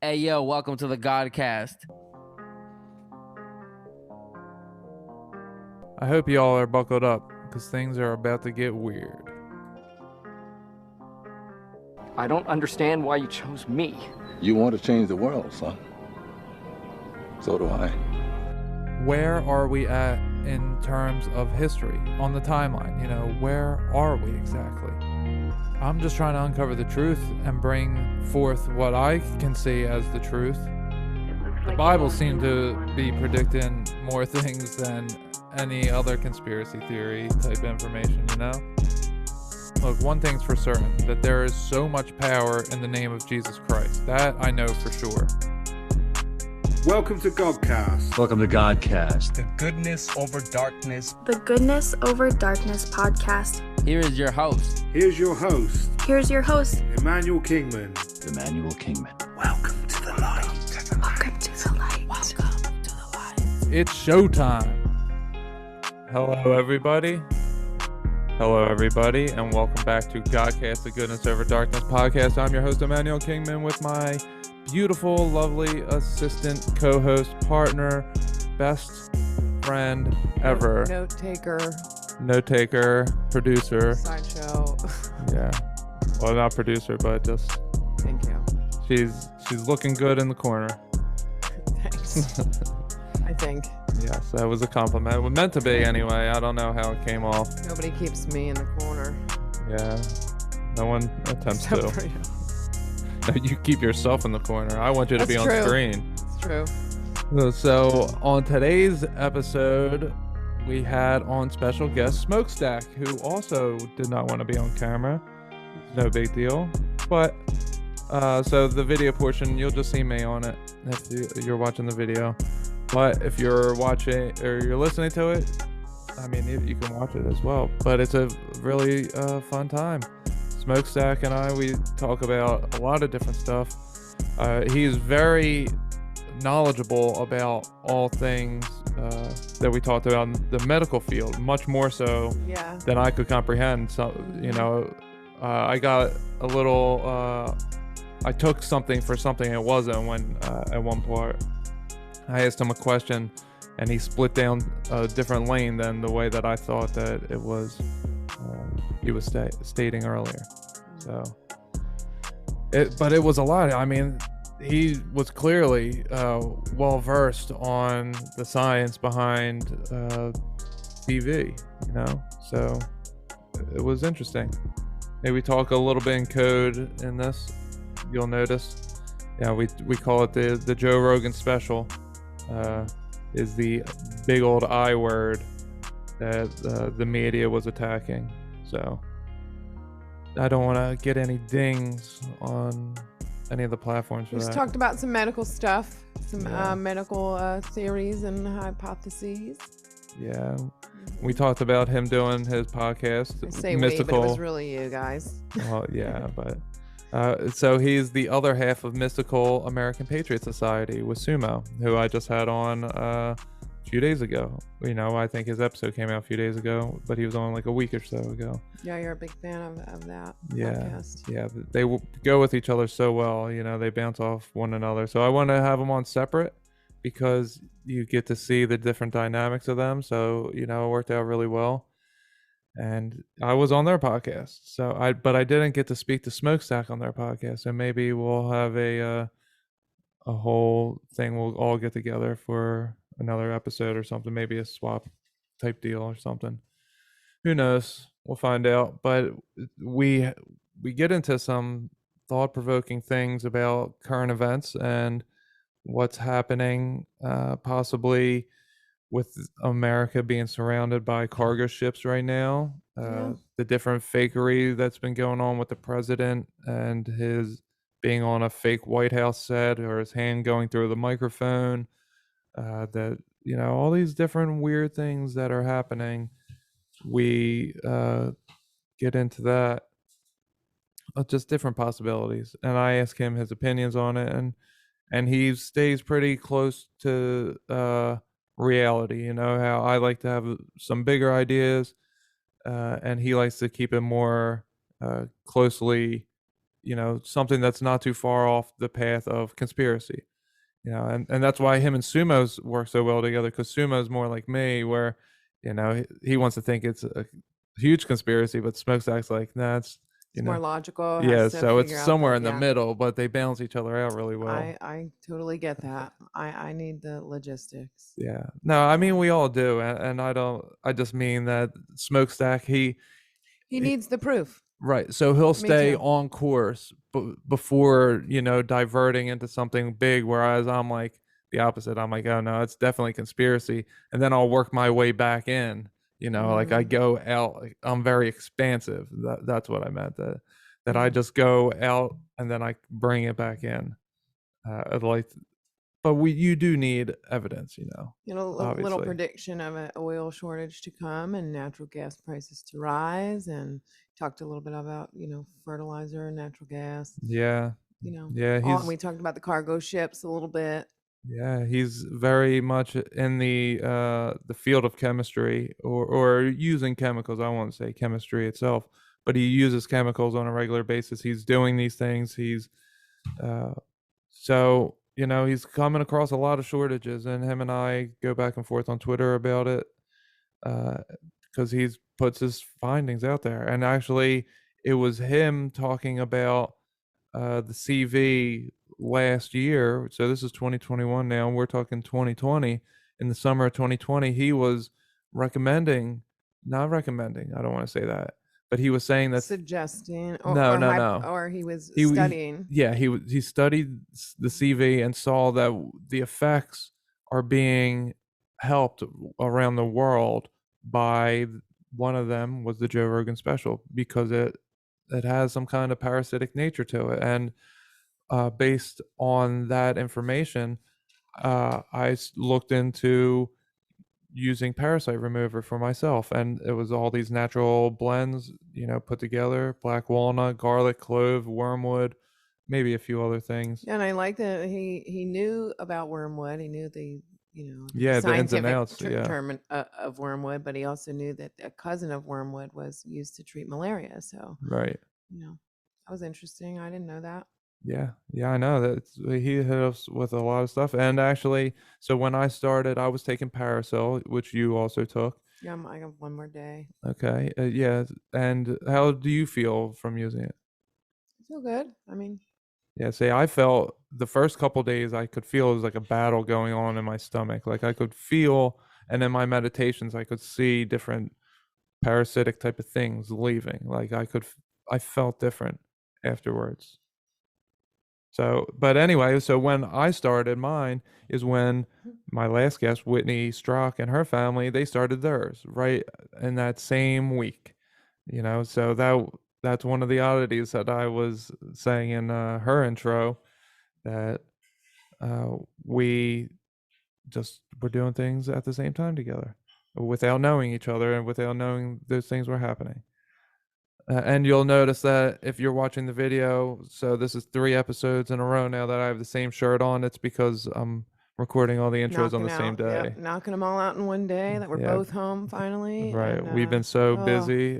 Hey, yo, welcome to the Godcast. I hope y'all are buckled up, because things are about to get weird. I don't understand why you chose me. You want to change the world, son. So do I. Where are we at in terms of history on the timeline? Where are we exactly? I'm just trying to uncover the truth and bring forth what I can see as the truth. The Bible seemed to be predicting more things than any other conspiracy theory type information, Look, one thing's for certain, that there is so much power in the name of Jesus Christ. That I know for sure. Welcome to Godcast. Welcome to Godcast. The Goodness Over Darkness. The Goodness Over Darkness podcast. Here is your host. Here's your host. Here's your host, Emanuel Kingman. Emanuel Kingman. Welcome to the light. Welcome to the light. Welcome to the light. It's showtime. Hello, everybody. Hello, everybody, and welcome back to Godcast, the Goodness Over Darkness podcast. I'm your host, Emanuel Kingman, with my beautiful, lovely assistant, co-host, partner, best friend ever. Note taker, producer. Sideshow. Yeah. Well, not producer, but just. Thank you. She's looking good in the corner. Thanks. I think. Yes, that was a compliment. It was meant to be anyway. I don't know how it came off. Nobody keeps me in the corner. Yeah. No one attempts Except to. for you. You keep yourself in the corner. I want you to That's be on true. screen. It's true. So on today's episode, we had on special guest SmokeStack, who also did not want to be on camera. No big deal. But so the video portion, you'll just see me on it if you're watching the video. But if you're watching or you're listening to it, I mean, you can watch it as well. But it's a really fun time. SmokeStack and I, we talk about a lot of different stuff. He's very knowledgeable about all things that we talked about in the medical field, much more so than I could comprehend. So, I got a little, I took something for something it wasn't when at one part. I asked him a question and he split down a different lane than the way that I thought that it was. He was stating earlier. So, but it was a lot. I mean, he was clearly well versed on the science behind TV. So it was interesting. Maybe talk a little bit in code in this. You'll notice. Yeah, we call it the Joe Rogan special. Is the big old I word that the media was attacking. So I don't want to get any dings on any of the platforms for We that. just talked about some medical stuff, some medical theories and hypotheses. Yeah. We talked about him doing his podcast. I say Mystical. we, but it was really you guys. Well, yeah, but so he's the other half of Mystical American Patriots Society with Sumo, who I just had on a few days ago. I think his episode came out a few days ago, but he was on like a week or so ago. Yeah, you're a big fan of that Yeah, podcast. yeah, they go with each other so well. They bounce off one another. So I want to have them on separate because you get to see the different dynamics of them. So it worked out really well. And I was on their podcast, but I didn't get to speak to SmokeStack on their podcast. So maybe we'll have a whole thing. We'll all get together for another episode or something. Maybe a swap type deal or something. Who knows? We'll find out. But we get into some thought-provoking things about current events and what's happening, possibly with America being surrounded by cargo ships right now, the different fakery that's been going on with the president and his being on a fake White House set or his hand going through the microphone, all these different weird things that are happening. We get into that, just different possibilities. And I ask him his opinions on it, and he stays pretty close to reality. How I like to have some bigger ideas, and he likes to keep it more closely something that's not too far off the path of conspiracy. And that's why him and Sumo's work so well together, because Sumo's more like me, where he wants to think it's a huge conspiracy, but Smokestack's like, nah, it's more logical. Yeah, has to so it's figure out somewhere the- in the yeah. middle, but they balance each other out really well. I totally get that. I need the logistics. Yeah. No, I mean we all do, and I just mean that Smokestack, he needs the proof. right. So he'll stay too. on course before, diverting into something big, whereas I'm like the opposite. I'm like, oh no, it's definitely conspiracy, and then I'll work my way back in. Like I go out, like, I'm very expansive. That's what I meant. That I just go out and then I bring it back in. But you do need evidence, A little obviously. prediction of an oil shortage to come and natural gas prices to rise, and talked a little bit about fertilizer, natural gas. Yeah. Yeah, and we talked about the cargo ships a little bit. Yeah, he's very much in the field of chemistry or using chemicals. I won't say chemistry itself, but he uses chemicals on a regular basis. He's doing these things. He's he's coming across a lot of shortages, and him and I go back and forth on Twitter about it because he puts his findings out there. And actually, it was him talking about the CV last year. So this is 2021 now. We're talking 2020. In the summer of 2020, he was not recommending. I don't want to say that, but he was saying that Suggesting, or he was studying. He studied the CV and saw that the effects are being helped around the world by one of them was the Joe Rogan special, because it has some kind of parasitic nature to it. And based on that information, I looked into using parasite remover for myself, and it was all these natural blends, put together: black walnut, garlic, clove, wormwood, maybe a few other things. And I like that he knew about wormwood. He knew the the ins and scientific outs, term of wormwood, but he also knew that a cousin of wormwood was used to treat malaria. So right, that was interesting. I didn't know that. Yeah, I know that he hit us with a lot of stuff. And actually, so when I started, I was taking Parasil, which you also took. Yeah, I got one more day. Okay, yeah. And how do you feel from using it? I feel good. I mean, yeah. See, I felt the first couple days I could feel it was like a battle going on in my stomach. Like I could feel, and in my meditations, I could see different parasitic type of things leaving. Like I felt different afterwards. So, but anyway, so when I started mine is when my last guest, Whitney Strock, and her family, they started theirs right in that same week, so that's one of the oddities that I was saying in her intro, that we just were doing things at the same time together without knowing each other and without knowing those things were happening. And you'll notice that if you're watching the video, so this is 3 episodes in a row now that I have the same shirt on. It's because I'm recording all the intros on the same day. Yep, knocking them all out in one day, that we're both home finally. Right. And, we've been so busy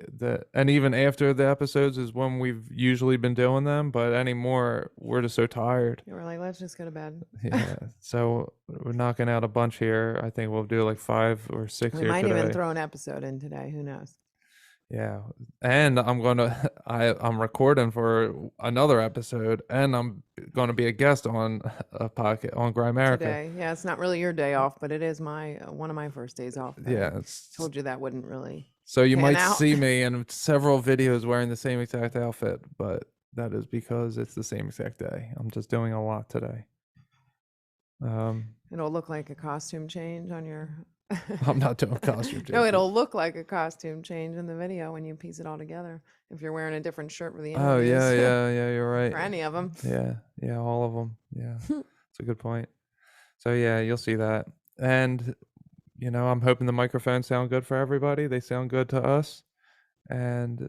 and even after the episodes is when we've usually been doing them, but anymore we're just so tired. We're like, let's just go to bed. Yeah. So we're knocking out a bunch here. I think we'll do like 5 or 6 we here might today. even throw an episode in today. Who knows? Yeah, and I'm recording for another episode, and I'm gonna be a guest on a podcast on Grimerica today. Yeah, it's not really your day off, but it is my one of my first days off. Yeah, told you that wouldn't really. So you might see me in several videos wearing the same exact outfit, but that is because it's the same exact day. I'm just doing a lot today. It'll look like a costume change on your. I'm not doing costume change. No, it'll look like a costume change in the video when you piece it all together. If you're wearing a different shirt for the interviews. Oh yeah, you're right. For any of them. Yeah, all of them. Yeah, that's a good point. So yeah, you'll see that, and I'm hoping the microphones sound good for everybody. They sound good to us, and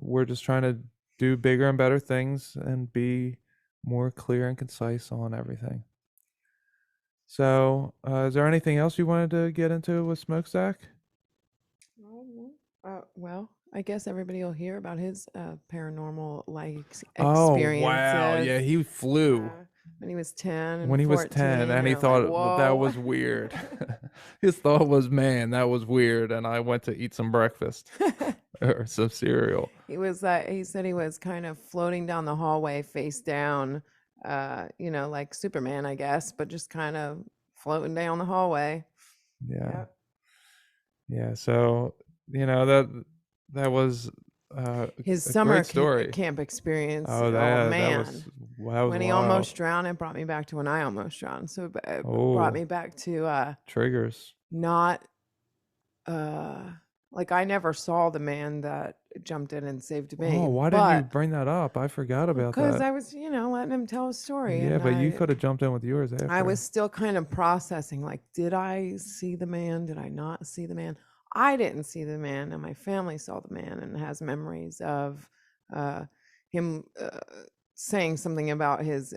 we're just trying to do bigger and better things and be more clear and concise on everything. So, is there anything else you wanted to get into with SmokeStack? Well, I guess everybody will hear about his paranormal Oh experiences. wow, yeah, he flew when he was 10 and when he was 14, 10, and he you're thought like, that "Whoa." was weird. His thought was, man, that was weird, and I went to eat some breakfast or some cereal. He said he was kind of floating down the hallway face down, like Superman, I guess, but just kind of floating down the hallway. Yeah. Yep. Yeah, so that was His a summer great story. camp experience. Oh, Oh, that man. was When he wild. almost drowned, it brought me back to when I almost drowned. So it Oh. brought me back to Triggers. not like I never saw the man that jumped in and saved me. Oh, why didn't you bring that up? I forgot about that. Because I was, letting him tell a story. Yeah, and but you could have jumped in with yours after. I was still kind of processing, like, did I see the man? Did I not see the man? I didn't see the man, and my family saw the man and has memories of him saying something about his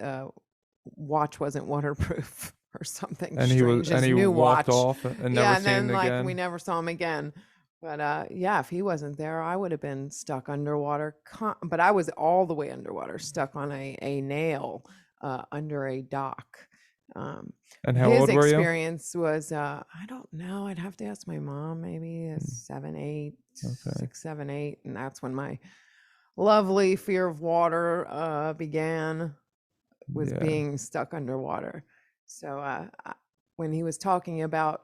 watch wasn't waterproof or something. And strange. His he new walked watch. off and never Yeah, seen and then him again. we never saw him again. But yeah, if he wasn't there, I would have been stuck underwater. But I was all the way underwater, stuck on a nail under a dock. And how old were His you? experience was, I don't know. I'd have to ask my mom, maybe 7, 8, Okay. 6, 7, 8. And that's when my lovely fear of water began, was Yeah. being stuck underwater. So when he was talking about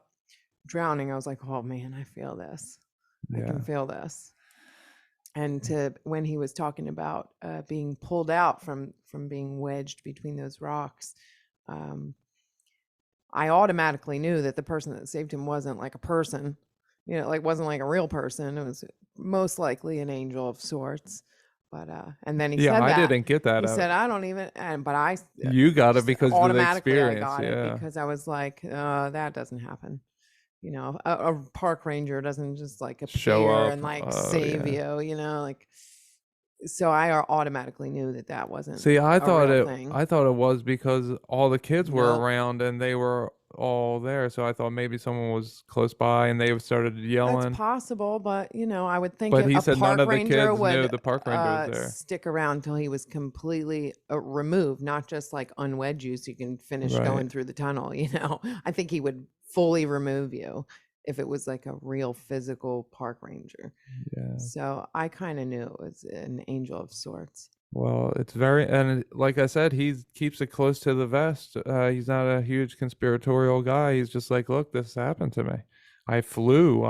drowning, I was like, oh man, I feel this. I Yeah. can feel this. And when he was talking about being pulled out from being wedged between those rocks, I automatically knew that the person that saved him wasn't like a person, wasn't like a real person. It was most likely an angel of sorts. But and then he said I that. didn't get that. He said, I don't even, but I You got it because of the automatically experience. I got Yeah. it because I was like, that doesn't happen. A park ranger doesn't just like Show appear up. and like Oh, save yeah. you, so I automatically knew that wasn't. See, I a thought real thing. it was because all the kids were Nope. around and they were all there. So I thought maybe someone was close by and they started yelling. That's possible, but I would think But he a said park none of the ranger kids would knew the park ranger was there. stick around till he was completely removed, not just like unwed you so you can finish Right. going through the tunnel. I think he would fully remove you if it was like a real physical park ranger. Yeah. So I kind of knew it was an angel of sorts. Well, and like I said, he keeps it close to the vest. He's not a huge conspiratorial guy. He's just like, look, this happened to me. I flew.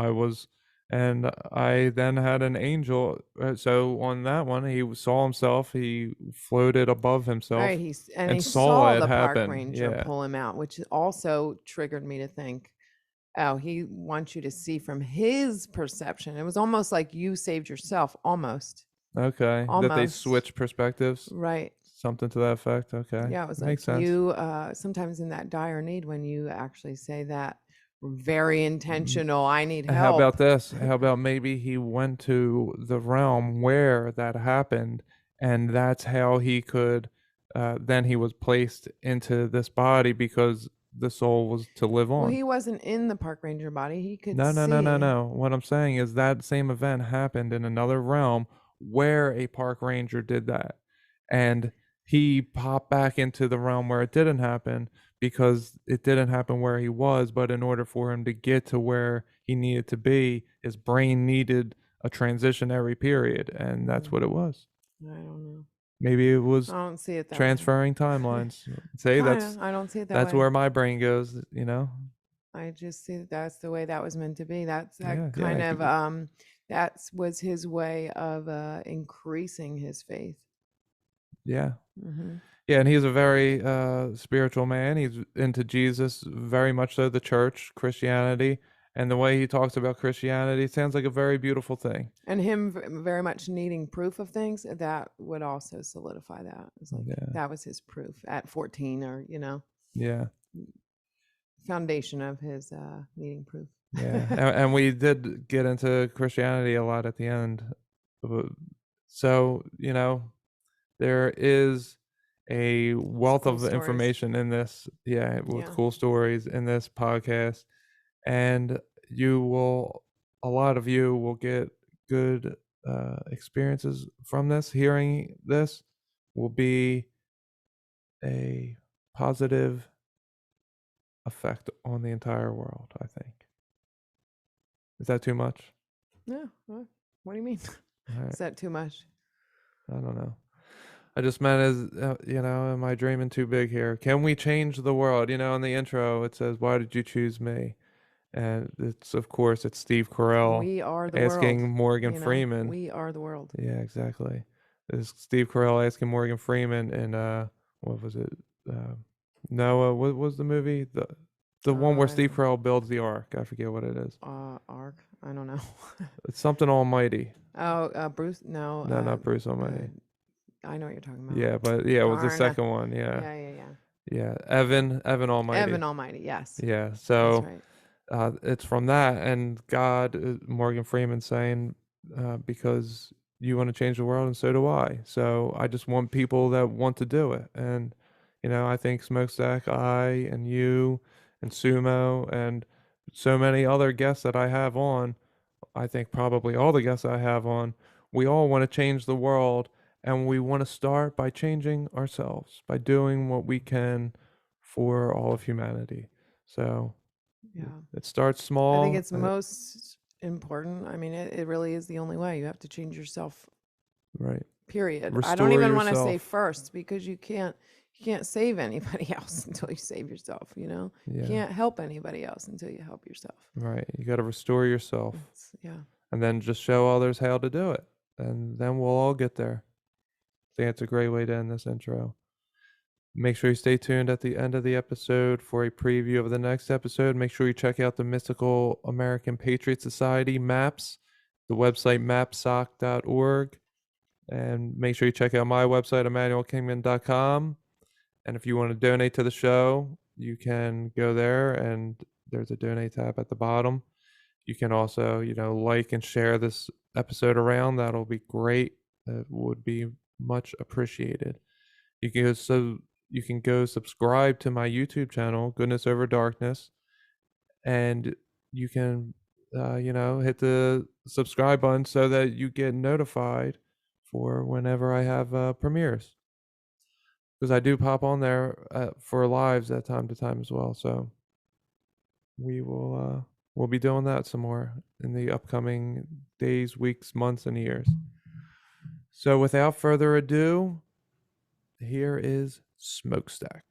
And I then had an angel. So on that one, he saw himself. He floated above himself. Right. and he saw it the park happen. ranger Yeah. pull him out, which also triggered me to think, oh, he wants you to see from his perception. It was almost like you saved yourself, almost. Okay. That they Almost. switch perspectives. Right. Something to that effect. Okay. Yeah, it was Makes like sense. you sometimes in that dire need, when you actually say that, very intentional, I need help. How about this? How about maybe he went to the realm where that happened, and that's how he could. Then he was placed into this body because the soul was to live on. Well, he wasn't in the park ranger body. He could No. see. What I'm saying is that same event happened in another realm where a park ranger did that, and he popped back into the realm where it didn't happen because it didn't happen where he was. But in order for him to get to where he needed to be, his brain needed a transitionary period, and that's what it was. I don't know. Maybe it was I don't see it that transferring timelines. Say way. that's I don't see it that that's way. where my brain goes. I just see that's the way that was meant to be. That's that Yeah, kind it of could that was his way of increasing his faith. Yeah. Hmm. Yeah, and he's a very spiritual man. He's into Jesus, very much so, the church, Christianity, and the way he talks about Christianity sounds like a very beautiful thing. And him very much needing proof of things, that would also solidify that. It's like that was his proof at 14, or Yeah. foundation of his needing proof. Yeah, and we did get into Christianity a lot at the end. So, there is a wealth cool of stories. information in this, with Yeah. cool stories in this podcast. And a lot of you will get good experiences from this, hearing this, will be a positive effect on the entire world, I think. Is that too much? Yeah. What do you mean? All right. Is that too much? I don't know. I just meant as, am I dreaming too big here? Can we change the world? In the intro, it says, "Why did you choose me?" And of course, it's Steve Carell We are the asking world. Morgan Freeman. We are the world. Yeah, exactly. It's Steve Carell asking Morgan Freeman in, what was it? Noah, what was the movie? The one where Steve Carell builds the ark. I forget what it is. Ark. I don't know. It's something almighty. Oh, Bruce. No. No, not Bruce Almighty. I know what you're talking about. Yeah, but it was the second one. Yeah. Yeah. Evan Almighty. Evan Almighty. Yes. Yeah. So That's right. it's from that, and God, Morgan Freeman saying, because you want to change the world, and so do I. So I just want people that want to do it, and I think Smokestack, I and you and Sumo and so many other guests that I have on, I think probably all the guests I have on, we all want to change the world, and we want to start by changing ourselves, by doing what we can for all of humanity. So yeah, it starts small. I think it's most important. I mean, it really is the only way. You have to change yourself. Right. Period. Restore I don't even want to say yourself. first, because you can't save anybody else until you save yourself. You Yeah. can't help anybody else until you help yourself. Right. You got to restore yourself. Yeah. And then just show others how to do it. And then we'll all get there. I think it's a great way to end this intro. Make sure you stay tuned at the end of the episode for a preview of the next episode. Make sure you check out the Mystical American Patriots Society maps, the website mapsoc.org. And make sure you check out my website, EmanuelKingman.com. And if you want to donate to the show, you can go there, and there's a donate tab at the bottom. You can also, like and share this episode around. That'll be great. It would be much appreciated. You can go subscribe to my YouTube channel, Goodness Over Darkness, and you can, hit the subscribe button so that you get notified for whenever I have premieres. Because I do pop on there for lives at time to time as well. So we'll be doing that some more in the upcoming days, weeks, months, and years. So without further ado, here is Smokestack.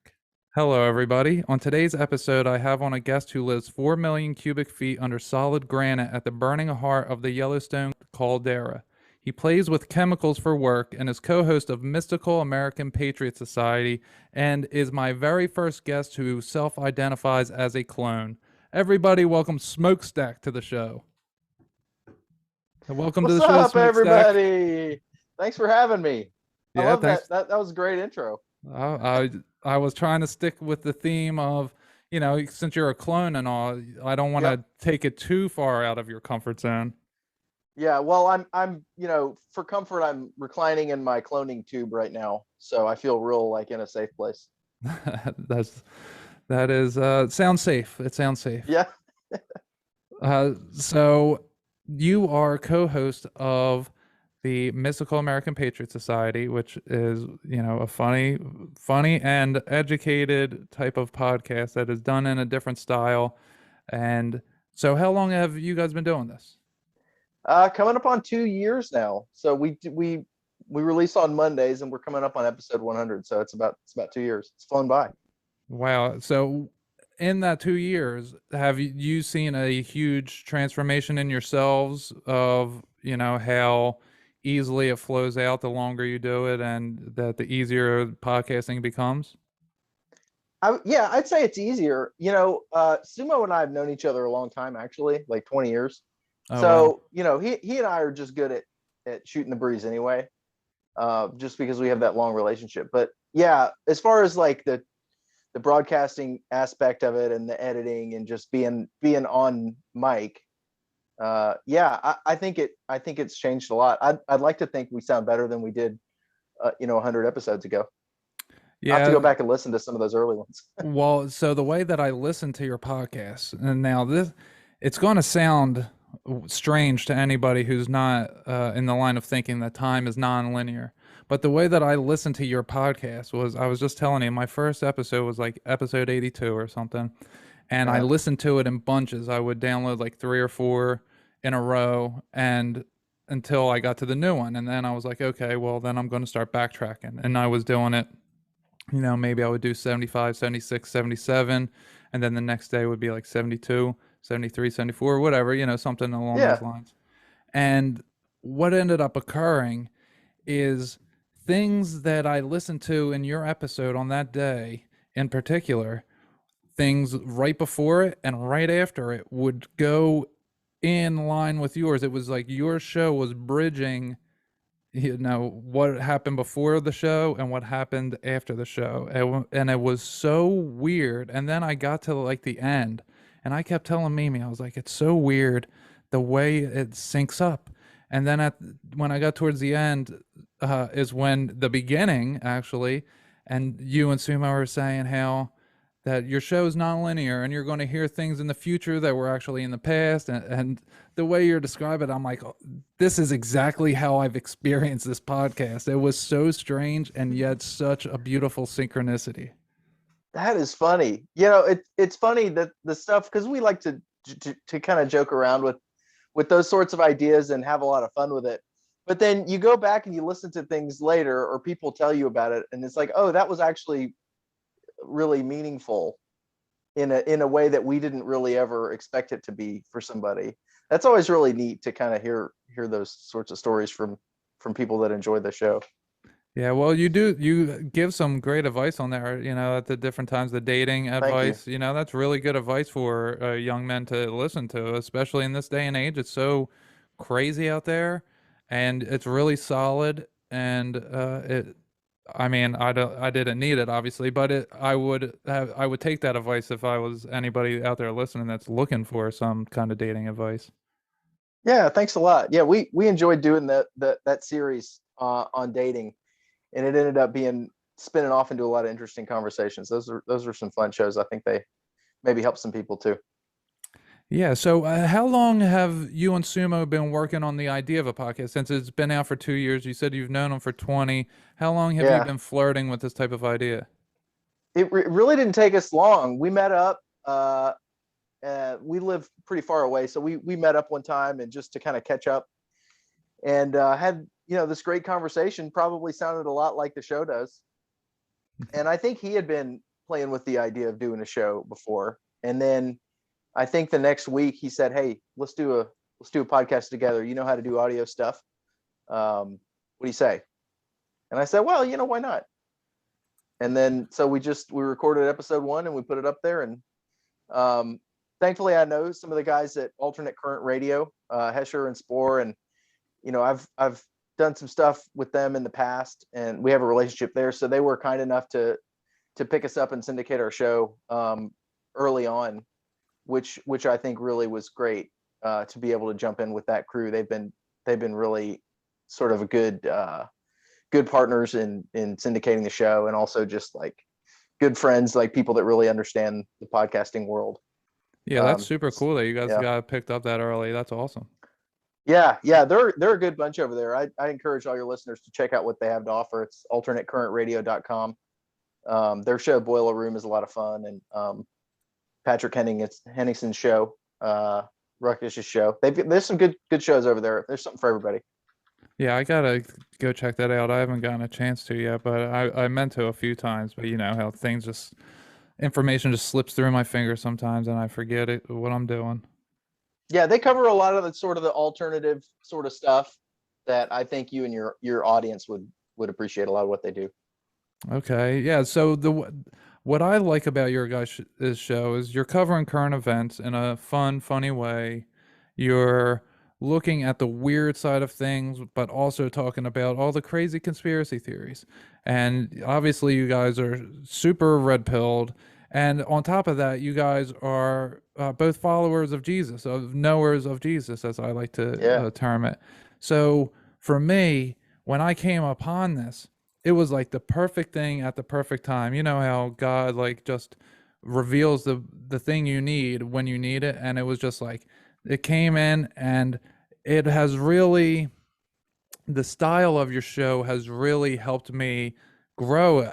Hello, everybody. On today's episode, I have on a guest who lives 4 million cubic feet under solid granite at the burning heart of the Yellowstone caldera. He plays with chemicals for work and is co-host of Mystical American Patriots Society, and is my very first guest who self-identifies as a clone. Everybody, welcome Smokestack to the show. And welcome to the show, What's up, Smokestack. everybody? Thanks for having me. I love thanks. that. That was a great intro. I was trying to stick with the theme of, since you're a clone and all, I don't want to take it too far out of your comfort zone. Yeah, well, I'm for comfort, I'm reclining in my cloning tube right now, so I feel real like in a safe place. That is sounds safe. It sounds safe. Yeah. So you are co-host of the Mystical American Patriots Society, which is, a funny and educated type of podcast that is done in a different style. And so how long have you guys been doing this? Coming up on 2 years now. So we release on Mondays, and we're coming up on episode 100. So it's about 2 years. It's flown by. Wow. So in that 2 years, have you seen a huge transformation in yourselves of, how easily it flows out the longer you do it, and that the easier podcasting becomes? I'd say it's easier. Sumo and I have known each other a long time, actually, like 20 years. Oh, So, wow. he and I are just good at shooting the breeze anyway, just because we have that long relationship. But yeah, as far as like the broadcasting aspect of it and the editing and just being on mic, I think it's changed a lot. I'd like to think we sound better than we did, 100 episodes ago. Yeah. I have to go back and listen to some of those early ones. Well, so the way that I listen to your podcast, and now it's going to sound strange to anybody who's not in the line of thinking that time is non-linear. But the way that I listened to your podcast was, I was just telling you, my first episode was like episode 82 or something. And I listened to it in bunches. I would download like 3 or 4 in a row, and until I got to the new one. And then I was like, okay, well, then I'm going to start backtracking. And I was doing it, maybe I would do 75, 76, 77. And then the next day would be like 72, 73, 74, whatever, something along those lines. And what ended up occurring is things that I listened to in your episode on that day in particular, things right before it and right after it would go in line with yours. It was like your show was bridging, what happened before the show and what happened after the show. And it was so weird. And then I got to like the end, and I kept telling Mimi, I was like, it's so weird the way it syncs up. And then when I got towards the end, is when the beginning actually, and you and Sumo were saying how that your show is non-linear and you're going to hear things in the future that were actually in the past. And the way you're describing it, I'm like, oh, this is exactly how I've experienced this podcast. It was so strange and yet such a beautiful synchronicity. That is funny. It's funny that the stuff, because we like to kind of joke around with those sorts of ideas and have a lot of fun with it. But then you go back and you listen to things later, or people tell you about it, and it's like, oh, that was actually really meaningful in a way that we didn't really ever expect it to be for somebody. That's always really neat to kind of hear those sorts of stories from people that enjoy the show. Yeah, well, you give some great advice on there, at the different times, the dating advice. That's really good advice for young men to listen to, especially in this day and age. It's so crazy out there, and it's really solid. And I didn't need it, obviously, but I would take that advice if I was anybody out there listening that's looking for some kind of dating advice. Yeah, thanks a lot. Yeah, we enjoyed doing that series on dating. And it ended up spinning off into a lot of interesting conversations. Those are some fun shows. I think they maybe help some people too. Yeah. So how long have you and Sumo been working on the idea of a podcast? Since it's been out for 2 years, you said you've known him for 20. How long have you been flirting with this type of idea? It really didn't take us long. We met up. We live pretty far away, so we met up one time and just to kind of catch up, and had this great conversation. Probably sounded a lot like the show does. And I think he had been playing with the idea of doing a show before. And then I think the next week he said, hey, let's do a podcast together. You know how to do audio stuff. What do you say? And I said, well, why not? And then, so we recorded episode 1 and we put it up there. And thankfully I know some of the guys at Alternate Current Radio, Hesher and Spore. And, I've done some stuff with them in the past, and we have a relationship there. So they were kind enough to pick us up and syndicate our show early on, which I think really was great to be able to jump in with that crew. They've been really sort of a good partners in syndicating the show, and also just like good friends, like people that really understand the podcasting world. Yeah, that's super cool that you guys got picked up that early. That's awesome. Yeah, they're a good bunch over there. I encourage all your listeners to check out what they have to offer. It's alternatecurrentradio.com. Their show Boiler Room is a lot of fun, and Patrick Henningson's show, Ruckish's show. There's some good shows over there. There's something for everybody. Yeah, I gotta go check that out. I haven't gotten a chance to yet, but I meant to a few times. But you know how information just slips through my fingers sometimes, and I forget what I'm doing. Yeah, they cover a lot of the alternative sort of stuff that I think you and your audience would appreciate a lot of what they do. Okay, yeah. So what I like about your guys' show is you're covering current events in a funny way. You're looking at the weird side of things, but also talking about all the crazy conspiracy theories. And obviously, you guys are super red-pilled. And on top of that, you guys are both followers of Jesus, of knowers of Jesus, as I like to term it. So for me, when I came upon this, it was like the perfect thing at the perfect time. You know how God just reveals the thing you need when you need it. And it was just like, it came in, and it has really, the style of your show has really helped me grow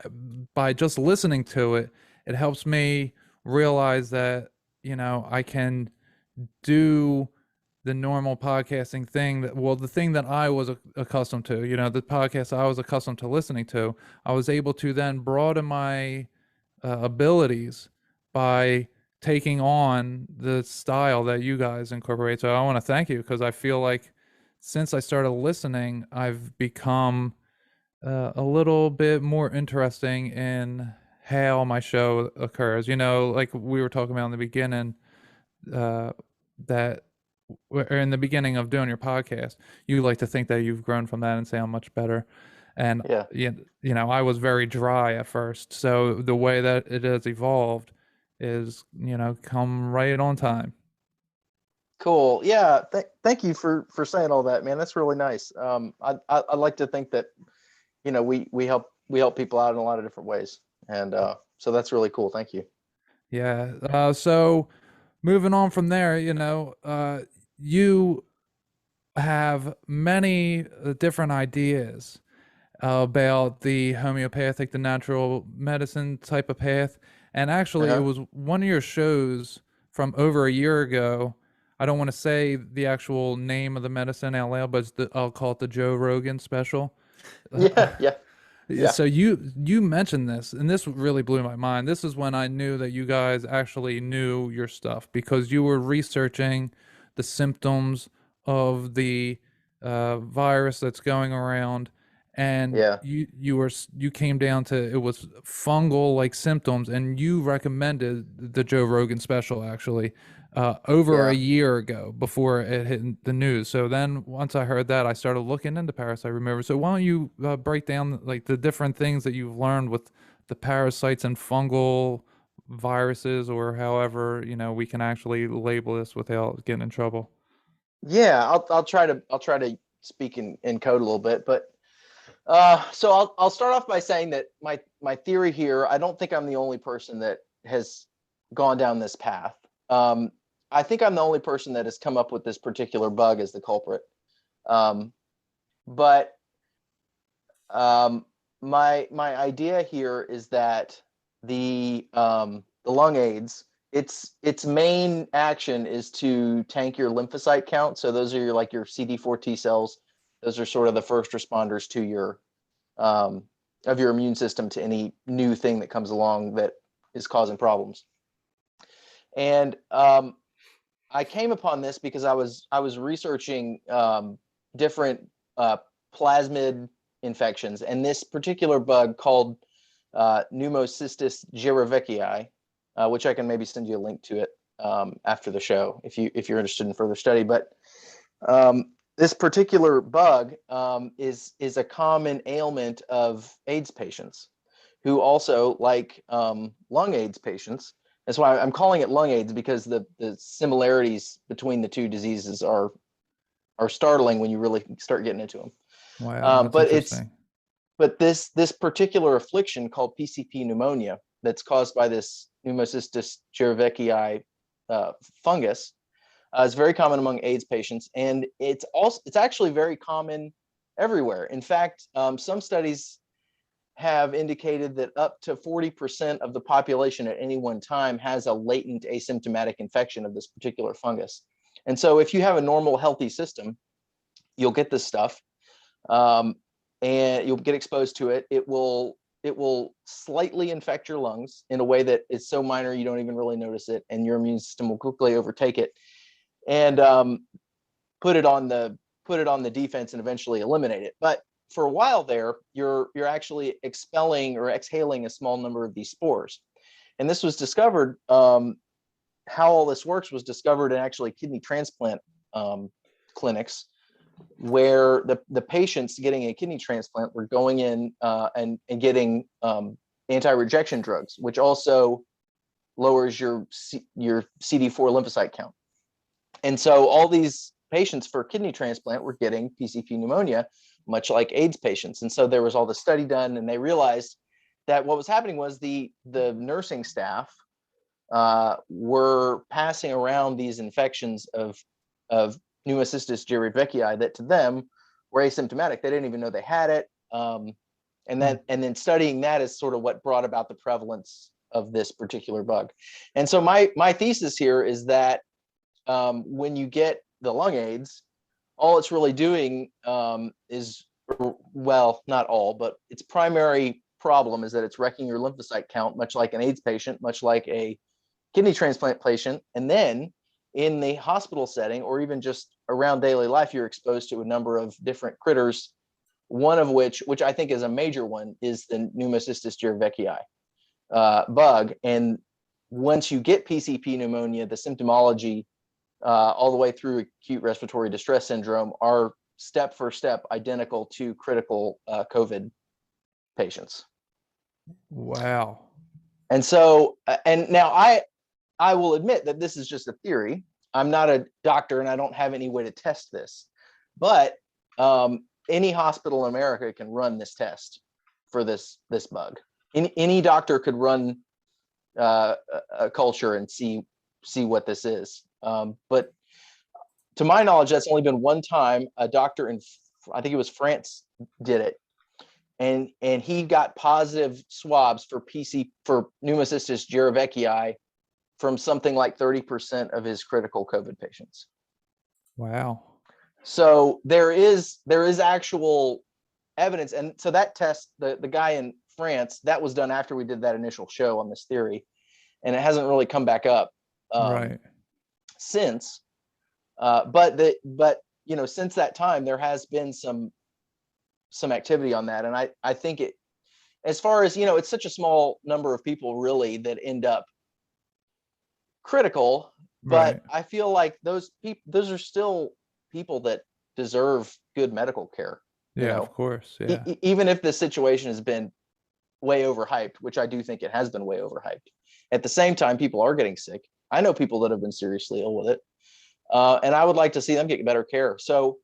by just listening to it. It helps me realize that, I can do the normal podcasting thing that, well, the thing that I was accustomed to, the podcast I was accustomed to listening to. I was able to then broaden my abilities by taking on the style that you guys incorporate. So I want to thank you, because I feel like since I started listening, I've become a little bit more interesting in how my show occurs. Like we were talking about in the beginning, that or in the beginning of doing your podcast, you like to think that you've grown from that and sound much better. And Yeah. I was very dry at first. So the way that it has evolved is, come right on time. Cool. Yeah. Thank you for saying all that, man. That's really nice. I like to think that, we help people out in a lot of different ways. And so that's really cool. Thank you. Yeah. So moving on from there, you have many different ideas about the homeopathic, the natural medicine type of path. And actually, it was one of your shows from over a year ago. I don't want to say the actual name of the medicine out loud, but I'll call it the Joe Rogan special. Yeah. So you mentioned this, and this really blew my mind. This is when I knew that you guys actually knew your stuff, because you were researching the symptoms of the virus that's going around, and you came down to, it was fungal like symptoms, and you recommended the Joe Rogan special actually over a year ago, before it hit the news. So then once I heard that, I started looking into parasite remover. So why don't you break down like the different things that you've learned with the parasites and fungal viruses, or however we can actually label this without getting in trouble. Yeah, I'll try to speak in code a little bit, but so I'll start off by saying that my theory here, I don't think I'm the only person that has gone down this path. I think I'm the only person that has come up with this particular bug as the culprit. But my idea here is that the lung AIDS, its main action is to tank your lymphocyte count. So those are your CD4 T cells. Those are sort of the first responders to your of your immune system to any new thing that comes along that is causing problems. And I came upon this because I was researching different plasmid infections, and this particular bug called Pneumocystis jirovecii, which I can maybe send you a link to it after the show if you're interested in further study. But this particular bug is a common ailment of AIDS patients, who also, like lung AIDS patients. That's why I'm calling it lung AIDS, because the similarities between the two diseases are startling when you really start getting into them. Wow, but this particular affliction called PCP pneumonia, that's caused by this Pneumocystis jirovecii fungus, is very common among AIDS patients, and it's actually very common everywhere. In fact, some studies have indicated that up to 40% of the population at any one time has a latent asymptomatic infection of this particular fungus. And so if you have a normal, healthy system, you'll get this stuff, and you'll get exposed to it. It will slightly infect your lungs in a way that is so minor you don't even really notice it, and your immune system will quickly overtake it and put it on the defense and eventually eliminate it. But for a while there, you're actually expelling or exhaling a small number of these spores. And this was discovered, how all this works was discovered in actually kidney transplant clinics, where the patients getting a kidney transplant were going in and getting anti-rejection drugs, which also lowers your CD4 lymphocyte count. And so all these patients for kidney transplant were getting PCP pneumonia, much like AIDS patients. And so there was all the study done, and they realized that what was happening was the nursing staff were passing around these infections of of pneumocystis jirovecii that to them were asymptomatic. They didn't even know they had it. And then studying that is sort of what brought about the prevalence of this particular bug. And so my thesis here is that when you get the lung AIDS, all it's really doing is, well, not all, but its primary problem is that it's wrecking your lymphocyte count, much like an AIDS patient, much like a kidney transplant patient. And then in the hospital setting, or even just around daily life, you're exposed to a number of different critters, one of which I think is a major one, is the pneumocystis jirovecii bug. And once you get PCP pneumonia, the symptomology all the way through acute respiratory distress syndrome are step for step identical to critical COVID patients. Wow. And so, and now I will admit that this is just a theory. I'm not a doctor and I don't have any way to test this, but any hospital in America can run this test for this bug. Any doctor could run a culture and see what this is. But to my knowledge, that's only been one time. A doctor in, I think it was France, did it, and he got positive swabs for pneumocystis jirovecii from something like 30% of his critical COVID patients. Wow. So there is actual evidence. And so that test, the guy in France, that was done after we did that initial show on this theory, and it hasn't really come back up since. But you know, since that time, there has been some activity on that. And I think it, as far as, you know, it's such a small number of people really that end up critical, but I feel like those are still people that deserve good medical care. Yeah, you know? of course. Yeah. Even if the situation has been way overhyped, which I do think it has been way overhyped. At the same time, people are getting sick. I know people that have been seriously ill with it. And I would like to see them get better care. So,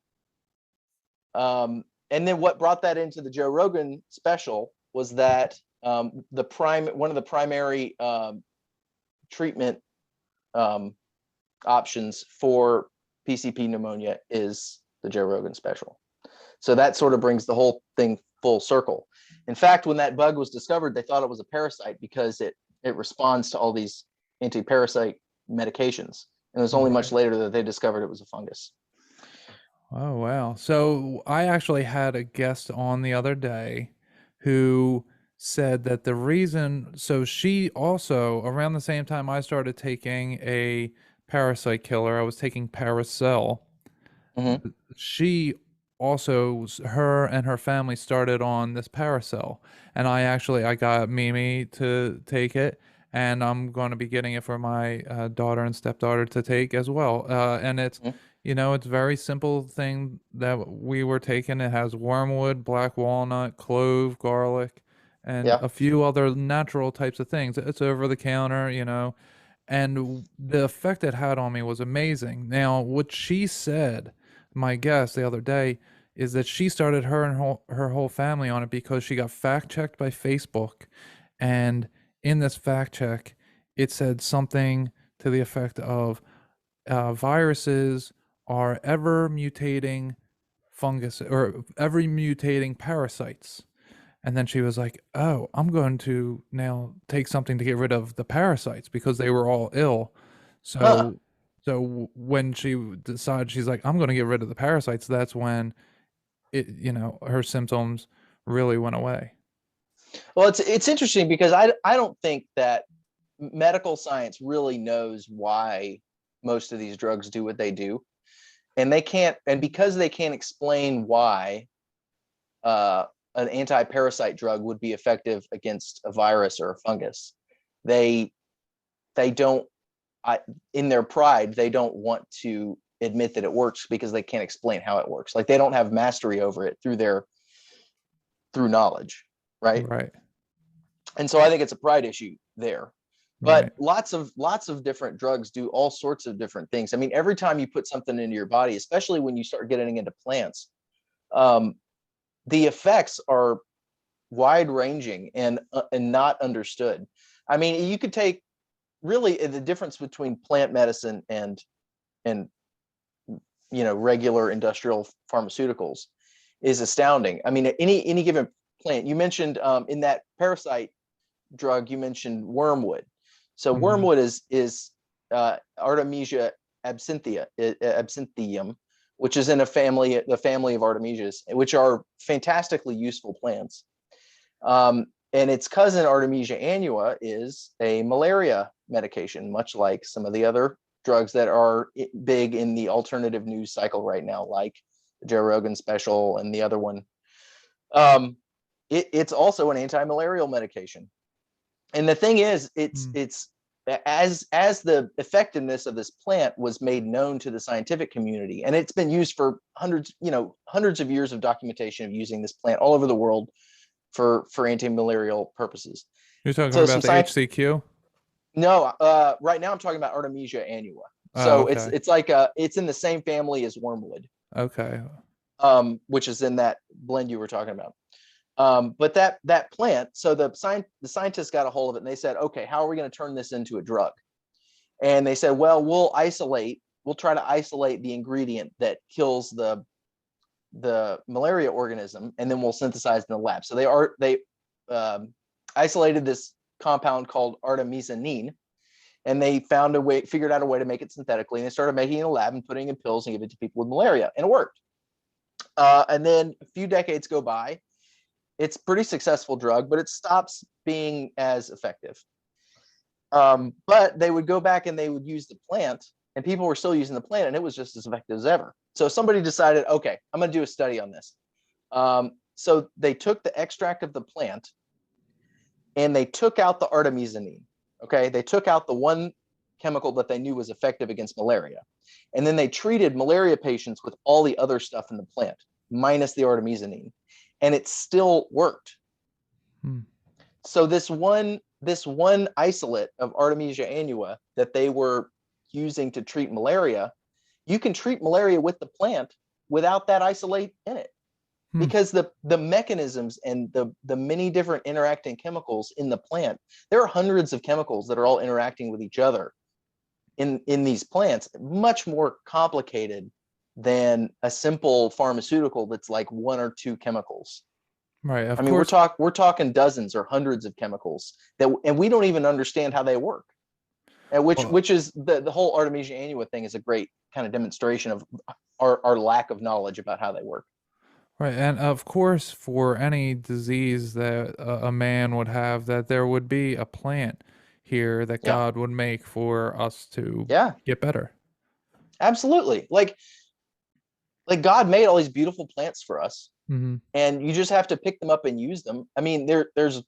and then what brought that into the Joe Rogan special was that one of the primary treatment options for PCP pneumonia is the Joe Rogan special. So that sort of brings the whole thing full circle. In fact, when that bug was discovered, they thought it was a parasite because it responds to all these anti-parasite medications. And it was only much later that they discovered it was a fungus. Oh, wow. So I actually had a guest on the other day who said that the reason, so she also, around the same time I started taking a parasite killer, I was taking Paracel. Mm-hmm. She also, her and her family started on this Paracel. And I got Mimi to take it. And I'm going to be getting it for my daughter and stepdaughter to take as well. And it's, you know, it's very simple thing that we were taking. It has wormwood, black walnut, clove, garlic, and a few other natural types of things. It's over the counter, you know, and the effect it had on me was amazing. Now, what she said, my guest the other day, is that she started her and her whole family on it because she got fact-checked by Facebook, and in this fact check, it said something to the effect of viruses are ever mutating fungus or ever mutating parasites. And then she was like, oh, I'm going to now take something to get rid of the parasites because they were all ill. So when she decided, she's like, I'm going to get rid of the parasites, that's when it, you know, her symptoms really went away. Well, it's interesting because I don't think that medical science really knows why most of these drugs do what they do, and because they can't explain why an anti-parasite drug would be effective against a virus or a fungus, they don't, in their pride, they don't want to admit that it works because they can't explain how it works. Like they don't have mastery over it through knowledge. Right. And so I think it's a pride issue there. But lots of different drugs do all sorts of different things. I mean, every time you put something into your body, especially when you start getting into plants, the effects are wide ranging and not understood. I mean, you could take really the difference between plant medicine and regular industrial pharmaceuticals is astounding. I mean, any given plant. You mentioned in that parasite drug, you mentioned wormwood. So wormwood is Artemisia absinthium, which is in the family of Artemisias, which are fantastically useful plants. And its cousin Artemisia annua is a malaria medication, much like some of the other drugs that are big in the alternative news cycle right now, like the Joe Rogan special and the other one. It's also an anti-malarial medication. And the thing is, it's as the effectiveness of this plant was made known to the scientific community, and it's been used for hundreds of years of documentation of using this plant all over the world for anti-malarial purposes. You're talking about the HCQ? No, right now I'm talking about Artemisia annua. So okay. it's like it's in the same family as wormwood. Okay. Which is in that blend you were talking about. But that plant, so the scientists got a hold of it and they said, okay, how are we going to turn this into a drug? And they said, well, we'll try to isolate the ingredient that kills the malaria organism, and then we'll synthesize in the lab. So they isolated this compound called artemisinin, and they figured out a way to make it synthetically, and they started making it in a lab and putting it in pills and giving it to people with malaria, and it worked. And then a few decades go by. It's a pretty successful drug, but it stops being as effective. But they would go back and they would use the plant, and people were still using the plant, and it was just as effective as ever. So somebody decided, okay, I'm going to do a study on this. So they took the extract of the plant and they took out the artemisinin. Okay, they took out the one chemical that they knew was effective against malaria. And then they treated malaria patients with all the other stuff in the plant, minus the artemisinin. And it still worked. So this one isolate of Artemisia annua that they were using to treat malaria, you can treat malaria with the plant without that isolate in it, because the mechanisms and the many different interacting chemicals in the plant, there are hundreds of chemicals that are all interacting with each other in these plants, much more complicated than a simple pharmaceutical that's like one or two chemicals. Right. I mean, we're talking dozens or hundreds of chemicals and we don't even understand how they work. And which is the whole Artemisia annua thing is a great kind of demonstration of our lack of knowledge about how they work. Right. And of course, for any disease that a man would have, that there would be a plant here that God would make for us to get better. Absolutely. Like God made all these beautiful plants for us, and you just have to pick them up and use them. I mean, there's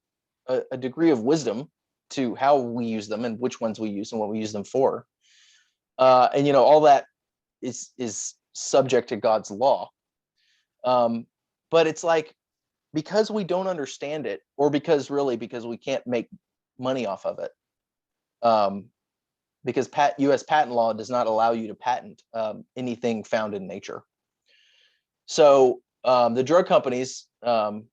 a degree of wisdom to how we use them and which ones we use and what we use them for. And all that is subject to God's law. But it's like, because we don't understand it, or because we can't make money off of it, because U.S. patent law does not allow you to patent anything found in nature. So the drug companies, they'll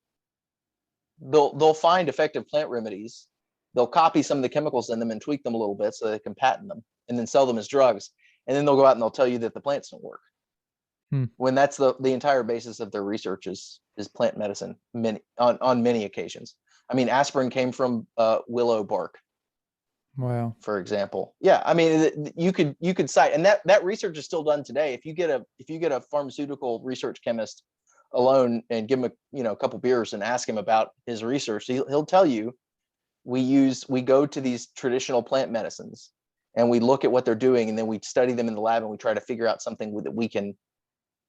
find effective plant remedies. They'll copy some of the chemicals in them and tweak them a little bit so they can patent them and then sell them as drugs. And then they'll go out and they'll tell you that the plants don't work. When that's the entire basis of their research is plant medicine on many occasions. I mean, aspirin came from willow bark. Wow. For example. Yeah, I mean, you could cite, and that research is still done today. If you get a pharmaceutical research chemist alone and give him a couple beers and ask him about his research, he'll tell you we go to these traditional plant medicines and we look at what they're doing, and then we study them in the lab and we try to figure out something that we can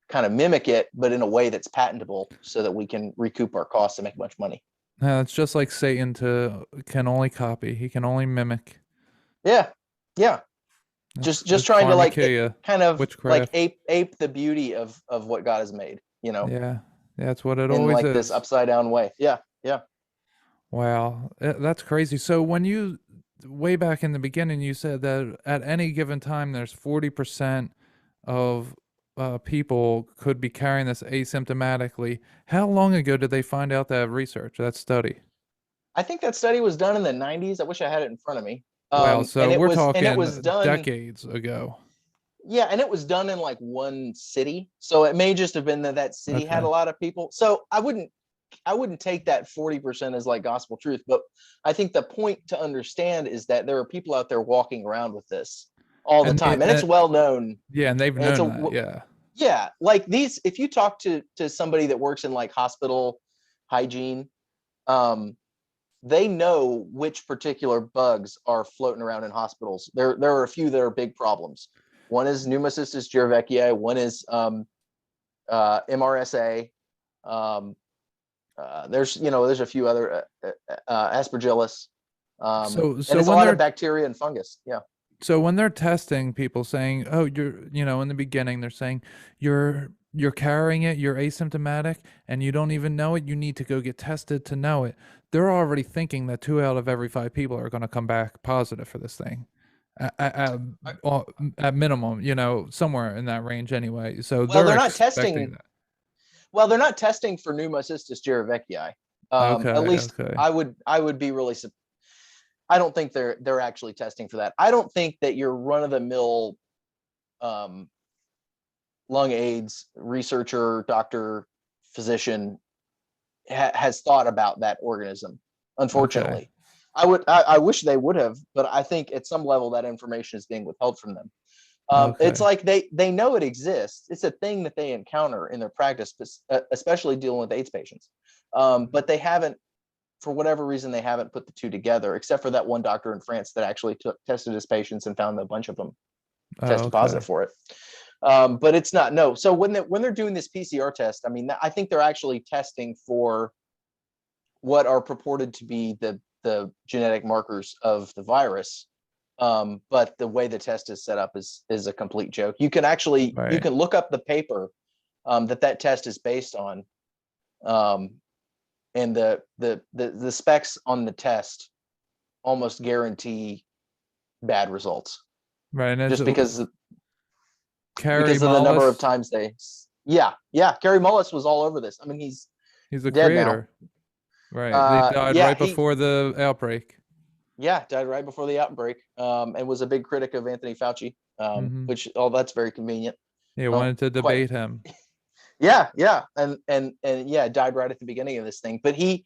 kind of mimic it, but in a way that's patentable so that we can recoup our costs and make much money. It's just like Satan can only copy. He can only mimic. Yeah. Yeah. Just trying to like kind of witchcraft. Like ape the beauty of what God has made, Yeah. That's what it always is. In like this upside down way. Yeah. Yeah. Wow. That's crazy. So when way back in the beginning, you said that at any given time, there's 40% of people could be carrying this asymptomatically. How long ago did they find out that study? I think that study was done in the 90s. I wish I had it in front of me. Wow, so we're talking it was done decades ago. Yeah, and it was done in like one city, so it may just have been that city had a lot of people. So I wouldn't take that 40% as like gospel truth, but I think the point to understand is that there are people out there walking around with this all the time, and it's well known. Yeah, and they've known that. Yeah. Yeah, like these, if you talk to somebody that works in like hospital hygiene, they know which particular bugs are floating around in hospitals. There are a few that are big problems. One is Pneumocystis jirovecii. One is MRSA. There's a few other Aspergillus. So and it's a lot of bacteria and fungus. Yeah. So when they're testing people, saying, "Oh, in the beginning, they're saying you're carrying it, you're asymptomatic, and you don't even know it. You need to go get tested to know it." They're already thinking that 2 out of every 5 people are going to come back positive for this thing, at minimum, somewhere in that range anyway. So they're not testing that. Well, they're not testing for Pneumocystis jirovecii. At least I would be really. I don't think they're actually testing for that. I don't think that your run-of-the-mill lung AIDS researcher, doctor, physician has thought about that organism. Unfortunately, I wish they would have, but I think at some level that information is being withheld from them. It's like they know it exists. It's a thing that they encounter in their practice, especially dealing with AIDS patients. But they haven't, for whatever reason, they haven't put the two together, except for that one doctor in France that actually tested his patients and found a bunch of them tested positive for it. But it's not, no. So when they're doing this PCR test, I mean, I think they're actually testing for what are purported to be the genetic markers of the virus. But the way the test is set up is a complete joke. You can actually, you can look up the paper that test is based on. And the specs on the test almost guarantee bad results. Right. And just because of the number of times Kerry Mullis was all over this. I mean, he's the dead creator. Now. Right. They died right before the outbreak. Yeah, died right before the outbreak. And was a big critic of Anthony Fauci, which that's very convenient. He wanted to debate him. Yeah, and died right at the beginning of this thing. But he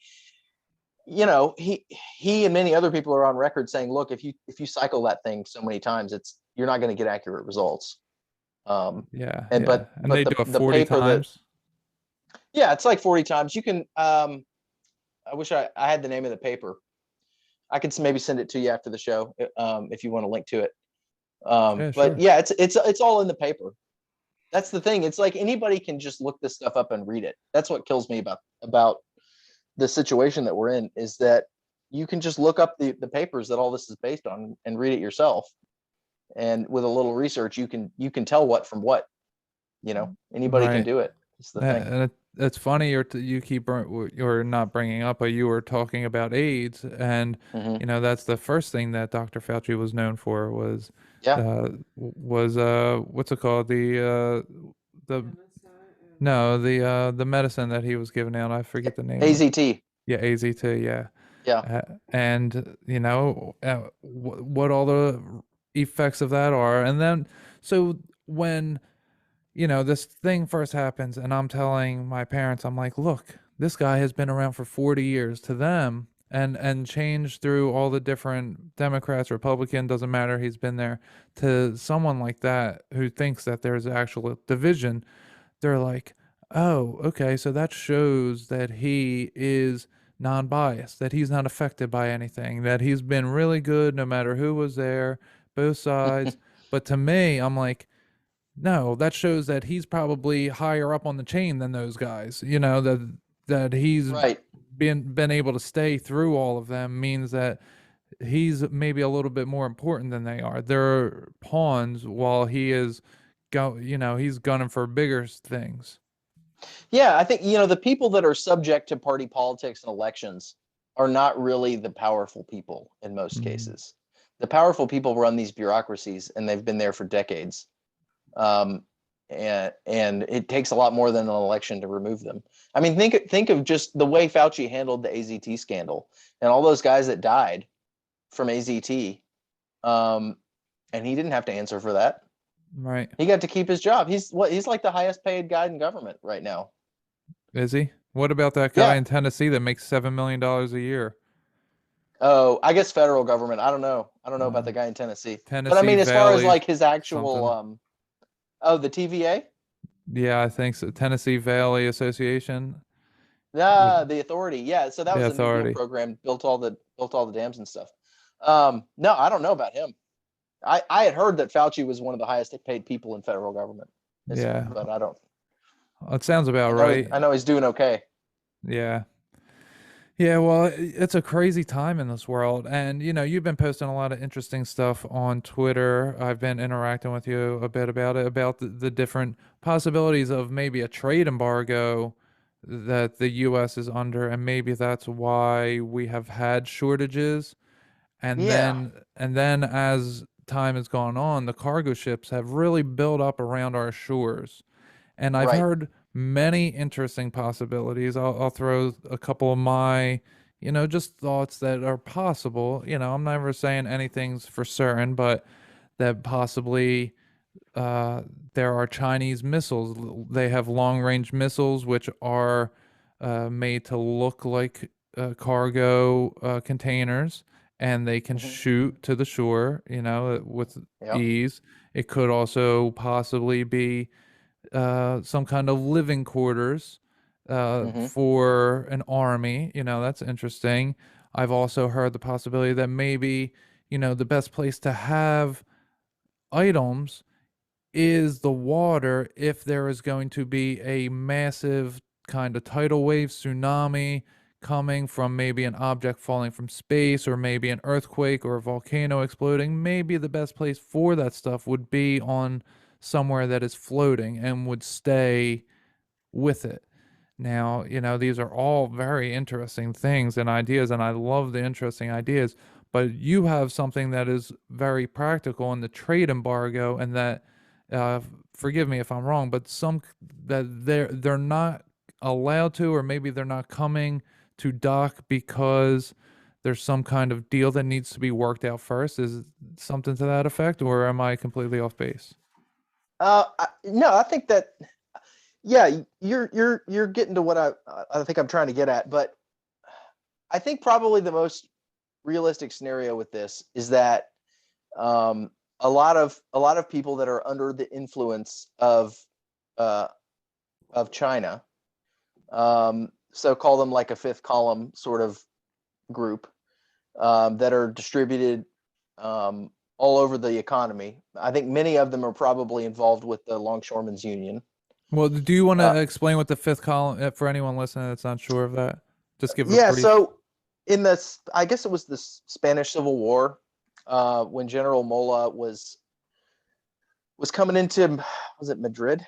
and many other people are on record saying, look, if you cycle that thing so many times, you're not going to get accurate results. But they do it 40 times. It's like 40 times. You can. I wish I had the name of the paper. I could maybe send it to you after the show if you want to link to it. But it's all in the paper. That's the thing. It's like anybody can just look this stuff up and read it. That's what kills me about the situation that we're in, is that you can just look up the papers that all this is based on and read it yourself. And with a little research, you can tell what from what. Anybody can do it. It's the thing. And it's funny you're not bringing up, but you were talking about AIDS, and that's the first thing that Dr. Fauci was known for was what's it called, the medicine that he was giving out. I forget the name. AZT. Yeah, AZT. Yeah. Yeah. And what all the effects of that are, and then so when this thing first happens, and I'm telling my parents, I'm like, look, this guy has been around for 40 years to them, and changed through all the different Democrats, Republican, doesn't matter, he's been there. To someone like that who thinks that there's actual division, they're like, oh, okay, so that shows that he is non-biased, that he's not affected by anything, that he's been really good no matter who was there, both sides. But to me, I'm like, no, that shows that he's probably higher up on the chain than those guys. That he's been able to stay through all of them means that he's maybe a little bit more important than they are. They're pawns while he is he's gunning for bigger things. Yeah, I think the people that are subject to party politics and elections are not really the powerful people in most cases. The powerful people run these bureaucracies, and they've been there for decades. And it takes a lot more than an election to remove them. I mean, think of just the way Fauci handled the AZT scandal and all those guys that died from AZT. And he didn't have to answer for that. Right. He got to keep his job. He's like the highest paid guy in government right now. Is he? What about that guy Yeah. in Tennessee that makes $7 million a year? Oh, I guess federal government. I don't know. I don't know about the guy in Tennessee. But I Tennessee mean, as far as Valley like his actual something. the TVA? Yeah, I think so. Tennessee Valley Association. The authority. Yeah. So that The was a New Deal authority. program, built all the dams and stuff. No, I don't know about him. I had heard that Fauci was one of the highest paid people in federal government. Yeah. But I don't. It sounds about I right. know he's doing okay. Yeah. Yeah, well, it's a crazy time in this world. And, you've been posting a lot of interesting stuff on Twitter. I've been interacting with you a bit about it, about the different possibilities of maybe a trade embargo that the U.S. is under. And maybe that's why we have had shortages. And Yeah. then as time has gone on, the cargo ships have really built up around our shores. And I've Right. heard many interesting possibilities. I'll throw a couple of my, just thoughts that are possible. I'm never saying anything's for certain, but that possibly there are Chinese missiles. They have long-range missiles which are made to look like cargo containers, and they can shoot to the shore, with ease. It could also possibly be some kind of living quarters for an army. That's interesting. I've also heard the possibility that maybe, the best place to have items is the water if there is going to be a massive kind of tidal wave, tsunami coming from maybe an object falling from space, or maybe an earthquake or a volcano exploding. Maybe the best place for that stuff would be on somewhere that is floating and would stay with it. Now, these are all very interesting things and ideas, and I love the interesting ideas, but you have something that is very practical in the trade embargo, and that, forgive me if I'm wrong, but some that they're not allowed to, or maybe they're not coming to dock because there's some kind of deal that needs to be worked out first. Is it something to that effect, or am I completely off base? No, I think that, yeah, you're getting to what I think I'm trying to get at. But I think probably the most realistic scenario with this is that a lot of people that are under the influence of China, so call them like a fifth column sort of group, that are distributed all over the economy. I think many of them are probably involved with the Longshoremen's Union. Well, do you want to explain what the fifth column, for anyone listening that's not sure of that? Just give a Yeah, brief. so in this, I guess it was the Spanish Civil War, when General Mola was coming into, was it Madrid?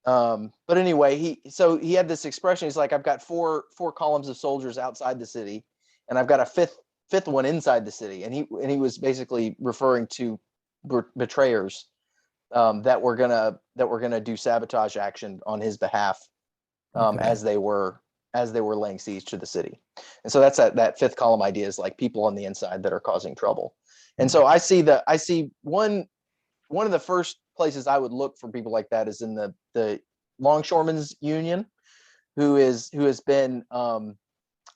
But anyway, he had this expression. He's like, I've got four columns of soldiers outside the city, and I've got a fifth one inside the city. And he was basically referring to betrayers that were gonna do sabotage action on his behalf, as they were laying siege to the city. And so that's that fifth column idea, is like people on the inside that are causing trouble. And so I see one of the first places I would look for people like that is in the Longshoremen's Union, who has been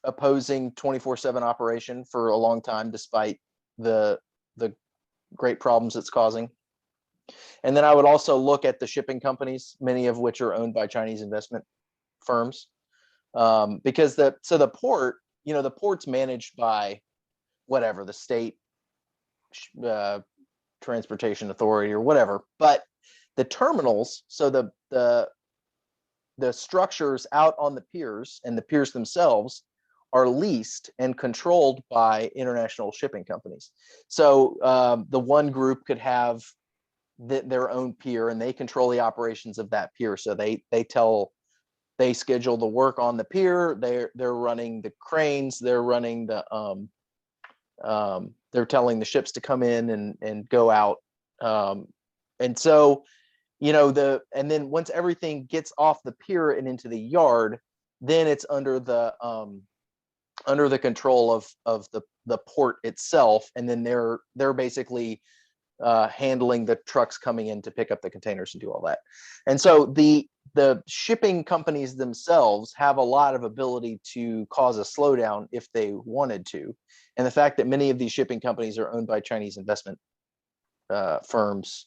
opposing 24/7 operation for a long time, despite the great problems it's causing. And then I would also look at the shipping companies, many of which are owned by Chinese investment firms, because the port, the port's managed by whatever, the state transportation authority or whatever, but the terminals, so the structures out on the piers and the piers themselves are leased and controlled by international shipping companies. So the one group could have their own pier, and they control the operations of that pier. So they schedule the work on the pier. They're running the cranes. They're running the they're telling the ships to come in and go out. And so, and then once everything gets off the pier and into the yard, then it's under the control of the port itself. And then they're basically handling the trucks coming in to pick up the containers and do all that. And so the shipping companies themselves have a lot of ability to cause a slowdown if they wanted to. And the fact that many of these shipping companies are owned by Chinese investment firms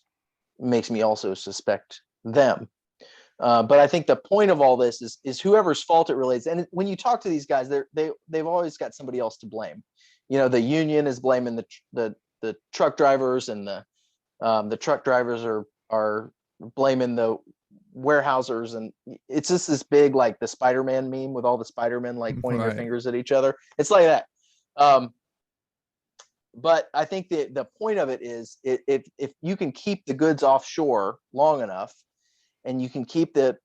makes me also suspect them. But I think the point of all this is whoever's fault it really is. And when you talk to these guys, they've always got somebody else to blame. The union is blaming the truck drivers, and the truck drivers are blaming the warehousers, and it's just this big, like the Spider-Man meme with all the Spider-Men like pointing their fingers at each other. It's like that. But I think the point of it is if you can keep the goods offshore long enough, and you can keep the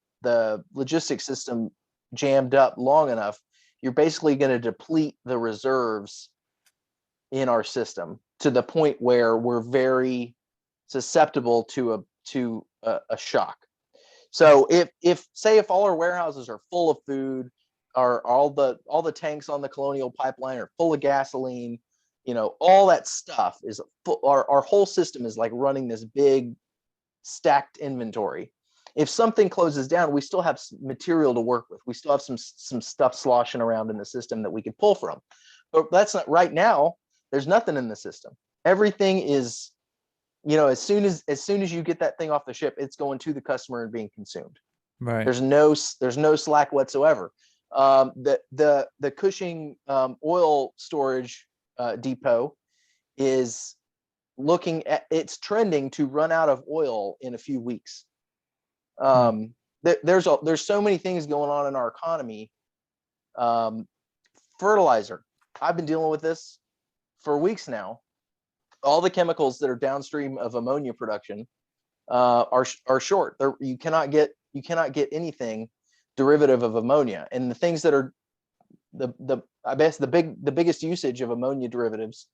logistics system jammed up long enough, you're basically going to deplete the reserves in our system to the point where we're very susceptible to a shock. So if all our warehouses are full of food, or all the tanks on the Colonial Pipeline are full of gasoline, all that stuff is full, our whole system is like running this big stacked inventory. If something closes down, we still have material to work with. We still have some stuff sloshing around in the system that we could pull from. But that's not right now. There's nothing in the system. Everything is, as soon as you get that thing off the ship, it's going to the customer and being consumed. Right. There's no slack whatsoever. The Cushing oil storage depot is it's trending to run out of oil in a few weeks. There's so many things going on in our economy. Fertilizer. I've been dealing with this for weeks now. All the chemicals that are downstream of ammonia production are short. You cannot get anything derivative of ammonia. And the things that are the biggest usage of ammonia derivatives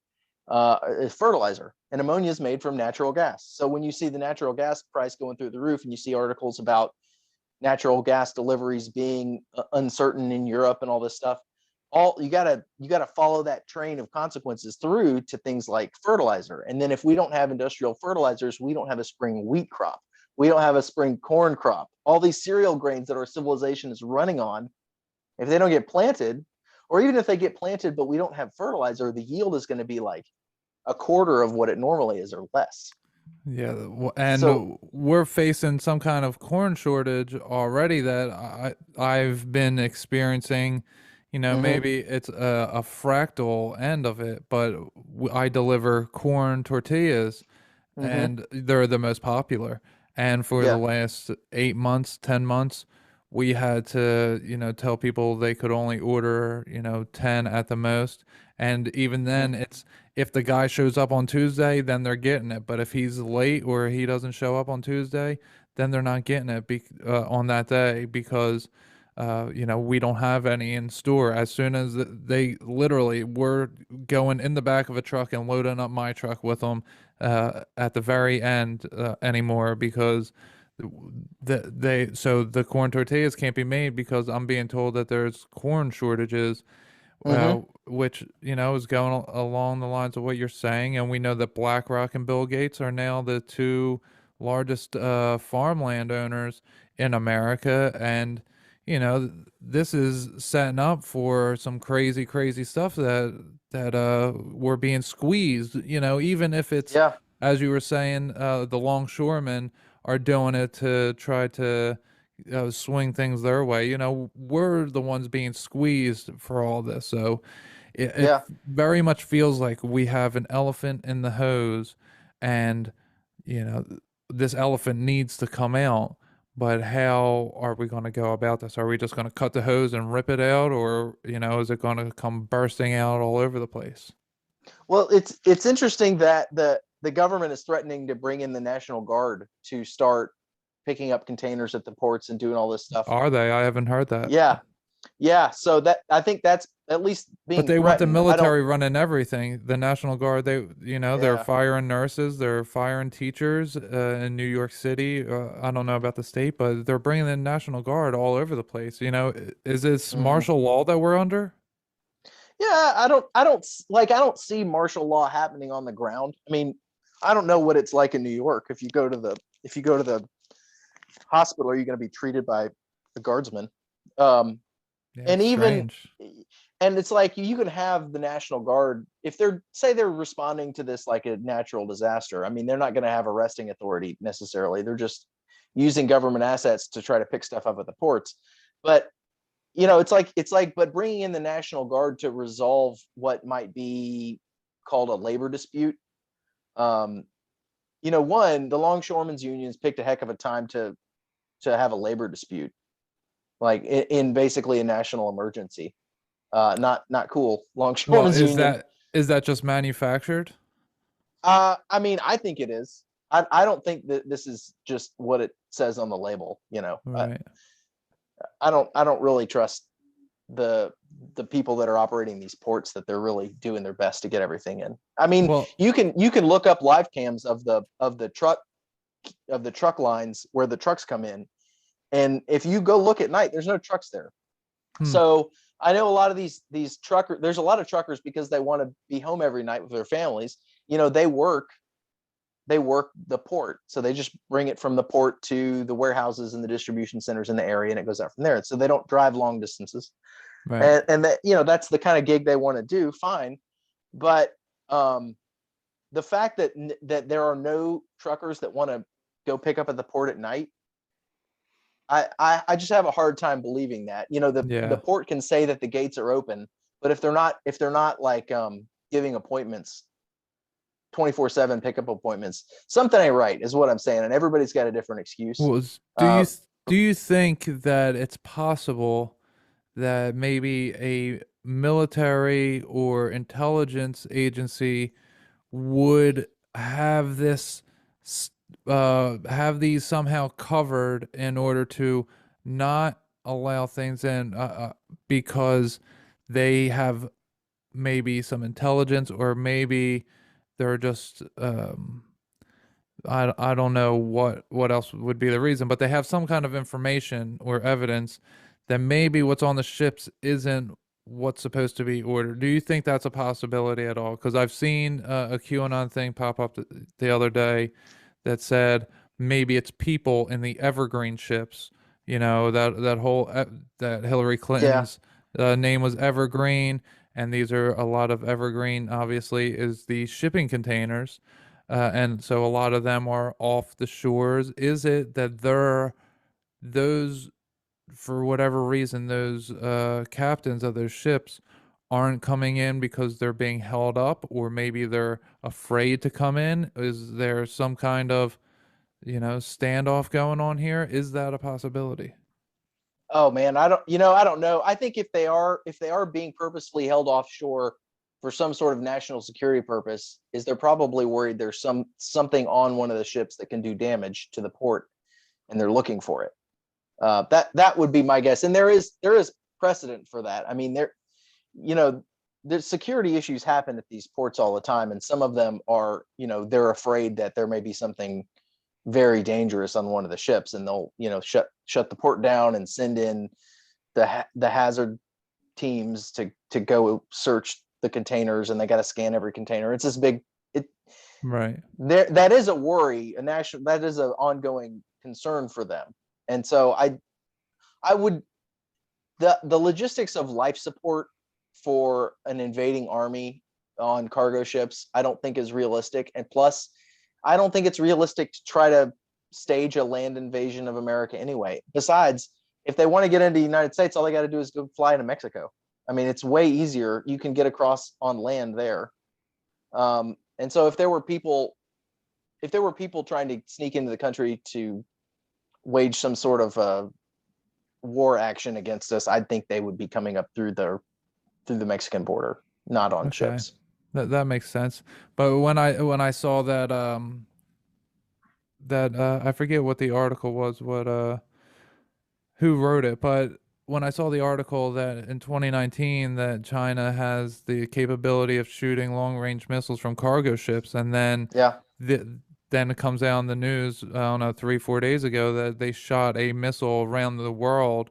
is fertilizer, and ammonia is made from natural gas. So when you see the natural gas price going through the roof, and you see articles about natural gas deliveries being uncertain in Europe and all this stuff, you gotta follow that train of consequences through to things like fertilizer. And then if we don't have industrial fertilizers, we don't have a spring wheat crop. We don't have a spring corn crop. All these cereal grains that our civilization is running on, if they don't get planted, or even if they get planted but we don't have fertilizer, the yield is going to be like a quarter of what it normally is or less. Yeah, and we're facing some kind of corn shortage already that I've been experiencing. Maybe it's a fractal end of it, but I deliver corn tortillas, and they're the most popular. And for the last 8 months, 10 months, we had to, tell people they could only order, 10 at the most. And even then, it's if the guy shows up on Tuesday, then they're getting it. But if he's late or he doesn't show up on Tuesday, then they're not getting it on that day because, we don't have any in store. As soon as they literally were going in the back of a truck and loading up my truck with them at the very end anymore, because the corn tortillas can't be made because I'm being told that there's corn shortages, which is going along the lines of what you're saying. And we know that BlackRock and Bill Gates are now the two largest farmland owners in America, and this is setting up for some crazy stuff that we're being squeezed, even if it's as you were saying, the longshoremen are doing it to try to swing things their way. We're the ones being squeezed for all this. So it very much feels like we have an elephant in the hose, and this elephant needs to come out. But how are we going to go about this? Are we just going to cut the hose and rip it out, or is it going to come bursting out all over the place? Well, it's interesting that the government is threatening to bring in the National Guard to start picking up containers at the ports and doing all this stuff. Are they? I haven't heard that. Yeah. So that, I think that's at least being. But they want the military running everything. The National Guard, they're firing nurses, they're firing teachers in New York City. I don't know about the state, but they're bringing the National Guard all over the place. Is this martial law that we're under? Yeah, I don't see martial law happening on the ground. I mean, I don't know what it's like in New York. If you go to the hospital, are you going to be treated by the guardsmen? Yeah, And it's even strange. and it's like you can have the National Guard if they're responding to this like a natural disaster. I mean, they're not going to have arresting authority necessarily. They're just using government assets to try to pick stuff up at the ports. But it's like but bringing in the National Guard to resolve what might be called a labor dispute. The longshoremen's unions picked a heck of a time to have a labor dispute, like in basically a national emergency. Not cool. Well, Longshoremen's union. is that just manufactured? I mean, I think it is. I don't think that this is just what it says on the label. Right. I don't really trust the people that are operating these ports that they're really doing their best to get everything in. I mean, Well, you can look up live cams of the truck lines where the trucks come in, and if you go look at night, there's no trucks there. So I know a lot of these truckers. There's a lot of truckers because they want to be home every night with their families. They work the port, so they just bring it from the port to the warehouses and the distribution centers in the area, and it goes out from there. So they don't drive long distances, right. and that that's the kind of gig they want to do. Fine, but the fact that there are no truckers that want to go pick up at the port at night, I just have a hard time believing that. The port can say that the gates are open, but if they're not like giving appointments 24/7 pickup appointments, something ain't right is what I'm saying, and everybody's got a different excuse. Well, do you think that it's possible that maybe a military or intelligence agency would have have these somehow covered in order to not allow things in because they have maybe some intelligence, or maybe they're just I don't know what else would be the reason, but they have some kind of information or evidence that maybe what's on the ships isn't what's supposed to be ordered. Do you think that's a possibility at all? Because I've seen a QAnon thing pop up the other day that said maybe it's people in the Evergreen ships. That Hillary Clinton's name was Evergreen, and these are a lot of Evergreen. Obviously, is the shipping containers, and so a lot of them are off the shores. Is it that those, for whatever reason, those captains of those ships aren't coming in because they're being held up, or maybe they're afraid to come in? Is there some kind of standoff going on here? Is that a possibility? Oh man, I don't know. I think if they are being purposefully held offshore for some sort of national security purpose, is they're probably worried there's something on one of the ships that can do damage to the port, and they're looking for it. That would be my guess. And there is precedent for that. I mean, the security issues happen at these ports all the time, and some of them are, they're afraid that there may be something very dangerous on one of the ships, and they'll shut the port down and send in the hazard teams to go search the containers, and they got to scan every container. It's this big right there. That is a worry, that is an ongoing concern for them. And so I would, the logistics of life support for an invading army on cargo ships, I don't think is realistic. And plus, I don't think it's realistic to try to stage a land invasion of America anyway. Besides, if they want to get into the United States, all they got to do is go fly into Mexico. I mean, it's way easier. You can get across on land there. And so if there were people trying to sneak into the country to wage some sort of war action against us, I think they would be coming up through the Mexican border, not on ships. That makes sense. But when I saw that I forget what the article was, who wrote it, but when I saw the article that in 2019 that China has the capability of shooting long-range missiles from cargo ships, and then then it comes out in the news, I don't know, 3-4 days ago, that they shot a missile around the world.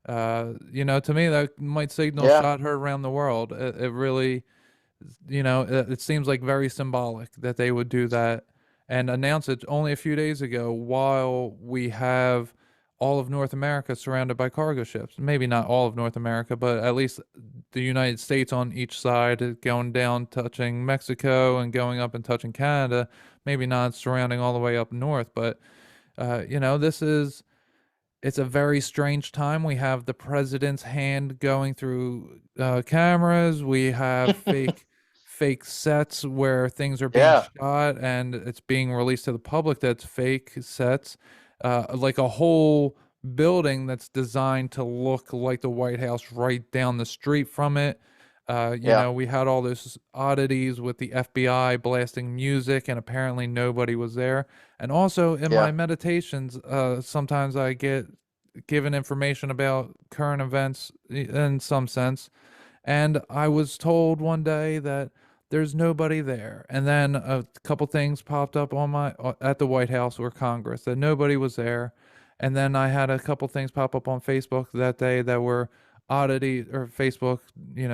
To me, that might signal shot heard around the world. It really, it seems like very symbolic that they would do that. and announced it only a few days ago, while we have all of North America surrounded by cargo ships. Maybe not all of North America, but at least the United States on each side, going down, touching Mexico, and going up and touching Canada. Maybe not surrounding all the way up north, but it's a very strange time. We have the president's hand going through cameras. We have fake sets where things are being shot, and it's being released to the public that's fake sets. Like a whole building that's designed to look like the White House right down the street from it. We had all those oddities with the FBI blasting music, and apparently nobody was there. And also in my meditations, sometimes I get given information about current events in some sense. And I was told one day that there's nobody there. And then a couple things popped up on at the White House or Congress that nobody was there. And then I had a couple things pop up on Facebook that day that were oddity, or Facebook,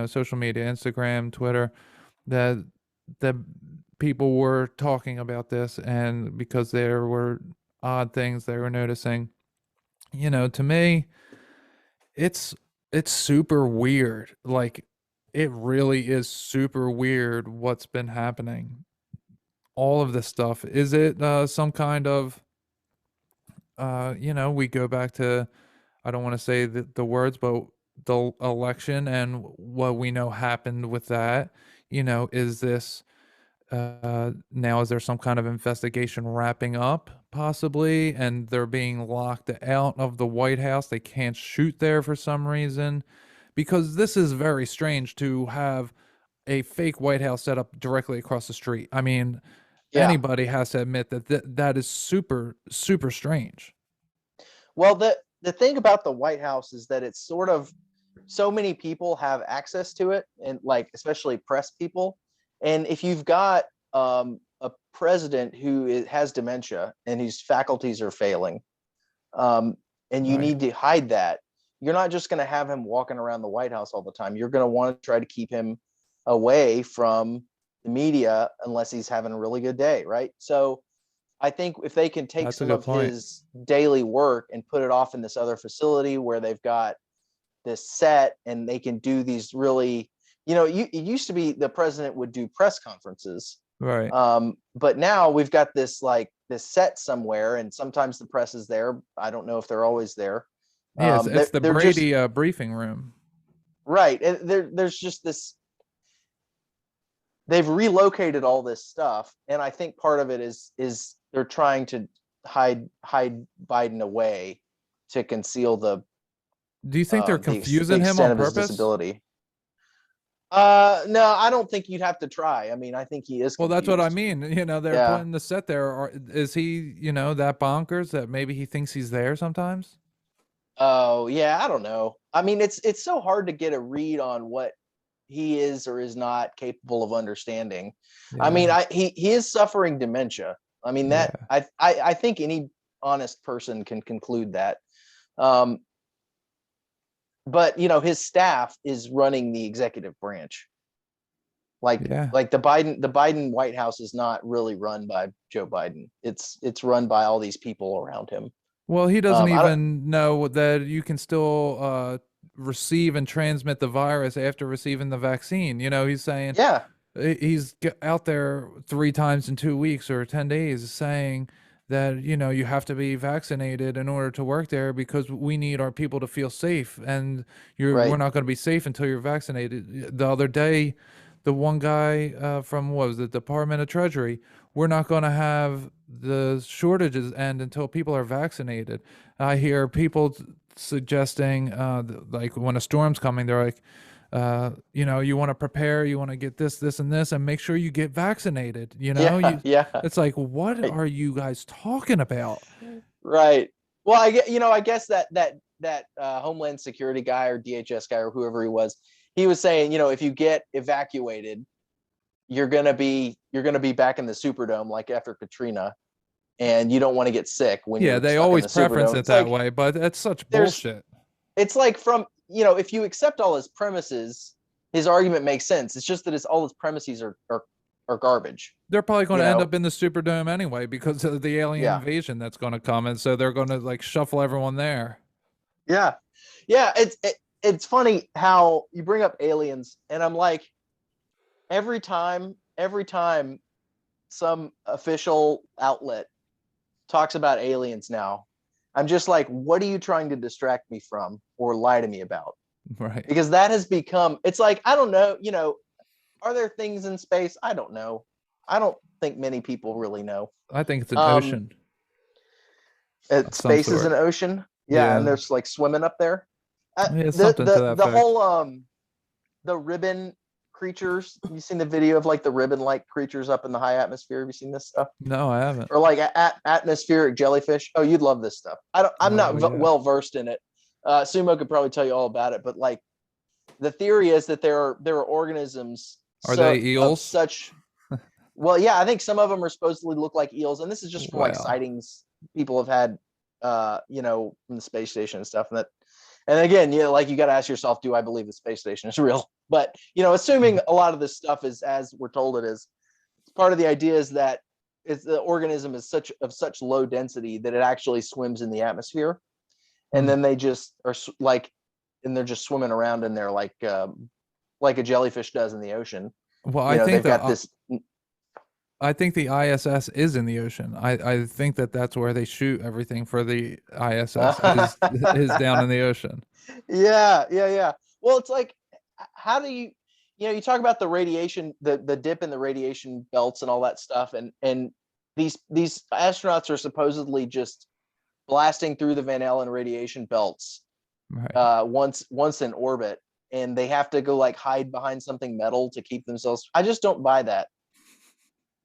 social media, Instagram, Twitter, that people were talking about this, and because there were odd things they were noticing. To me, it's super weird. Like, it really is super weird what's been happening. All of this stuff. Is it some kind of, we go back to, I don't want to say the words, but the election and what we know happened with that. Is this, now is there some kind of investigation wrapping up, possibly, and they're being locked out of the White House? They can't shoot there for some reason. Because this is very strange to have a fake White House set up directly across the street. I mean, anybody has to admit that is super, super strange. Well, the thing about the White House is that it's sort of, so many people have access to it, and especially press people. And if you've got a president who has dementia and whose faculties are failing, and you need to hide that, you're not just going to have him walking around the White House all the time. You're going to want to try to keep him away from the media unless he's having a really good day, right? So I think if they can take some of his daily work and put it off in this other facility where they've got this set, and they can do these really, it used to be the president would do press conferences. Right. But now we've got this set somewhere, and sometimes the press is there. I don't know if they're always there. Yes, it's the Brady briefing room. Right. And there's just this, they've relocated all this stuff. And I think part of it is they're trying to hide Biden away to conceal the. Do you think they're confusing him on purpose? Disability. No, I don't think you'd have to try. I mean, I think he is confused. Well, that's what I mean. They're putting the set there. Is he, that bonkers that maybe he thinks he's there sometimes? Oh, yeah, I don't know. I mean, it's so hard to get a read on what he is or is not capable of understanding. Yeah. I mean, he is suffering dementia. I mean, that I think any honest person can conclude that. But his staff is running the executive branch. Like the Biden White House is not really run by Joe Biden. It's run by all these people around him. Well, he doesn't even know that you can still receive and transmit the virus after receiving the vaccine. He's saying he's out there 3 times in 2 weeks or 10 days saying that, you have to be vaccinated in order to work there because we need our people to feel safe, and we're not going to be safe until you're vaccinated. The other day, the one guy from, what was it, Department of Treasury, we're not going to have the shortages end until people are vaccinated. I hear people suggesting, like when a storm's coming, they're like, you want to prepare, you want to get this, and this, and make sure you get vaccinated. It's like, what are you guys talking about? Right. Well, I guess that Homeland Security guy or DHS guy or whoever he was saying, if you get evacuated, you're gonna be back in the Superdome like after Katrina, and you don't want to get sick when you're they always preference it that way, but that's such bullshit. It's like, from if you accept all his premises, his argument makes sense. It's just that all his premises are are garbage. They're probably going to You end know? up in the Superdome anyway because of the alien Yeah. invasion that's going to come, and so they're going to like shuffle everyone there. Yeah, yeah. It's funny how you bring up aliens, and I'm like, every time some official outlet talks about aliens now, I'm just like, what are you trying to distract me from or lie to me about? Right. Because that has become, it's like, I don't know, you know, are there things in space? I don't know. I don't think many people really know. I think it's an ocean. Space is sort. an ocean. Yeah, and there's like swimming up there. Yeah, something to that the effect. whole the ribbon creatures. You seen the video of like the ribbon-like creatures up in the high atmosphere? Have you seen this stuff? No, I haven't. Or like atmospheric jellyfish? Oh, you'd love this stuff. I'm not well versed in it. Sumo could probably tell you all about it, but like the theory is that there are organisms. Are they eels? Such. Well, yeah, I think some of them are supposedly look like eels, and this is just from like Wow. sightings people have had, you know, from the space station and stuff. And again, you know, like you got to ask yourself, do I believe the space station is real? But you know, assuming a lot of this stuff is as we're told it is, part of the idea is that the organism is of such low density that it actually swims in the atmosphere, and then they just are like, and they're just swimming around in there like a jellyfish does in the ocean. Well, You know, I think they've got this. I think the ISS is in the ocean. I think that's where they shoot everything for the ISS is down in the ocean. Yeah. Well, it's like, how do you you talk about the radiation, the dip in the radiation belts and all that stuff, and these astronauts are supposedly just blasting through the Van Allen radiation belts Right. once in orbit, and they have to go like hide behind something metal to keep themselves. I just don't buy that.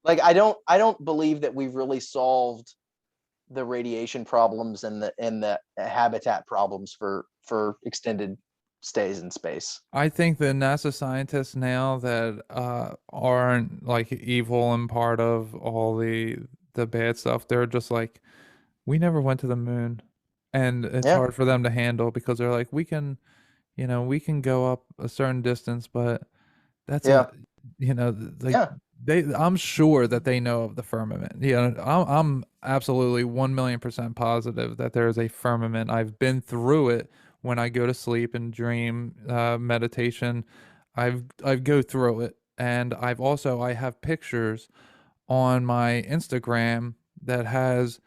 Like, I don't believe that we've really solved the radiation problems and the habitat problems for extended stays in space. I think the NASA scientists now that aren't like evil and part of all the bad stuff, they're just like, we never went to the moon, and it's Yeah. hard for them to handle because they're like, we can go up a certain distance, but that's Yeah. I'm sure that they know of the firmament. I'm absolutely 1,000,000% positive that there is a firmament. I've been through it when I go to sleep and dream meditation. I go through it, and I have pictures on my Instagram that has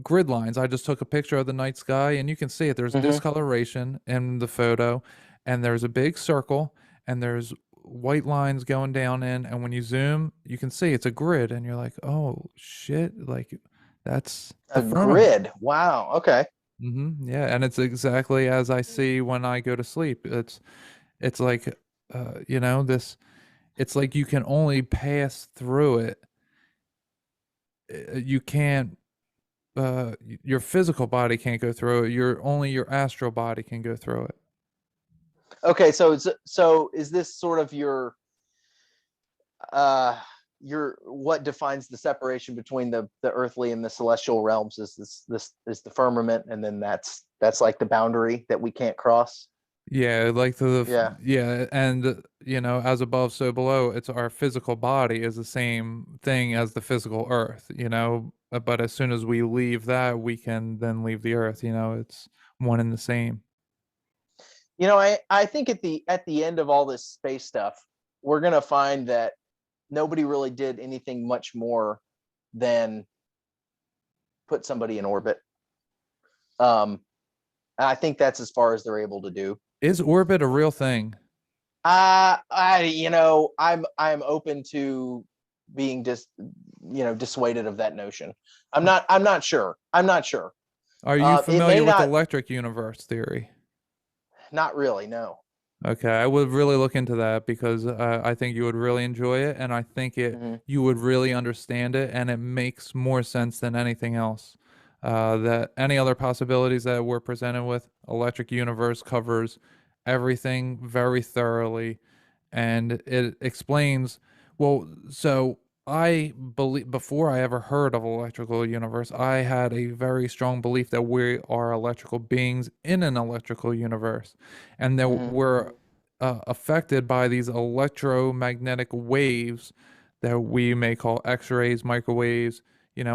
grid lines. I just took a picture of the night sky, and you can see it. There's discoloration in the photo, and there's a big circle, and there's white lines going down in, and when you zoom, you can see it's a grid, and you're like, oh shit, like that's a grid. Wow. Okay. Yeah, and it's exactly as I see when I go to sleep. It's like this, it's like you can only pass through it. You can't your physical body can't go through it. Your astral body can go through it. Okay, so is this sort of your what defines the separation between the earthly and the celestial realms? Is this is the firmament, and then that's like the boundary that we can't cross? Yeah, like yeah, and as above, so below. It's our physical body is the same thing as the physical earth, but as soon as we leave that, we can then leave the earth. It's one and the same. I think at the end of all this space stuff, we're gonna find that nobody really did anything much more than put somebody in orbit. And I think that's as far as they're able to do. Is orbit a real thing? I'm open to being dissuaded of that notion. I'm not sure. Are you familiar with electric universe theory? Not really, no. Okay, I would really look into that because I think you would really enjoy it, and I think you would really understand it, and it makes more sense than anything else. That any other possibilities that we're presented with, electric universe covers everything very thoroughly, and it explains. Well, so I believe before I ever heard of electrical universe, I had a very strong belief that we are electrical beings in an electrical universe, and that we're affected by these electromagnetic waves that we may call X-rays, microwaves,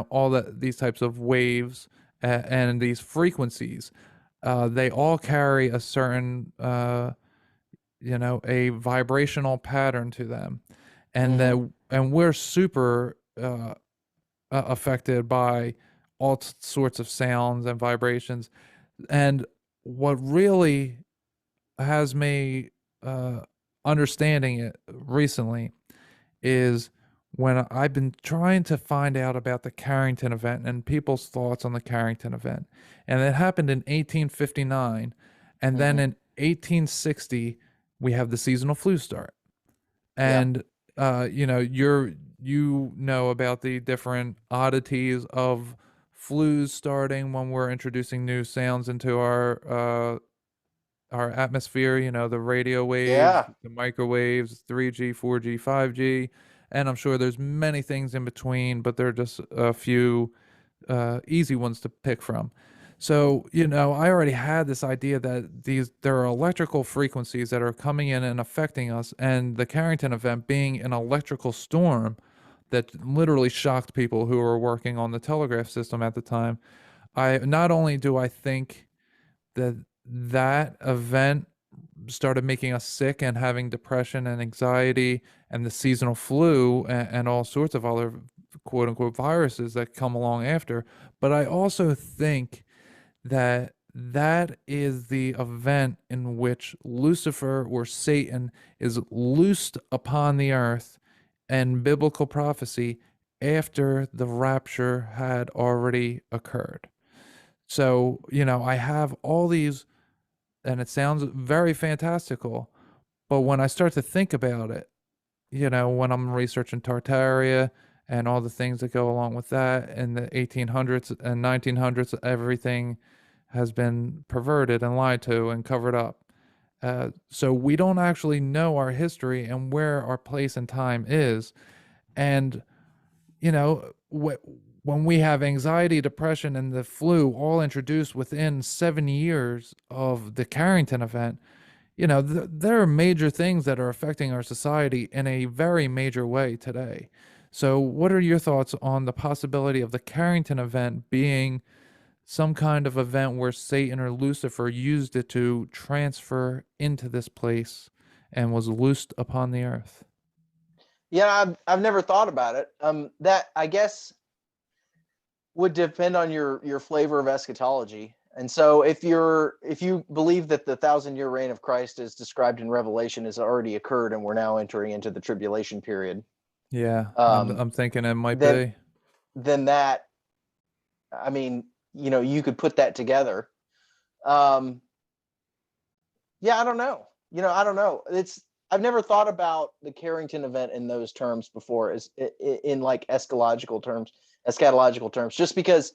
all these types of waves and these frequencies, they all carry a certain, a vibrational pattern to them, and and we're super affected by all sorts of sounds and vibrations. And what really has me understanding it recently is when I've been trying to find out about the Carrington event and people's thoughts on the Carrington event. And it happened in 1859. And then in 1860, we have the seasonal flu start. And, you know about the different oddities of flus starting when we're introducing new sounds into our atmosphere, the radio waves, the microwaves, 3G, 4G, 5G, and I'm sure there's many things in between, but they're just a few easy ones to pick from. So, I already had this idea that there are electrical frequencies that are coming in and affecting us, and the Carrington event being an electrical storm that literally shocked people who were working on the telegraph system at the time. Not only do I think that event started making us sick and having depression and anxiety and the seasonal flu and all sorts of other quote unquote viruses that come along after, but I also think that is the event in which Lucifer or Satan is loosed upon the earth in biblical prophecy after the rapture had already occurred. So, I have all these, and it sounds very fantastical, but when I start to think about it, when I'm researching Tartaria and all the things that go along with that, in the 1800s and 1900s, everything has been perverted and lied to and covered up. So we don't actually know our history and where our place and time is. And, when we have anxiety, depression, and the flu all introduced within 7 years of the Carrington event, there are major things that are affecting our society in a very major way today. So what are your thoughts on the possibility of the Carrington event being some kind of event where Satan or Lucifer used it to transfer into this place and was loosed upon the earth? Yeah, I've never thought about it. That, I guess, would depend on your flavor of eschatology. And so if you believe that the 1,000-year reign of Christ is described in Revelation has already occurred and we're now entering into the tribulation period. Yeah, I'm thinking it might be. Then that, I mean, you could put that together. Yeah, I don't know. I don't know. I've never thought about the Carrington event in those terms before, as in like eschatological terms, just because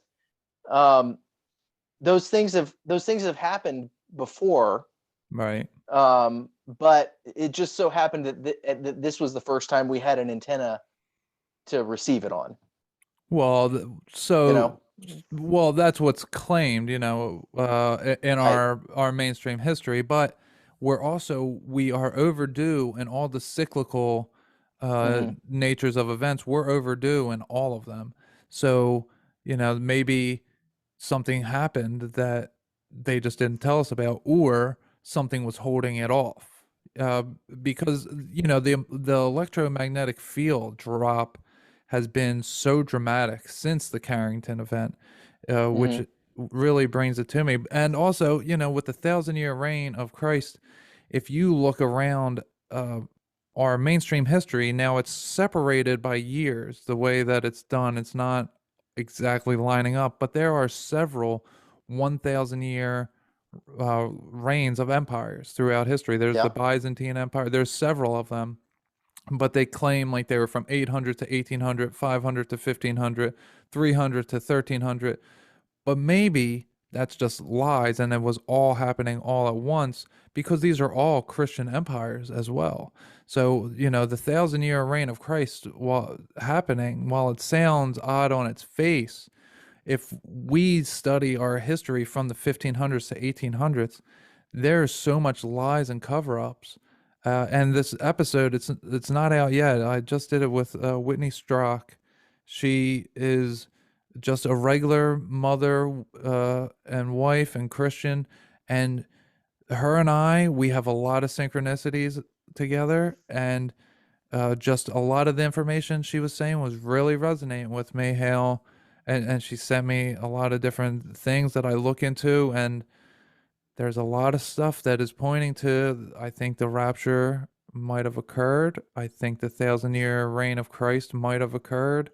those things have happened before, right? But it just so happened that this was the first time we had an antenna to receive it on. Well, well, that's what's claimed, in our mainstream history, but we are overdue in all the cyclical natures of events. We're overdue in all of them. So, maybe something happened that they just didn't tell us about, or something was holding it off. Because, the electromagnetic field drop has been so dramatic since the Carrington event, which really brings it to me. And also, with the 1,000-year reign of Christ, if you look around our mainstream history, now it's separated by years. The way that it's done, it's not exactly lining up, but there are several 1,000-year reigns of empires throughout history. There's the Byzantine Empire. There's several of them, but they claim like they were from 800 to 1800, 500 to 1500, 300 to 1300. But maybe that's just lies, and it was all happening all at once, because these are all Christian empires as well. So, the 1,000-year reign of Christ, while it sounds odd on its face, if we study our history from the 1500s to 1800s, there's so much lies and cover-ups And this episode, it's not out yet. I just did it with Whitney Strock. She is just a regular mother and wife and Christian, and her and we have a lot of synchronicities together, and just a lot of the information she was saying was really resonating with me, Hale. And she sent me a lot of different things that I look into, and there's a lot of stuff that is pointing to, I think the rapture might have occurred. I think the 1,000-year reign of Christ might have occurred,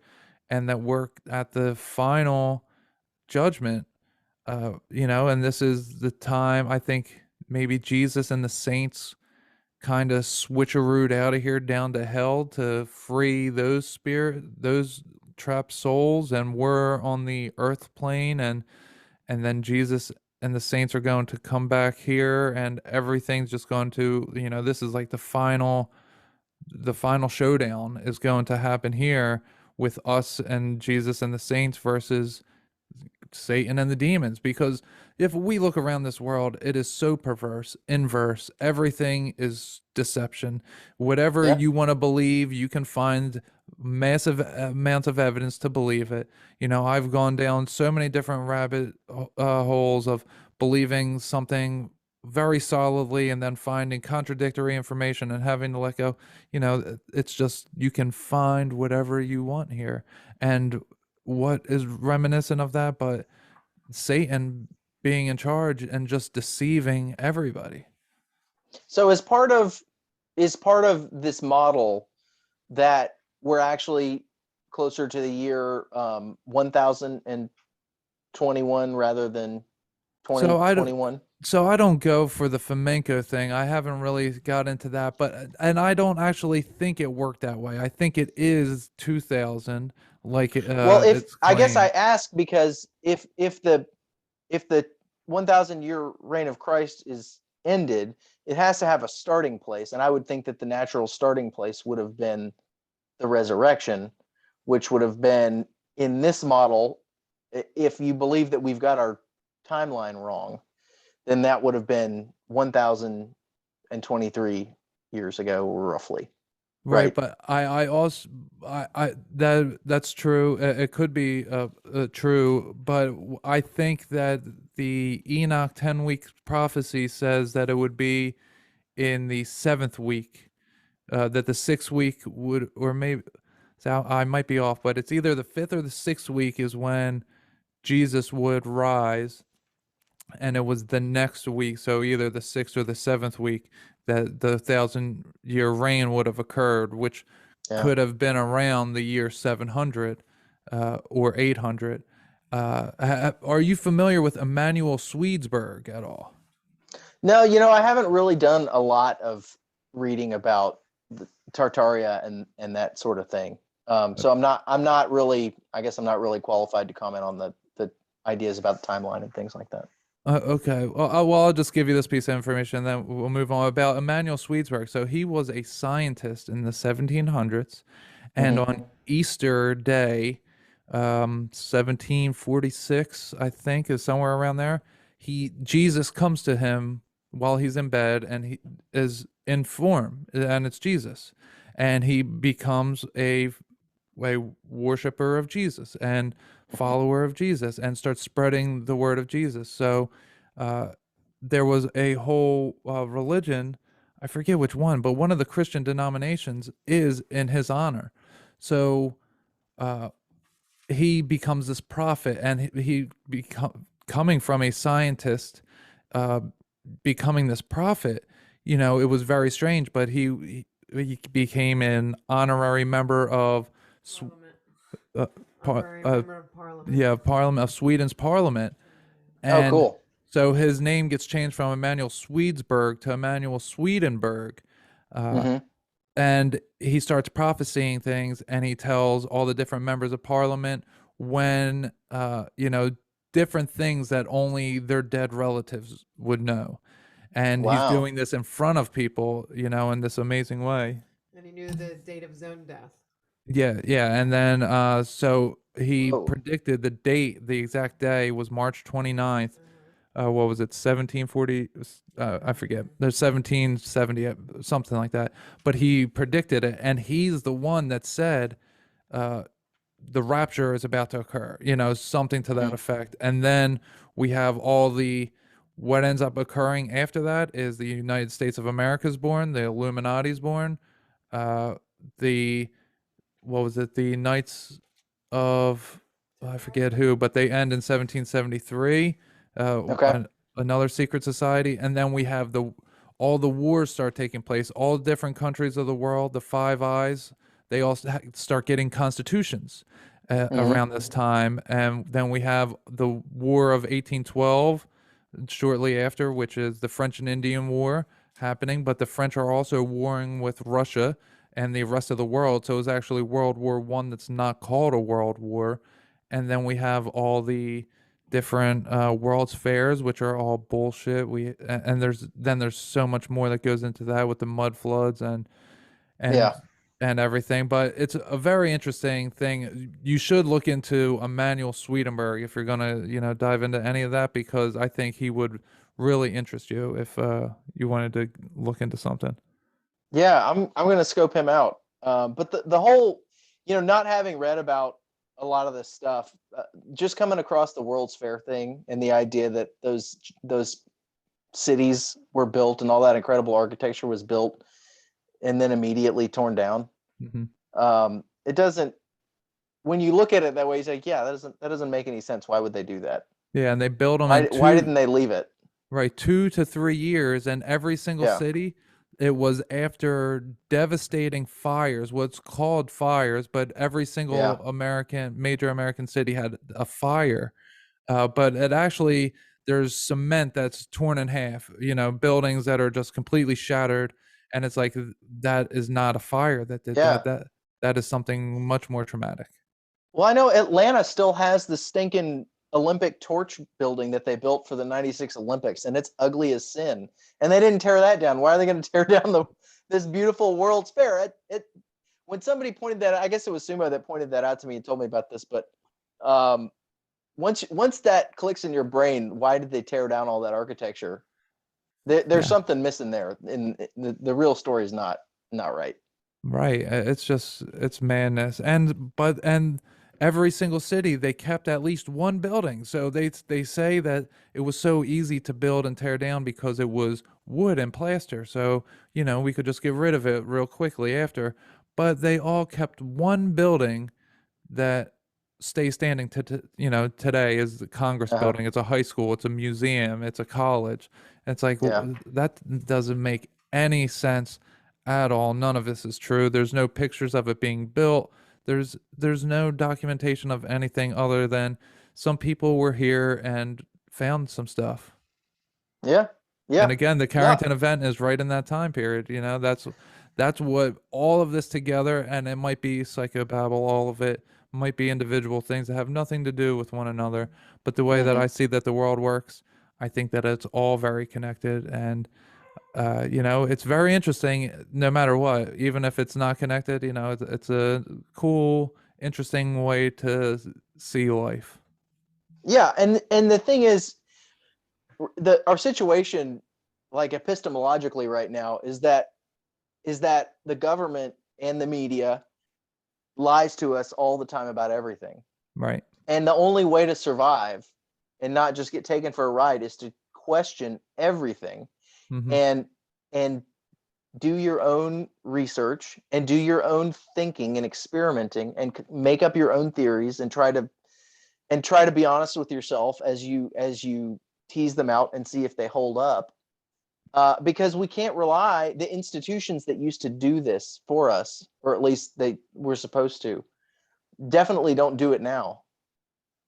and that we're at the final judgment. And this is the time, I think maybe Jesus and the saints kind of switcherooed out of here down to hell to free those trapped souls, and we're on the earth plane, and then Jesus and the saints are going to come back here, and everything's just going to, this is like the final showdown is going to happen here with us and Jesus and the saints versus Satan and the demons. Because if we look around this world, it is so perverse, inverse. Everything is deception. Whatever you want to believe, you can find massive amounts of evidence to believe it. I've gone down so many different rabbit holes of believing something very solidly and then finding contradictory information and having to let go. It's just, you can find whatever you want here. And what is reminiscent of that but Satan being in charge and just deceiving everybody? So is part of this model that we're actually closer to the year 1021 rather than 2021? So I don't go for the flamenco thing. I haven't really got into that, and I don't actually think it worked that way. I think it is 2000. Well, I guess I ask because if the 1,000-year reign of Christ is ended, it has to have a starting place, and I would think that the natural starting place would have been the resurrection, which would have been in this model. If you believe that we've got our timeline wrong, then that would have been 1,023 years ago, roughly. Right, but I also that's true. It could be true, but I think that the Enoch 10-week prophecy says that it would be in the 7th week, that the 6th week would, or maybe, so I might be off, but it's either the 5th or the 6th week is when Jesus would rise, and it was the next week, so either the 6th or the 7th week, that the 1,000-year reign would have occurred, which could have been around the year 700 or 800. Are you familiar with Emanuel Swedesberg at all? No, I haven't really done a lot of reading about Tartaria and that sort of thing. So I'm not really qualified to comment on the ideas about the timeline and things like that. Okay. Well, I'll just give you this piece of information, then we'll move on about Emanuel Swedesberg. So he was a scientist in the 1700s, and on Easter Day, 1746, I think, is somewhere around there, Jesus comes to him while he's in bed, and he is in form, and it's Jesus, and he becomes a worshiper of Jesus and follower of Jesus, and starts spreading the word of Jesus. So there was a whole religion, I forget which one, but one of the Christian denominations is in his honor. So he becomes this prophet, and he coming from a scientist, becoming this prophet, it was very strange, but he became an honorary member of Parliament of Sweden's Parliament. And cool. So his name gets changed from Emanuel Swedesberg to Emanuel Swedenborg. And he starts prophesying things, and he tells all the different members of Parliament when, different things that only their dead relatives would know. And he's doing this in front of people, in this amazing way. And he knew the date of his own death. Yeah, and then so he predicted the date, the exact day was March 29th, what was it, 1740? I forget. There's 1770, something like that. But he predicted it, and he's the one that said the rapture is about to occur, something to that effect. And then we have what ends up occurring after that is the United States of America is born, the Illuminati's born, the what was it, the Knights of, I forget who, but they end in 1773. Okay. Another secret society, and then we have all the wars start taking place. All different countries of the world, the Five Eyes, they all start getting constitutions around this time, and then we have the War of 1812 shortly after, which is the French and Indian War happening. But the French are also warring with Russia and the rest of the world, so it's actually World War One that's not called a world war. And then we have all the different world's fairs, which are all bullshit. And there's so much more that goes into that with the mud floods and Yeah. and everything. But it's a very interesting thing. You should look into Emanuel Swedesberg if you're gonna dive into any of that, because I think he would really interest you if you wanted to look into something. Yeah, I'm gonna scope him out. But the whole, not having read about a lot of this stuff, just coming across the World's Fair thing and the idea that those cities were built and all that incredible architecture was built and then immediately torn down. It doesn't. When you look at it that way, you say, yeah, that doesn't make any sense. Why would they do that? Yeah, and they built them. Why didn't they leave it? Right, 2 to 3 years, and every single city. It was after devastating fires, what's called fires, but every single major American city had a fire. But it actually, there's cement that's torn in half, buildings that are just completely shattered. And it's like, that is not a fire that did that. That is something much more traumatic. Well, I know Atlanta still has the stinking Olympic torch building that they built for the 96 Olympics, and it's ugly as sin. And they didn't tear that down. Why are they going to tear down this beautiful World's Fair? When somebody pointed that, I guess it was Sumo that pointed that out to me and told me about this. But once that clicks in your brain, why did they tear down all that architecture? There's something missing there, and the real story is not right. Right. It's madness. And every single city, they kept at least one building. So they say that it was so easy to build and tear down because it was wood and plaster. So, we could just get rid of it real quickly after. But they all kept one building that stays standing today is the Congress building. It's a high school, it's a museum, it's a college. It's like, that doesn't make any sense at all. None of this is true. There's no pictures of it being built. There's no documentation of anything other than some people were here and found some stuff. Yeah. And again, the Carrington event is right in that time period. That's what all of this together, and it might be psychobabble, all of it might be individual things that have nothing to do with one another. But the way that I see that the world works, I think that it's all very connected, and it's very interesting no matter what, even if it's not connected. It's a cool, interesting way to see life. Yeah, and the thing is, our situation, like epistemologically right now, is that the government and the media lies to us all the time about everything. Right. And the only way to survive and not just get taken for a ride is to question everything. And do your own research and do your own thinking and experimenting and make up your own theories and try to be honest with yourself as you tease them out and see if they hold up. Because we can't rely, the institutions that used to do this for us, or at least they were supposed to, definitely don't do it now.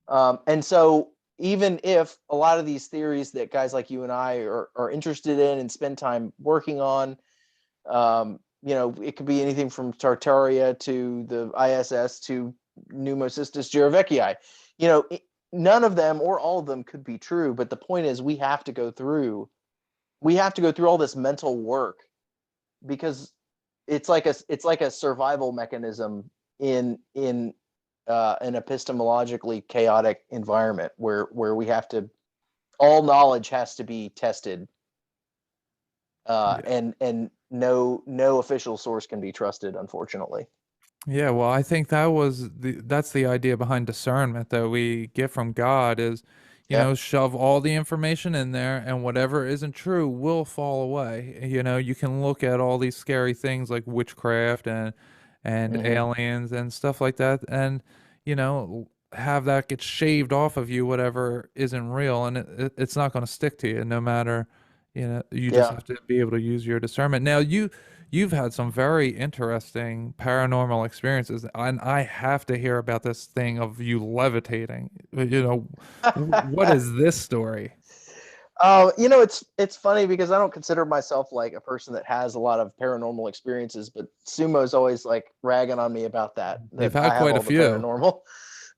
And so even if a lot of these theories that guys like you and I are interested in and spend time working on, it could be anything from Tartaria to the ISS to Pneumocystis jirovecii. None of them or all of them could be true. But the point is, we have to go through all this mental work, because it's like a survival mechanism in an epistemologically chaotic environment where we have to all knowledge has to be tested, Yeah. and no official source can be trusted, unfortunately. Yeah, well, I think that's the idea behind discernment that we get from God is, Yeah. shove all the information in there and whatever isn't true will fall away. You can look at all these scary things like witchcraft and Mhm. aliens and stuff like that and have that get shaved off of you whatever isn't real and it's not going to stick to you no matter, you just Yeah. have to be able to use your discernment. Now you've had some very interesting paranormal experiences, and I have to hear about this thing of you levitating. What is this story? Oh, it's funny because I don't consider myself like a person that has a lot of paranormal experiences, but Sumo's always like ragging on me about that. You've That had I have quite a all the few. paranormal.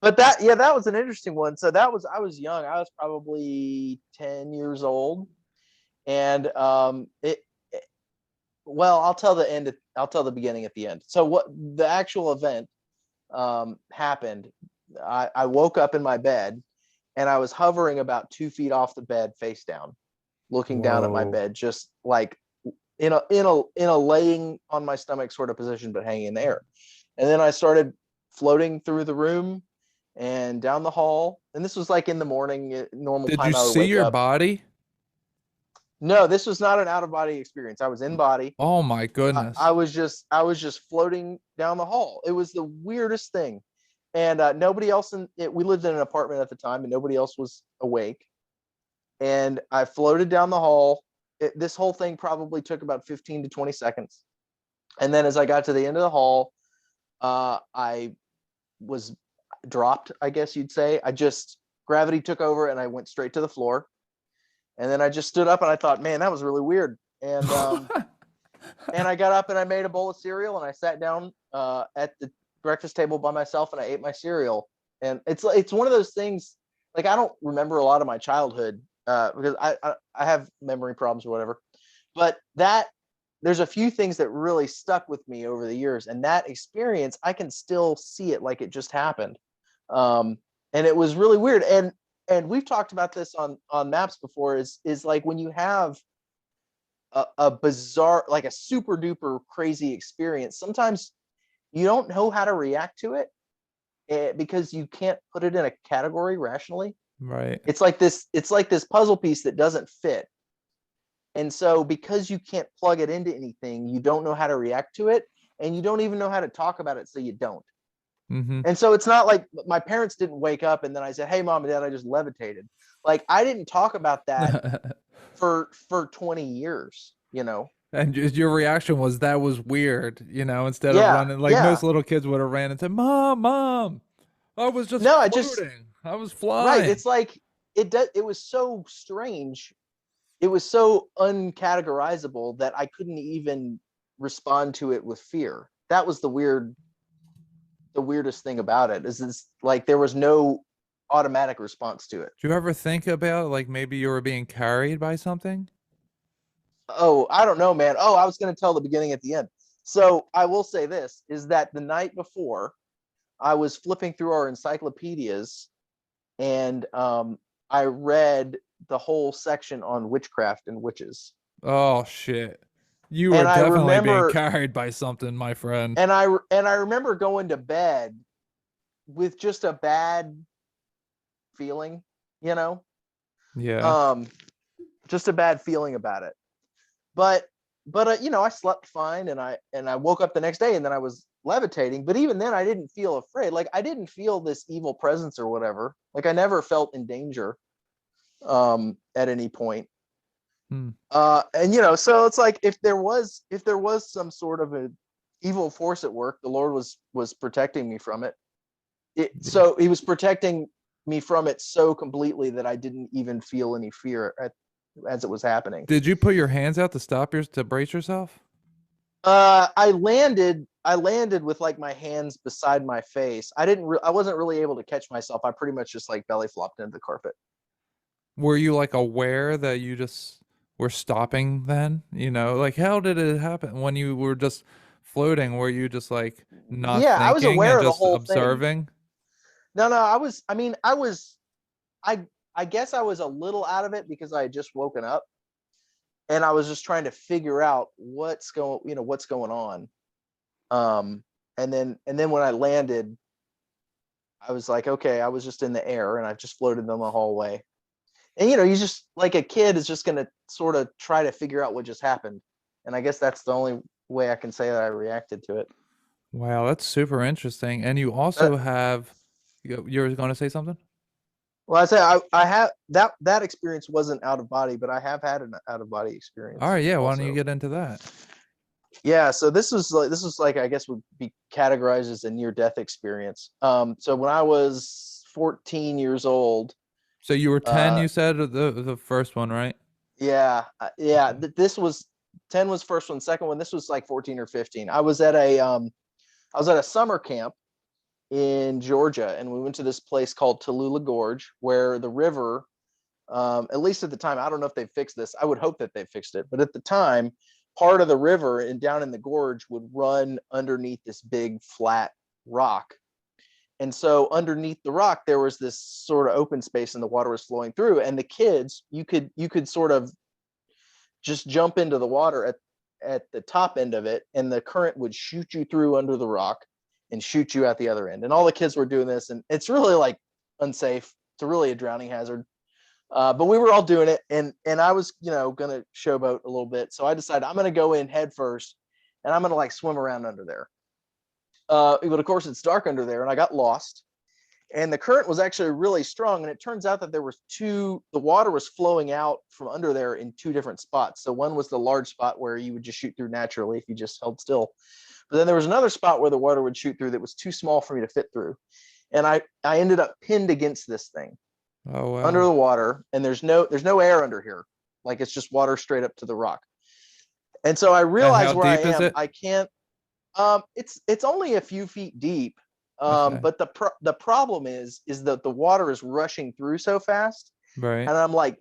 But that was an interesting one. So I was young. I was probably 10 years old, and well, I'll tell the beginning at the end. So what the actual event happened, I woke up in my bed and I was hovering about 2 feet off the bed face down, looking down at my Whoa. bed, just like in a laying on my stomach sort of position, but hanging in the air. And then I started floating through the room and down the hall. And this was like in the morning, normal Did time you I would see wake your up. body? No, this was not an out of body experience. I was in body. Oh my goodness. I was just floating down the hall. It was the weirdest thing. And nobody else we lived in an apartment at the time and nobody else was awake. And I floated down the hall. This whole thing probably took about 15 to 20 seconds. And then as I got to the end of the hall, I was dropped, I guess you'd say. Gravity took over and I went straight to the floor. And then I just stood up and I thought, man, that was really weird. And and I got up and I made a bowl of cereal and I sat down at the breakfast table by myself and I ate my cereal. And it's one of those things, like I don't remember a lot of my childhood because I have memory problems or whatever. But there's a few things that really stuck with me over the years. And that experience, I can still see it like it just happened. And it was really weird. And we've talked about this on Maps before, is like when you have a bizarre, like a super duper crazy experience, sometimes you don't know how to react to it because you can't put it in a category rationally. Right. It's like this puzzle piece that doesn't fit. And so because you can't plug it into anything, you don't know how to react to it, and you don't even know how to talk about it, so you don't. Mm-hmm. And so it's not like my parents didn't wake up and then I said, hey, mom and dad, I just levitated. Like I didn't talk about that for 20 years, And your reaction was that was weird, instead of running like most little kids would have ran and said, Mom, I was just floating. I was flying. Right. It's like it was so strange. It was so uncategorizable that I couldn't even respond to it with fear. That was the weirdest thing about it is like there was no automatic response to it. Do you ever think about like maybe you were being carried by something? Oh, I don't know, man. Oh, I was going to tell the beginning at the end. So I will say this is that the night before I was flipping through our encyclopedias and I read the whole section on witchcraft and witches. Oh shit. You were definitely being carried by something, my friend. And I remember going to bed with just a bad feeling, Yeah. Just a bad feeling about it. But I slept fine and I woke up the next day and then I was levitating, but even then I didn't feel afraid. Like I didn't feel this evil presence or whatever. Like I never felt in danger at any point. And so it's like if there was some sort of an evil force at work, the Lord was protecting me from it. So he was protecting me from it so completely that I didn't even feel any fear as it was happening. Did you put your hands out to brace yourself? I landed with like my hands beside my face. I wasn't really able to catch myself. I pretty much just like belly flopped into the carpet. Were you like aware that you just were stopping then? Like how did it happen when you were just floating? Were you just like not thinking I was aware and of just the whole observing? Thing. No, I I guess I was a little out of it because I had just woken up, and I was just trying to figure out what's going on. And then when I landed, I was like, okay, I was just in the air and I just floated down the hallway. And you just, like, a kid is just going to sort of try to figure out what just happened. And I guess that's the only way I can say that I reacted to it. Wow, that's super interesting. And you also have, you're going to say something? Well, I have that experience wasn't out of body, but I have had an out of body experience. All right, yeah. Why don't also. you get into that? Yeah, so this was like I guess would be categorized as a near death experience. So when I was 14 years old. So you were 10, you said, the first one, right? Yeah, yeah. This was 10 was first one. Second one, this was like 14 or 15. I was at a summer camp in Georgia, and we went to this place called Tallulah Gorge, where the river, at least at the time, I don't know if they fixed this. I would hope that they fixed it, but at the time, part of the river and down in the gorge would run underneath this big flat rock. And so underneath the rock, there was this sort of open space and the water was flowing through. And the kids, you could sort of just jump into the water at the top end of it, and the current would shoot you through under the rock and shoot you at the other end. And all the kids were doing this, and it's really like unsafe. It's really a drowning hazard. But we were all doing it, and I was, gonna showboat a little bit. So I decided I'm gonna go in head first, and I'm gonna like swim around under there. But of course it's dark under there, and I got lost. And the current was actually really strong, and it turns out that the water was flowing out from under there in two different spots. So one was the large spot where you would just shoot through naturally if you just held still. But then there was another spot where the water would shoot through that was too small for me to fit through. And I ended up pinned against this thing. Oh, wow. Under the water, and there's no air under here. Like, it's just water straight up to the rock. And so I realized where I am. I can't. It's only a few feet deep. Okay. But the problem is that the water is rushing through so fast. Right. And I'm like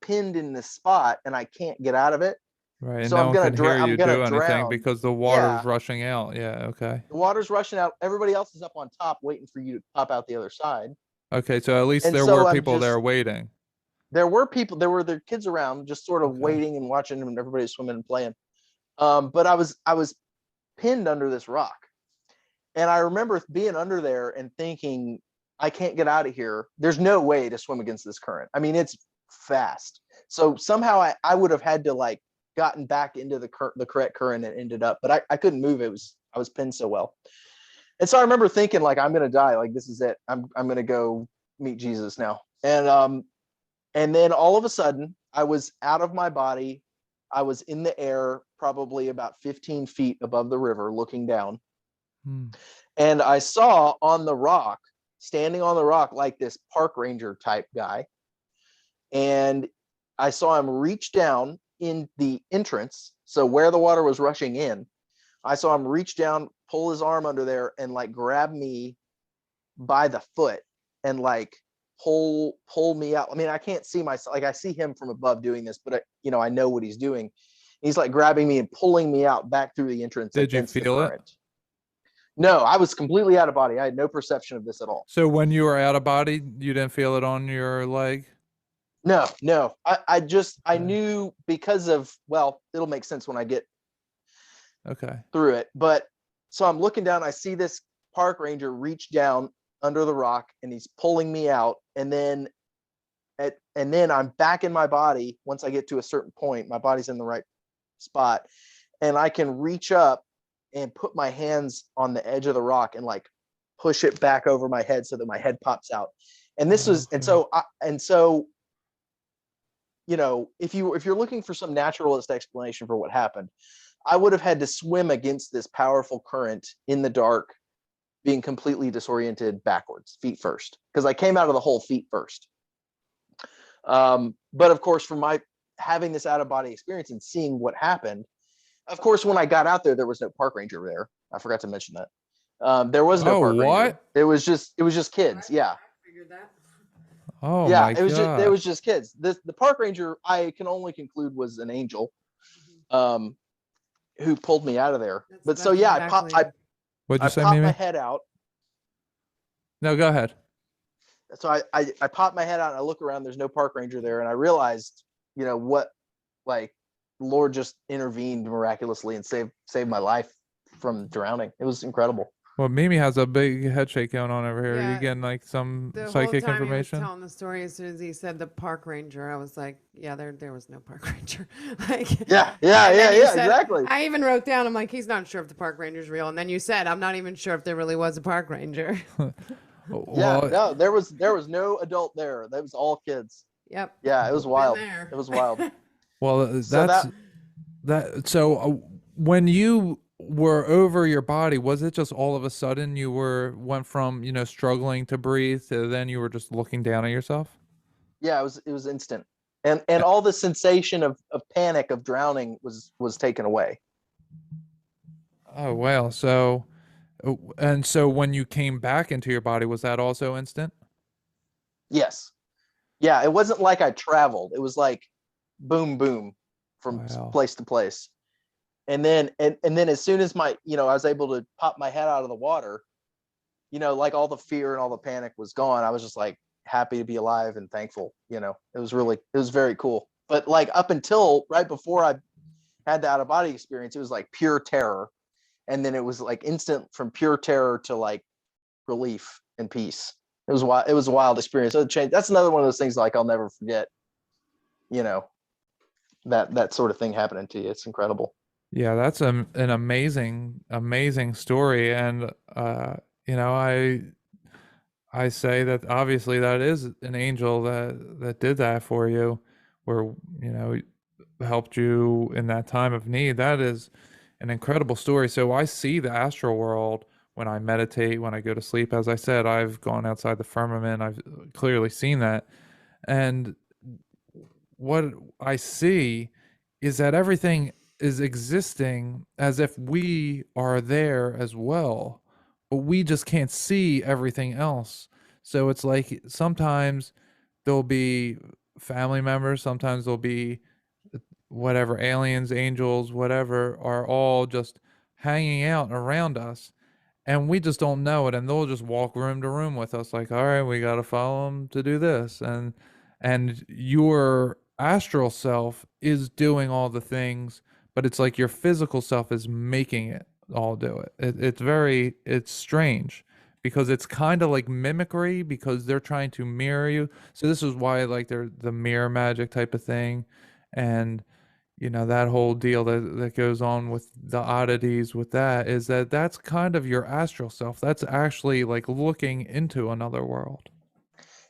pinned in this spot, and I can't get out of it. Right. And so no I'm one gonna can hear you do anything drown. because the water is rushing out. Yeah. Okay. The water's rushing out. Everybody else is up on top waiting for you to pop out the other side. Okay. So at least there were people there waiting. There were people. There were the kids around, just sort of waiting and watching, and everybody swimming and playing. But I was pinned under this rock, and I remember being under there and thinking, I can't get out of here. There's no way to swim against this current. I mean, it's fast. So somehow I would have had to like gotten back into the correct current and ended up, but I couldn't move. I was pinned so well. And so I remember thinking, like, I'm gonna die. Like, this is it. I'm gonna go meet Jesus now. And then all of a sudden, I was out of my body. I was in the air, probably about 15 feet above the river, looking down. And I saw on the rock, standing on the rock, like this park ranger type guy. And I saw him reach down in the entrance. So where the water was rushing in, I saw him reach down, pull his arm under there, and like grab me by the foot and like pull me out. I mean, I can't see myself. Like, I see him from above doing this, but I know what he's doing. He's like grabbing me and pulling me out back through the entrance. Did you feel it? No, I was completely out of body. I had no perception of this at all. So when you were out of body, you didn't feel it on your leg? No. I knew because of, well, it'll make sense when I get through it. But so I'm looking down, I see this park ranger reach down under the rock, and he's pulling me out. And then I'm back in my body. Once I get to a certain point, my body's in the right spot, and I can reach up and put my hands on the edge of the rock and like push it back over my head so that my head pops out. And this was, and so, if you're looking for some naturalist explanation for what happened, I would have had to swim against this powerful current in the dark, being completely disoriented backwards, feet first, because I came out of the hole feet first. But of course, from my having this out of body experience and seeing what happened, of course, when I got out there was no park ranger there. I forgot to mention that. There was no park ranger. It was just kids. Yeah. Oh, yeah, my God. It was just kids. The park ranger, I can only conclude, was an angel, who pulled me out of there. What'd you say, Mimi? My head out. No, go ahead. so I popped my head out and I look around, there's no park ranger there, and I realized, what, like, the Lord just intervened miraculously and saved my life from drowning. It was incredible. Well, Mimi has a big head shake going on over here. Are Yeah, you getting like some The whole psychic time information? he was telling the story, as soon as he said the park ranger, I was like, yeah, there was no park ranger. Like, Yeah, and then you said- exactly. I even wrote down, I'm like, he's not sure if the park ranger's real. And then you said, I'm not even sure if there really was a park ranger. Yeah, no, there was no adult there. That was all kids. Yep. Yeah, it was wild. there. It was wild. Well, that's So that. So when you were over your body, was it just all of a sudden you went from struggling to breathe to then you were just looking down at yourself? Yeah, it was instant, and all the sensation of panic of drowning was taken away. Oh wow! So when you came back into your body, was that also instant? Yes. Yeah, it wasn't like I traveled. It was like boom, boom, from Wow. place to place. And then as soon as I was able to pop my head out of the water, like all the fear and all the panic was gone. I was just like happy to be alive and thankful. It was very cool. But like up until right before I had the out of body experience, it was like pure terror. And then it was like instant from pure terror to like relief and peace. It was wild. It was a wild experience. So that's another one of those things like I'll never forget. That sort of thing happening to you. It's incredible. Yeah, that's an amazing story, and I say that obviously that is an angel that did that for you, where helped you in that time of need. That is an incredible story. So I see the astral world when I meditate, when I go to sleep. As I said, I've gone outside the firmament. I've clearly seen that, and what I see is that everything is existing as if we are there as well, but we just can't see everything else. So it's like sometimes there'll be family members, sometimes there'll be whatever, aliens, angels, whatever, are all just hanging out around us, and we just don't know it, and they'll just walk room to room with us like, all right, we got to follow them to do this, and your astral self is doing all the things, but it's like your physical self is making it all do it. It's strange because it's kind of like mimicry, because they're trying to mirror you. So this is why like they're the mirror magic type of thing, and that whole deal that goes on with the oddities with that is that's kind of your astral self. That's actually like looking into another world.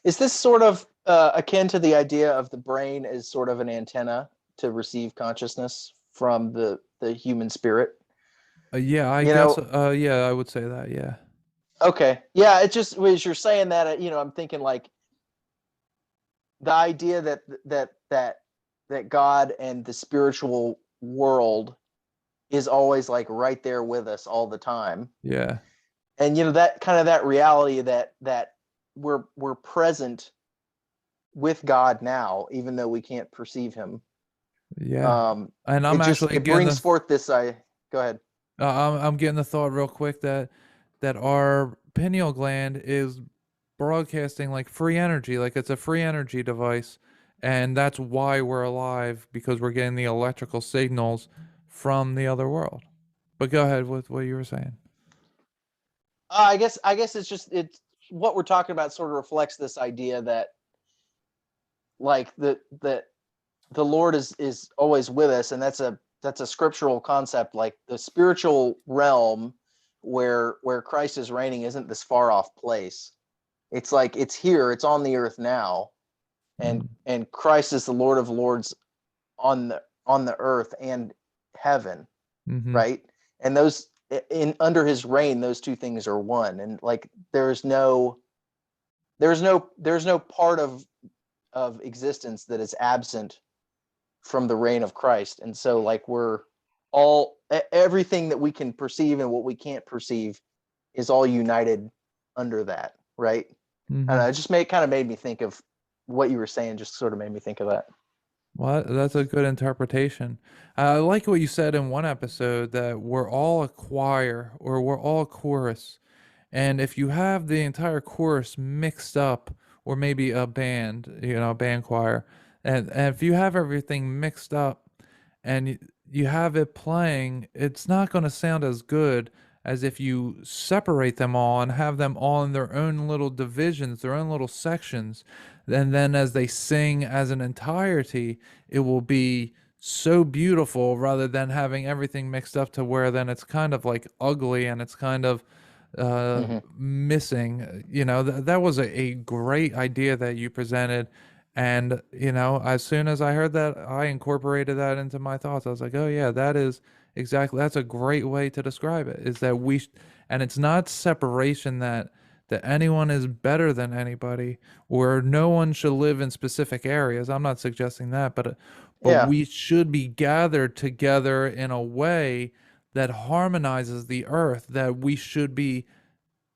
Is this sort of akin to the idea of the brain as sort of an antenna to receive consciousness from the human spirit? Yeah, I guess. Yeah, I would say that. Yeah. Okay. Yeah, it just as you're saying that, I'm thinking like the idea that God and the spiritual world is always like right there with us all the time. Yeah. And that kind of that reality that we're present with God now, even though we can't perceive him. Yeah. And I'm it brings forth this. Go ahead. I'm getting the thought real quick that our pineal gland is broadcasting like free energy, like it's a free energy device, and that's why we're alive, because we're getting the electrical signals from the other world. But go ahead with what you were saying. I guess it's what we're talking about sort of reflects this idea that like the Lord is always with us, and that's a scriptural concept. Like the spiritual realm where Christ is reigning isn't this far off place. It's like it's here, it's on the earth now, and Christ is the Lord of Lords on the earth and heaven, right? And those under his reign, those two things are one. And like there's no part of existence that is absent from the reign of Christ. And so like everything that we can perceive and what we can't perceive is all united under that, right? And it just kind of made me think of what you were saying, just sort of made me think of that. Well, that's a good interpretation. I like what you said in one episode, that we're all a choir, or we're all a chorus. And if you have the entire chorus mixed up or maybe a band, a band choir. And if you have everything mixed up and you have it playing, it's not going to sound as good as if you separate them all and have them all in their own little divisions, their own little sections. And then as they sing as an entirety, it will be so beautiful rather than having everything mixed up to where then it's kind of like ugly and it's kind of missing. That was a great idea that you presented. And, as soon as I heard that, I incorporated that into my thoughts. I was like, oh, yeah, that's a great way to describe it, is that and it's not separation that anyone is better than anybody, or no one should live in specific areas. I'm not suggesting that, but we should be gathered together in a way that harmonizes the earth, that we should be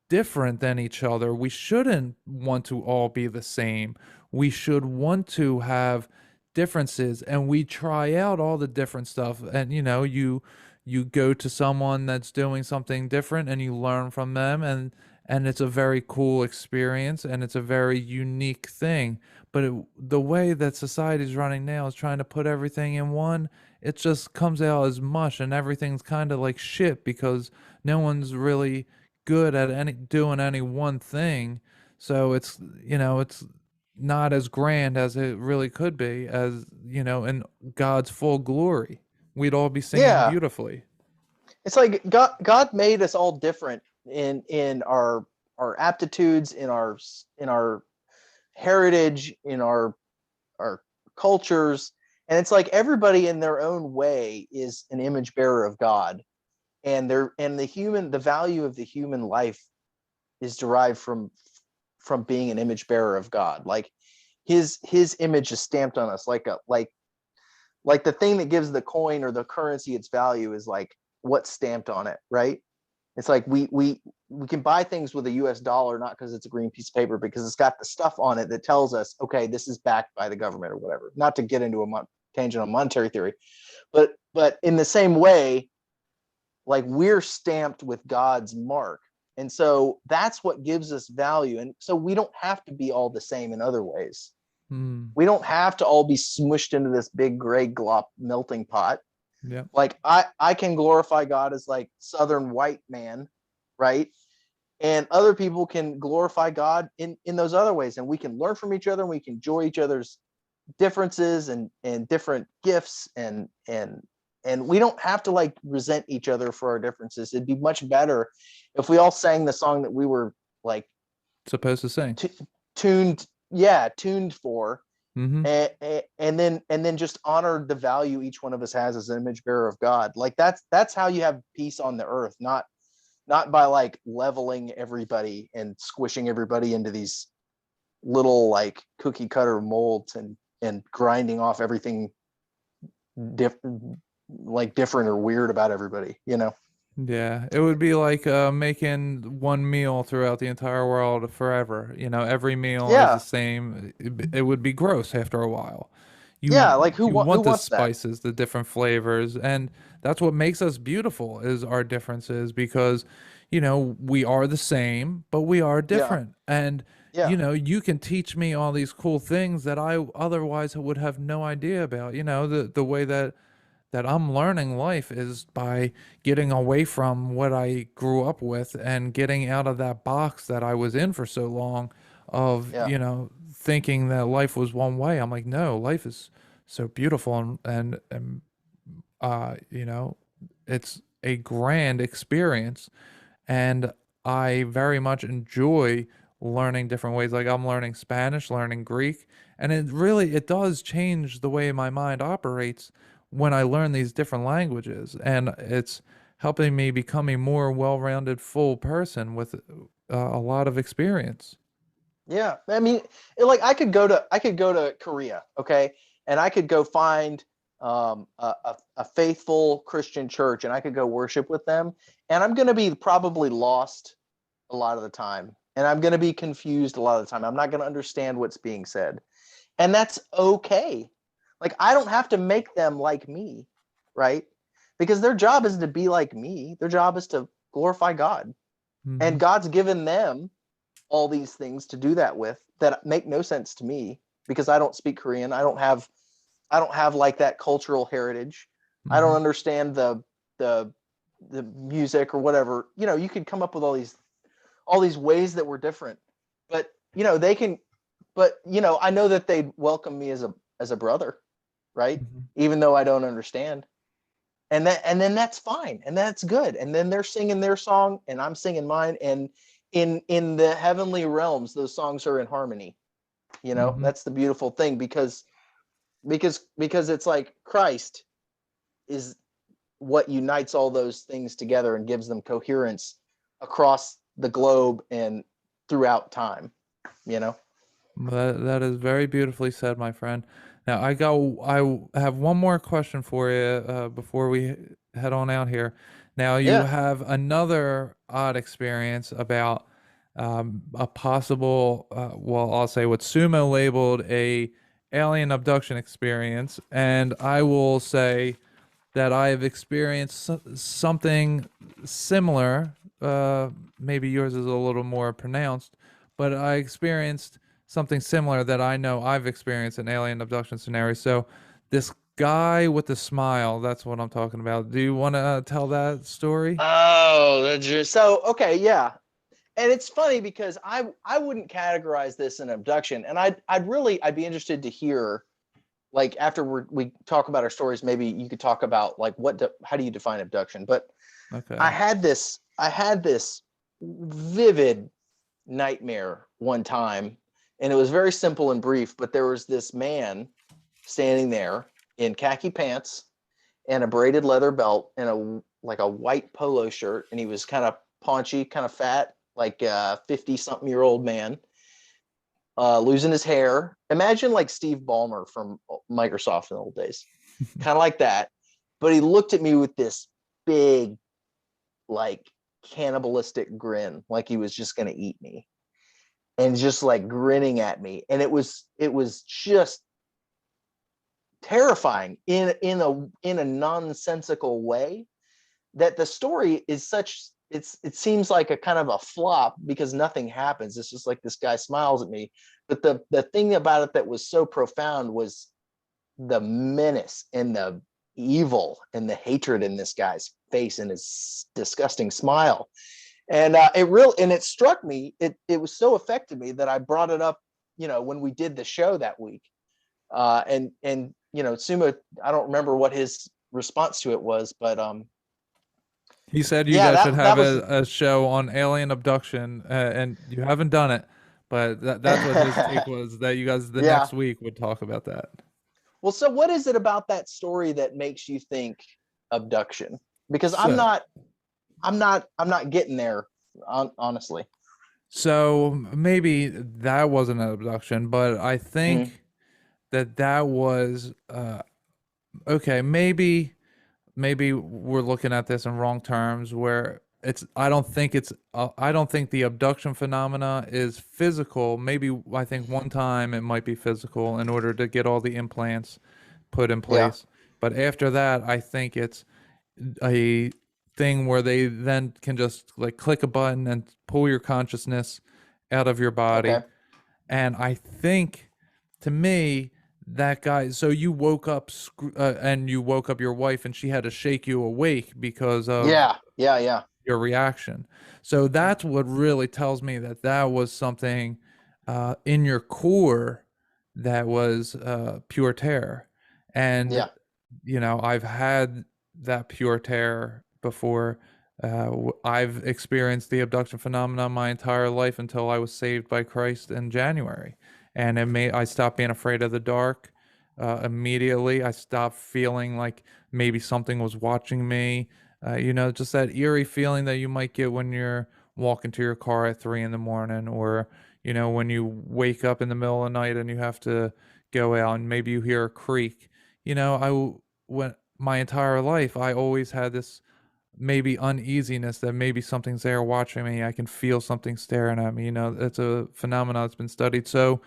different than each other. We shouldn't want to all be the same. We should want to have differences, and we try out all the different stuff. And you go to someone that's doing something different and you learn from them, and it's a very cool experience and it's a very unique thing. But the way that society's running now is trying to put everything in one, it just comes out as mush, and everything's kind of like shit because no one's really good at doing any one thing. So it's not as grand as it really could be, as in God's full glory. We'd all be singing beautifully. It's like God made us all different in our aptitudes, in our heritage, in our cultures, and it's like everybody in their own way is an image bearer of God, and the value of the human life is derived from being an image bearer of God. Like his image is stamped on us, like the thing that gives the coin or the currency its value is like what's stamped on it, right? It's like we can buy things with a US dollar, not because it's a green piece of paper, because it's got the stuff on it that tells us, okay, this is backed by the government or whatever. Not to get into a tangent on monetary theory, but in the same way, like we're stamped with God's mark. And so that's what gives us value. And so we don't have to be all the same in other ways. We don't have to all be smushed into this big gray glop melting pot. Yeah. Like I can glorify God as like Southern white man, right? And other people can glorify God in those other ways. And we can learn from each other, and we can enjoy each other's differences and different gifts, and we don't have to like resent each other for our differences. It'd be much better if we all sang the song that we were like supposed to sing, tuned for, and then just honor the value each one of us has as an image bearer of God. Like that's how you have peace on the earth, not by like leveling everybody and squishing everybody into these little like cookie cutter molds and grinding off everything different or weird about everybody, Yeah, it would be like making one meal throughout the entire world forever. Every meal is the same. It would be gross after a while. Who want the spices, the different flavors, and that's what makes us beautiful, is our differences, because we are the same, but we are different. And you can teach me all these cool things that I otherwise would have no idea about. The way that I'm learning life is by getting away from what I grew up with and getting out of that box that I was in for so long of, thinking that life was one way. I'm like, no, life is so beautiful, and it's a grand experience, and I very much enjoy learning different ways. Like I'm learning Spanish, learning Greek, and it does change the way my mind operates when I learn these different languages, and it's helping me become a more well-rounded, full person with a lot of experience. Yeah, I mean, like I could go to Korea, okay, and I could go find a faithful Christian church, and I could go worship with them, and I'm going to be probably lost a lot of the time, and I'm going to be confused a lot of the time. I'm not going to understand what's being said, and that's okay. Like I don't have to make them like me, right? Because their job isn't to be like me. Their job is to glorify God, and God's given them all these things to do that with that make no sense to me because I don't speak Korean. I don't have like that cultural heritage. I don't understand the music or whatever. You know, you could come up with all these ways that were different, but you know, I know that they'd welcome me as a brother, right? Even though I don't understand. And then that's fine. And that's good. And then they're singing their song and I'm singing mine. And in the heavenly realms, those songs are in harmony. You know, that's the beautiful thing because it's like Christ is what unites all those things together and gives them coherence across the globe and throughout time, you know? That is very beautifully said, my friend. Now I have one more question for you before we head on out here. Now you have another odd experience about a possible, well, I'll say what Sumo labeled a alien abduction experience, and I will say that I have experienced something similar. Maybe yours is a little more pronounced, but I experienced something similar that I know I've experienced an alien abduction scenario. So this guy with the smile, that's what I'm talking about. Do you want to tell that story? Oh, okay, yeah. And it's funny because I wouldn't categorize this an abduction, and I'd be interested to hear, like, after we talk about our stories, maybe you could talk about like how do you define abduction? But okay. I had this vivid nightmare one time, and it was very simple and brief, but there was this man standing there in khaki pants and a braided leather belt and a white polo shirt, and he was kind of paunchy, kind of fat, like a 50-something-year-old man, losing his hair. Imagine like Steve Ballmer from Microsoft in the old days, kind of like that. But he looked at me with this big, like, cannibalistic grin, like he was just going to eat me, and just like grinning at me. And it was just terrifying in a nonsensical way that the story is such, it seems like a kind of a flop because nothing happens. It's just like this guy smiles at me. But the thing about it that was so profound was the menace and the evil and the hatred in this guy's face and his disgusting smile. And it struck me. It was so affected me that I brought it up, you know, when we did the show that week. And you know, Sumo, I don't remember what his response to it was, but he said you guys should have a show on alien abduction, and you haven't done it, but that's what his take was, that you guys next week would talk about that. Well, so what is it about that story that makes you think abduction? Because I'm not getting there, honestly. So maybe that wasn't an abduction, but I think that was okay. Maybe we're looking at this in wrong terms, where I don't think the abduction phenomena is physical. Maybe I think one time it might be physical in order to get all the implants put in place. But after that, I think it's a thing where they then can just like click a button and pull your consciousness out of your body. Okay. And I think, to me, that guy, so you woke up and you woke up your wife and she had to shake you awake because of your reaction. So that's what really tells me that was something in your core that was pure terror. And you know, I've had that pure terror before. I've experienced the abduction phenomenon my entire life until I was saved by Christ in January. And I stopped being afraid of the dark immediately. I stopped feeling like maybe something was watching me. You know, just that eerie feeling that you might get when you're walking to your car at 3 a.m, or, you know, when you wake up in the middle of the night and you have to go out and maybe you hear a creak. You know, my entire life, I always had this maybe uneasiness that maybe something's there watching me. I can feel something staring at me. You know, it's a phenomenon that's been studied. So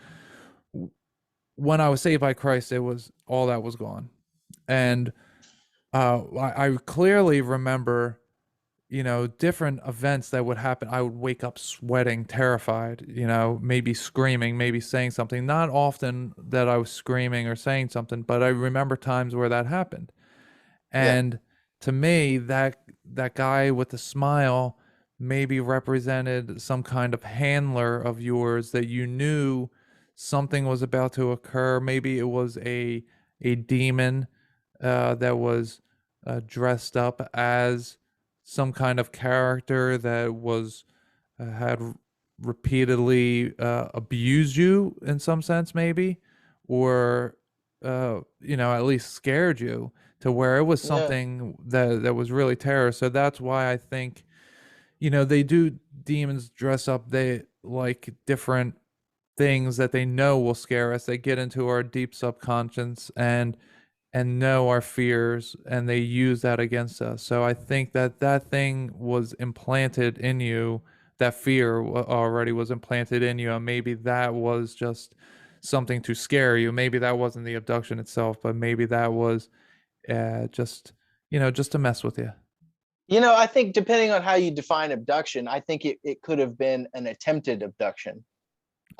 when I was saved by Christ, it was all that was gone. And I clearly remember different events that would happen. I would wake up sweating, terrified, maybe screaming, maybe saying something. Not often that I was screaming or saying something, but I remember times where that happened. And to me, that guy with the smile maybe represented some kind of handler of yours that you knew something was about to occur. Maybe it was a demon that was dressed up as some kind of character that was had repeatedly abused you in some sense, maybe, or at least scared you to where it was something that was really terror. So that's why I think they do, demons dress up, they like different things that they know will scare us. They get into our deep subconscious and know our fears, and they use that against us. So I think that thing was implanted in you. That fear already was implanted in you, and maybe that was just something to scare you. Maybe that wasn't the abduction itself, but maybe that was just to mess with you. I think depending on how you define abduction, I think it could have been an attempted abduction.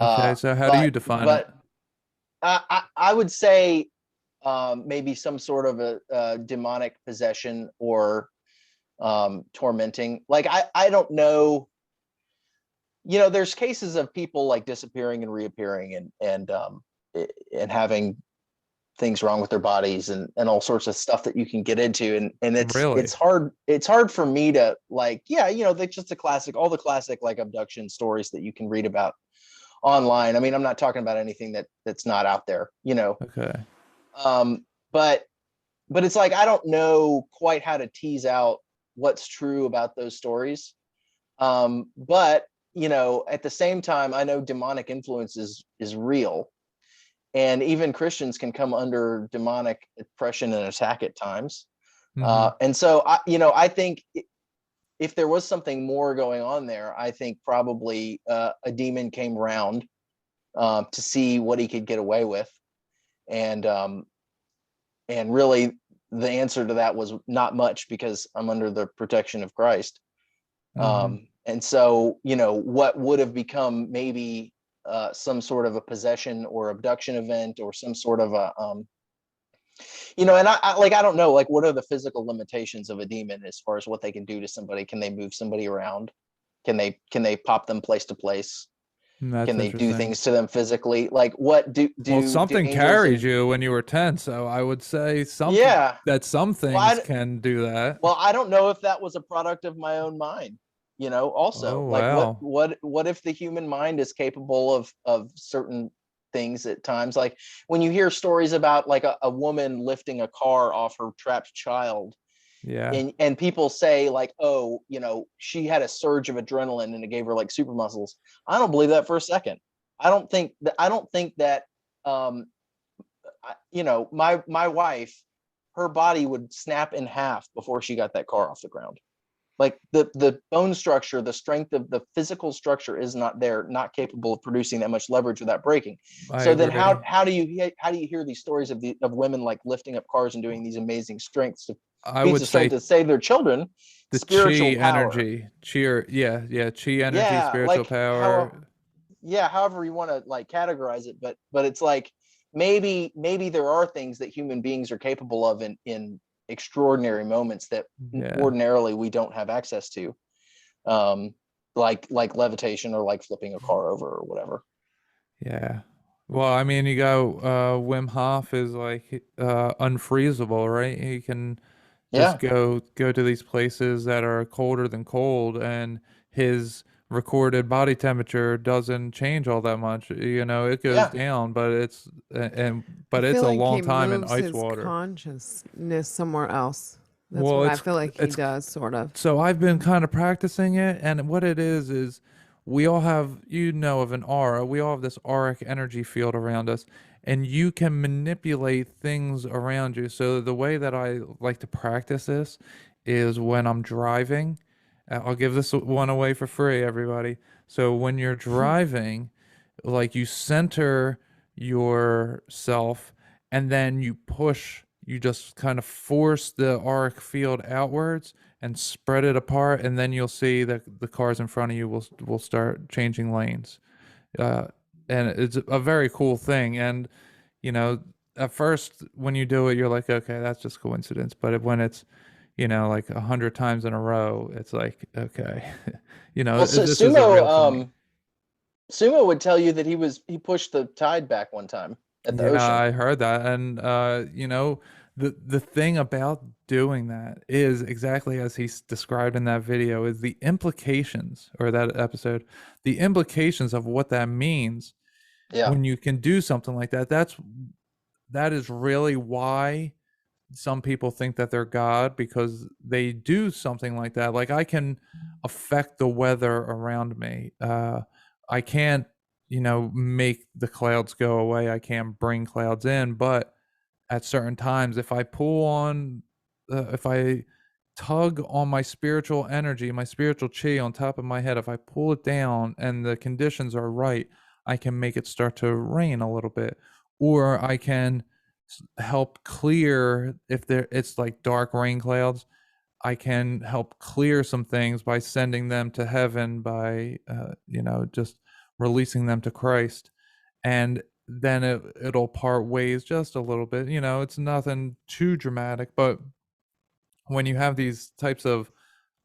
Okay, so how do you define it? I would say maybe some sort of a demonic possession or tormenting. Like I don't know. There's cases of people like disappearing and reappearing and having things wrong with their bodies and all sorts of stuff that you can get into, and it's hard for me to they're just all the classic like abduction stories that you can read about online. I mean, I'm not talking about anything that's not out there, Okay. But it's like I don't know quite how to tease out what's true about those stories. But at the same time, I know demonic influence is real, and even Christians can come under demonic oppression and attack at times. And so I think if there was something more going on there, I think probably a demon came round to see what he could get away with. And really the answer to that was not much, because I'm under the protection of Christ. And so, what would have become maybe some sort of a possession or abduction event or some sort of a, and I don't know, like, what are the physical limitations of a demon as far as what they can do to somebody? Can they move somebody around? Can they pop them place to place? Can they do things to them physically? Like, what do something carried you when you were 10, so I would say something that some things can do that. Well, I don't know if that was a product of my own mind, also. What if the human mind is capable of certain things at times? Like when you hear stories about like a woman lifting a car off her trapped child, and people say like, oh, she had a surge of adrenaline and it gave her like super muscles. I don't believe that for a second. I don't think that my wife, her body would snap in half before she got that car off the ground. Like the bone structure, the strength of the physical structure is not there, not capable of producing that much leverage without breaking. Then how do you hear these stories of women like lifting up cars and doing these amazing strengths to save their children? The spiritual chi power. energy, chi energy, spiritual power. However you want to like categorize it, but it's like maybe there are things that human beings are capable of in extraordinary moments that ordinarily we don't have access to, like levitation or like flipping a car over or whatever. Well, I mean, you go Wim Hof is like unfreezable, right? He can just go to these places that are colder than cold, and his recorded body temperature doesn't change all that much. It goes down, but it's a long time in ice water. Consciousness somewhere else. That's what I feel like he does, sort of. So I've been kind of practicing it, and what it is we all have, of an aura. We all have this auric energy field around us, and you can manipulate things around you. So the way that I like to practice this is when I'm driving. I'll give this one away for free, everybody. So when you're driving, like, you center yourself and then you push you just kind of force the arc field outwards and spread it apart, and then you'll see that the cars in front of you will start changing lanes. uh, and it's a very cool thing. And at first when you do it, you're like, okay, that's just coincidence. But when it's like 100 times in a row, it's like, okay, Well, so this is a real thing. Sumo would tell you that he pushed the tide back one time at the ocean. I heard that. And the thing about doing that is exactly as he's described in that video, is the implications, or that episode, the implications of what that means. When you can do something like that. That is really why some people think that they're God, because they do something like that. Like, I can affect the weather around me. I can't make the clouds go away. I can't bring clouds in, but at certain times, if I if I tug on my spiritual energy, my spiritual chi on top of my head, if I pull it down and the conditions are right, I can make it start to rain a little bit. Or I can help clear, if it's like dark rain clouds, I can help clear some things by sending them to heaven, by just releasing them to Christ. And then it'll part ways just a little bit. It's nothing too dramatic, but when you have these types of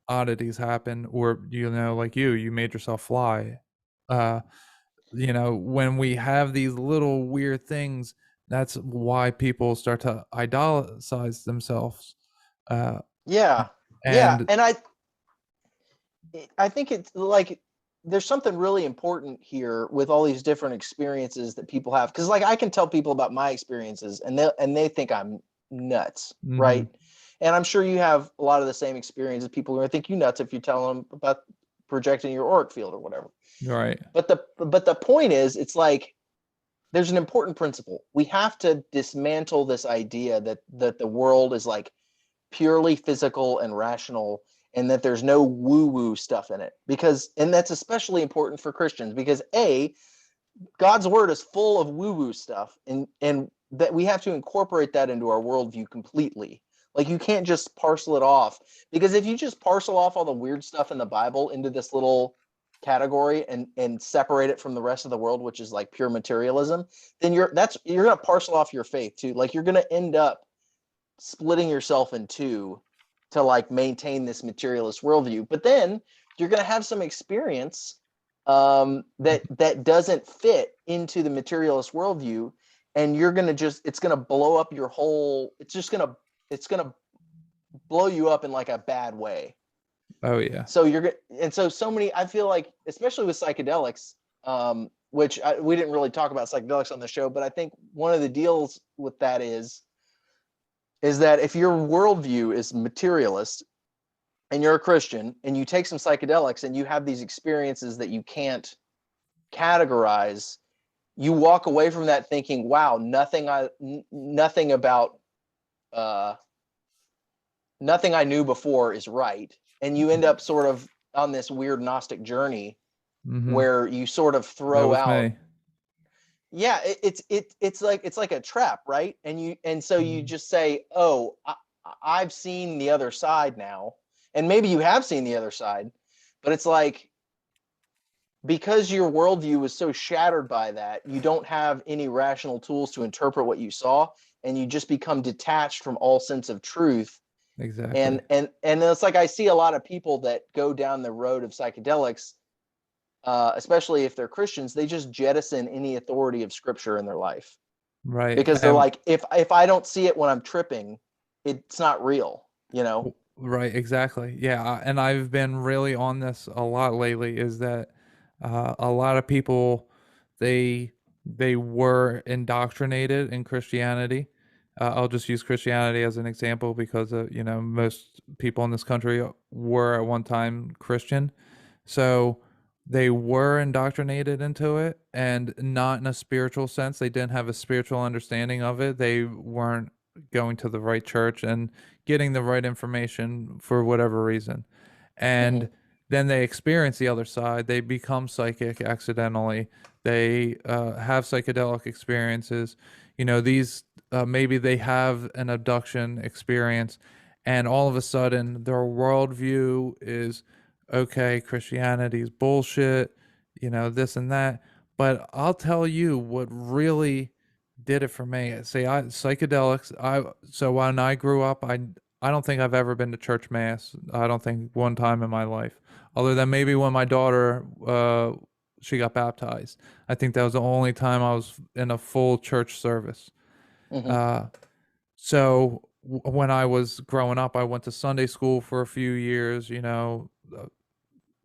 oddities happen, or like you made yourself fly, when we have these little weird things, that's why people start to idolize themselves. And I think it's like there's something really important here with all these different experiences that people have, because like I can tell people about my experiences and they think I'm nuts, right? And I'm sure you have a lot of the same experiences. People are going to think you nuts if you tell them about projecting your auric field or whatever. Right. But the point is, it's like there's an important principle. We have to dismantle this idea that the world is like purely physical and rational, and that there's no woo-woo stuff in it. And that's especially important for Christians, because God's word is full of woo-woo stuff, and that we have to incorporate that into our worldview completely. Like, you can't just parcel it off, because if you just parcel off all the weird stuff in the Bible into this little category and separate it from the rest of the world, which is like pure materialism, then you're going to parcel off your faith too. Like, you're going to end up splitting yourself in two to like maintain this materialist worldview. But then you're going to have some experience that doesn't fit into the materialist worldview, and you're going to it's going to blow up your whole. It's going to blow you up in like a bad way. Oh yeah. So so many, I feel like, especially with psychedelics, which we didn't really talk about psychedelics on the show, but I think one of the deals with that is that if your worldview is materialist and you're a Christian and you take some psychedelics and you have these experiences that you can't categorize, you walk away from that thinking, wow, nothing I knew before is right. And you end up sort of on this weird Gnostic journey where you sort of throw out. Me. Yeah, it's like a trap, right? And so you just say, oh, I've seen the other side now. And maybe you have seen the other side, but it's like, because your worldview was so shattered by that, you don't have any rational tools to interpret what you saw, and you just become detached from all sense of truth. Exactly. And it's like, I see a lot of people that go down the road of psychedelics, especially if they're Christians, they just jettison any authority of scripture in their life. Right. Because they're like, if I don't see it when I'm tripping, it's not real, Right, exactly. Yeah, and I've been really on this a lot lately, is that a lot of people, they were indoctrinated in Christianity. I'll just use Christianity as an example because most people in this country were at one time Christian. So they were indoctrinated into it, and not in a spiritual sense. They didn't have a spiritual understanding of it. They weren't going to the right church and getting the right information for whatever reason. And then they experience the other side. They become psychic accidentally. They have psychedelic experiences. These maybe they have an abduction experience, and all of a sudden their worldview is, okay, Christianity's bullshit, this and that. But I'll tell you what really did it for me. Say, psychedelics. So when I grew up, I don't think I've ever been to church mass. I don't think one time in my life, other than maybe when my daughter she got baptized. I think that was the only time I was in a full church service. So when I was growing up, I went to Sunday school for a few years,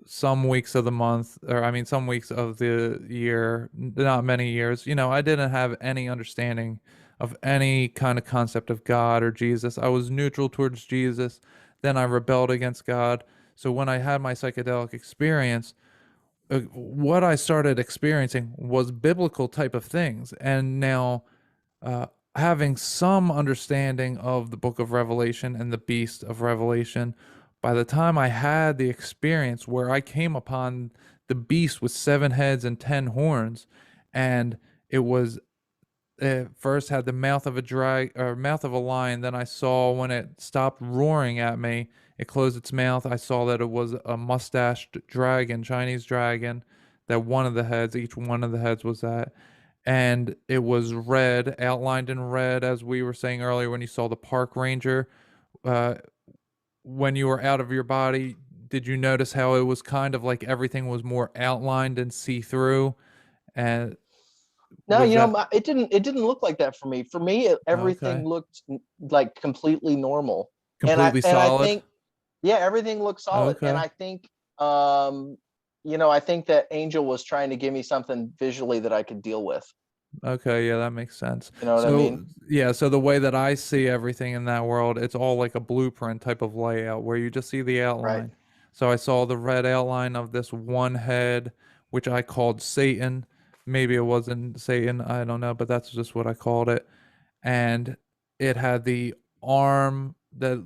some weeks of the month, or I mean, some weeks of the year, not many years. I didn't have any understanding of any kind of concept of God or Jesus. I was neutral towards Jesus. Then I rebelled against God. So when I had my psychedelic experience, what I started experiencing was biblical type of things. And now, having some understanding of the book of Revelation and the beast of Revelation, by the time I had the experience where I came upon the beast with 7 heads and 10 horns, and it first had the mouth of a lion. Then I saw, when it stopped roaring at me, it closed its mouth. I saw that it was a mustached dragon, Chinese dragon, that each one of the heads was that. And it was red, outlined in red, as we were saying earlier, when you saw the park ranger. When you were out of your body, did you notice how it was kind of like everything was more outlined and see-through? And no, it didn't look like that for me. For me, everything looked like completely normal. Completely solid. And I think, yeah, everything looked solid. Okay. And I think, I think that Angel was trying to give me something visually that I could deal with. Okay, yeah, that makes sense. You know what I mean? Yeah, so the way that I see everything in that world, it's all like a blueprint type of layout where you just see the outline. Right. So I saw the red outline of this one head, which I called Satan. Maybe it wasn't Satan, I don't know, but that's just what I called it. And it had the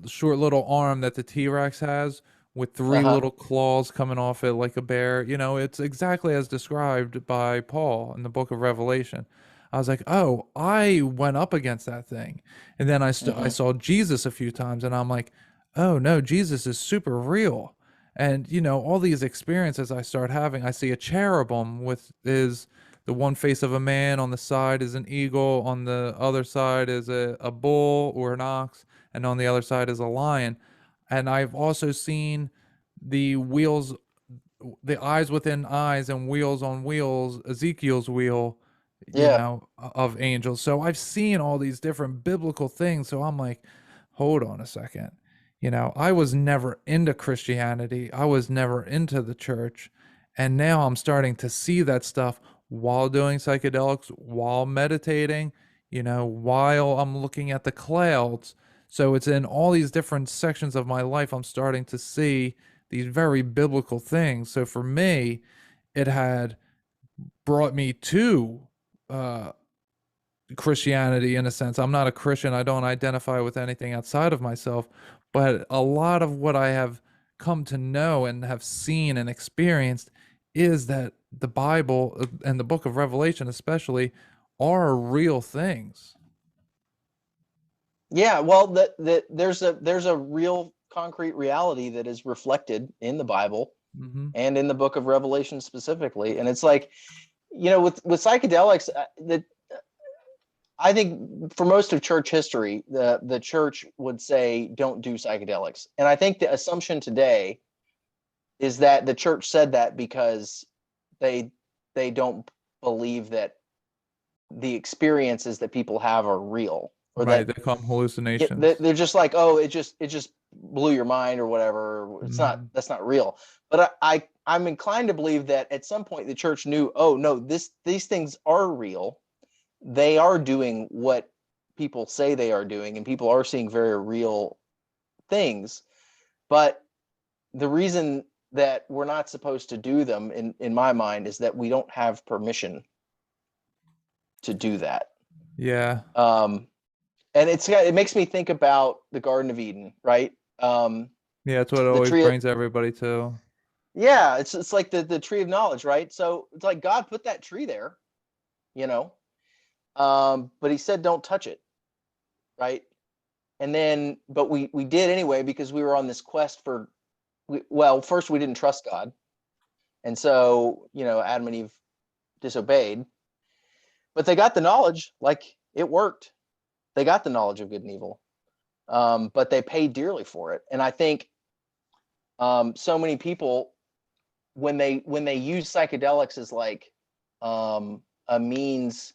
short little arm that the T-Rex has, with 3 little claws coming off it like a bear. It's exactly as described by Paul in the book of Revelation. I was like, oh, I went up against that thing. And then I saw Jesus a few times, and I'm like, oh no, Jesus is super real. And, all these experiences I start having, I see a cherubim is the one face of a man, on the side is an eagle, on the other side is a bull or an ox, and on the other side is a lion. And I've also seen the wheels, the eyes within eyes and wheels on wheels, Ezekiel's wheel, of angels. So I've seen all these different biblical things. So I'm like, hold on a second. I was never into Christianity. I was never into the church. And now I'm starting to see that stuff while doing psychedelics, while meditating, while I'm looking at the clouds. So it's in all these different sections of my life, I'm starting to see these very biblical things. So for me, it had brought me to Christianity in a sense. I'm not a Christian. I don't identify with anything outside of myself. But a lot of what I have come to know and have seen and experienced is that the Bible and the book of Revelation especially are real things. Yeah, well, there's a real concrete reality that is reflected in the Bible and in the book of Revelation specifically. And it's like, with psychedelics, I think for most of church history, the church would say, don't do psychedelics. And I think the assumption today is that the church said that because they don't believe that the experiences that people have are real. Or right, they call them hallucinations. They're just like, oh, it just blew your mind or whatever. It's that's not real. But I'm inclined to believe that at some point the church knew, oh no, these things are real. They are doing what people say they are doing, and people are seeing very real things. But the reason that we're not supposed to do them, in my mind, is that we don't have permission to do that. Yeah. And it makes me think about the Garden of Eden, right? Yeah, that's what it always brings everybody to. Yeah, it's like the tree of knowledge, right? So it's like God put that tree there, but he said don't touch it. right? And then, but we did anyway because we were on this quest for. Well, first we didn't trust God, and so Adam and Eve disobeyed. But they got the knowledge, like it worked. They got the knowledge of good and evil, but they paid dearly for it. And I think so many people, when they use psychedelics as like a means,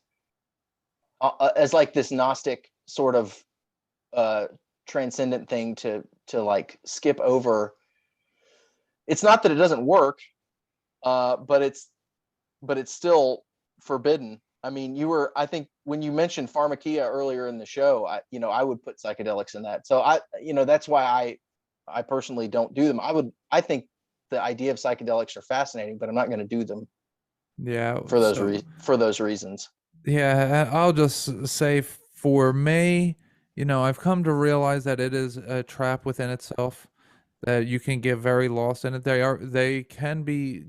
as like this Gnostic sort of transcendent thing to like skip over. It's not that it doesn't work, but it's still forbidden. I mean, I think when you mentioned pharmakia earlier in the show, I would put psychedelics in that. So that's why I personally don't do them. I think the idea of psychedelics are fascinating, but I'm not going to do them. Yeah. For those reasons. Yeah, and I'll just say for me, I've come to realize that it is a trap within itself, that you can get very lost in it. They can be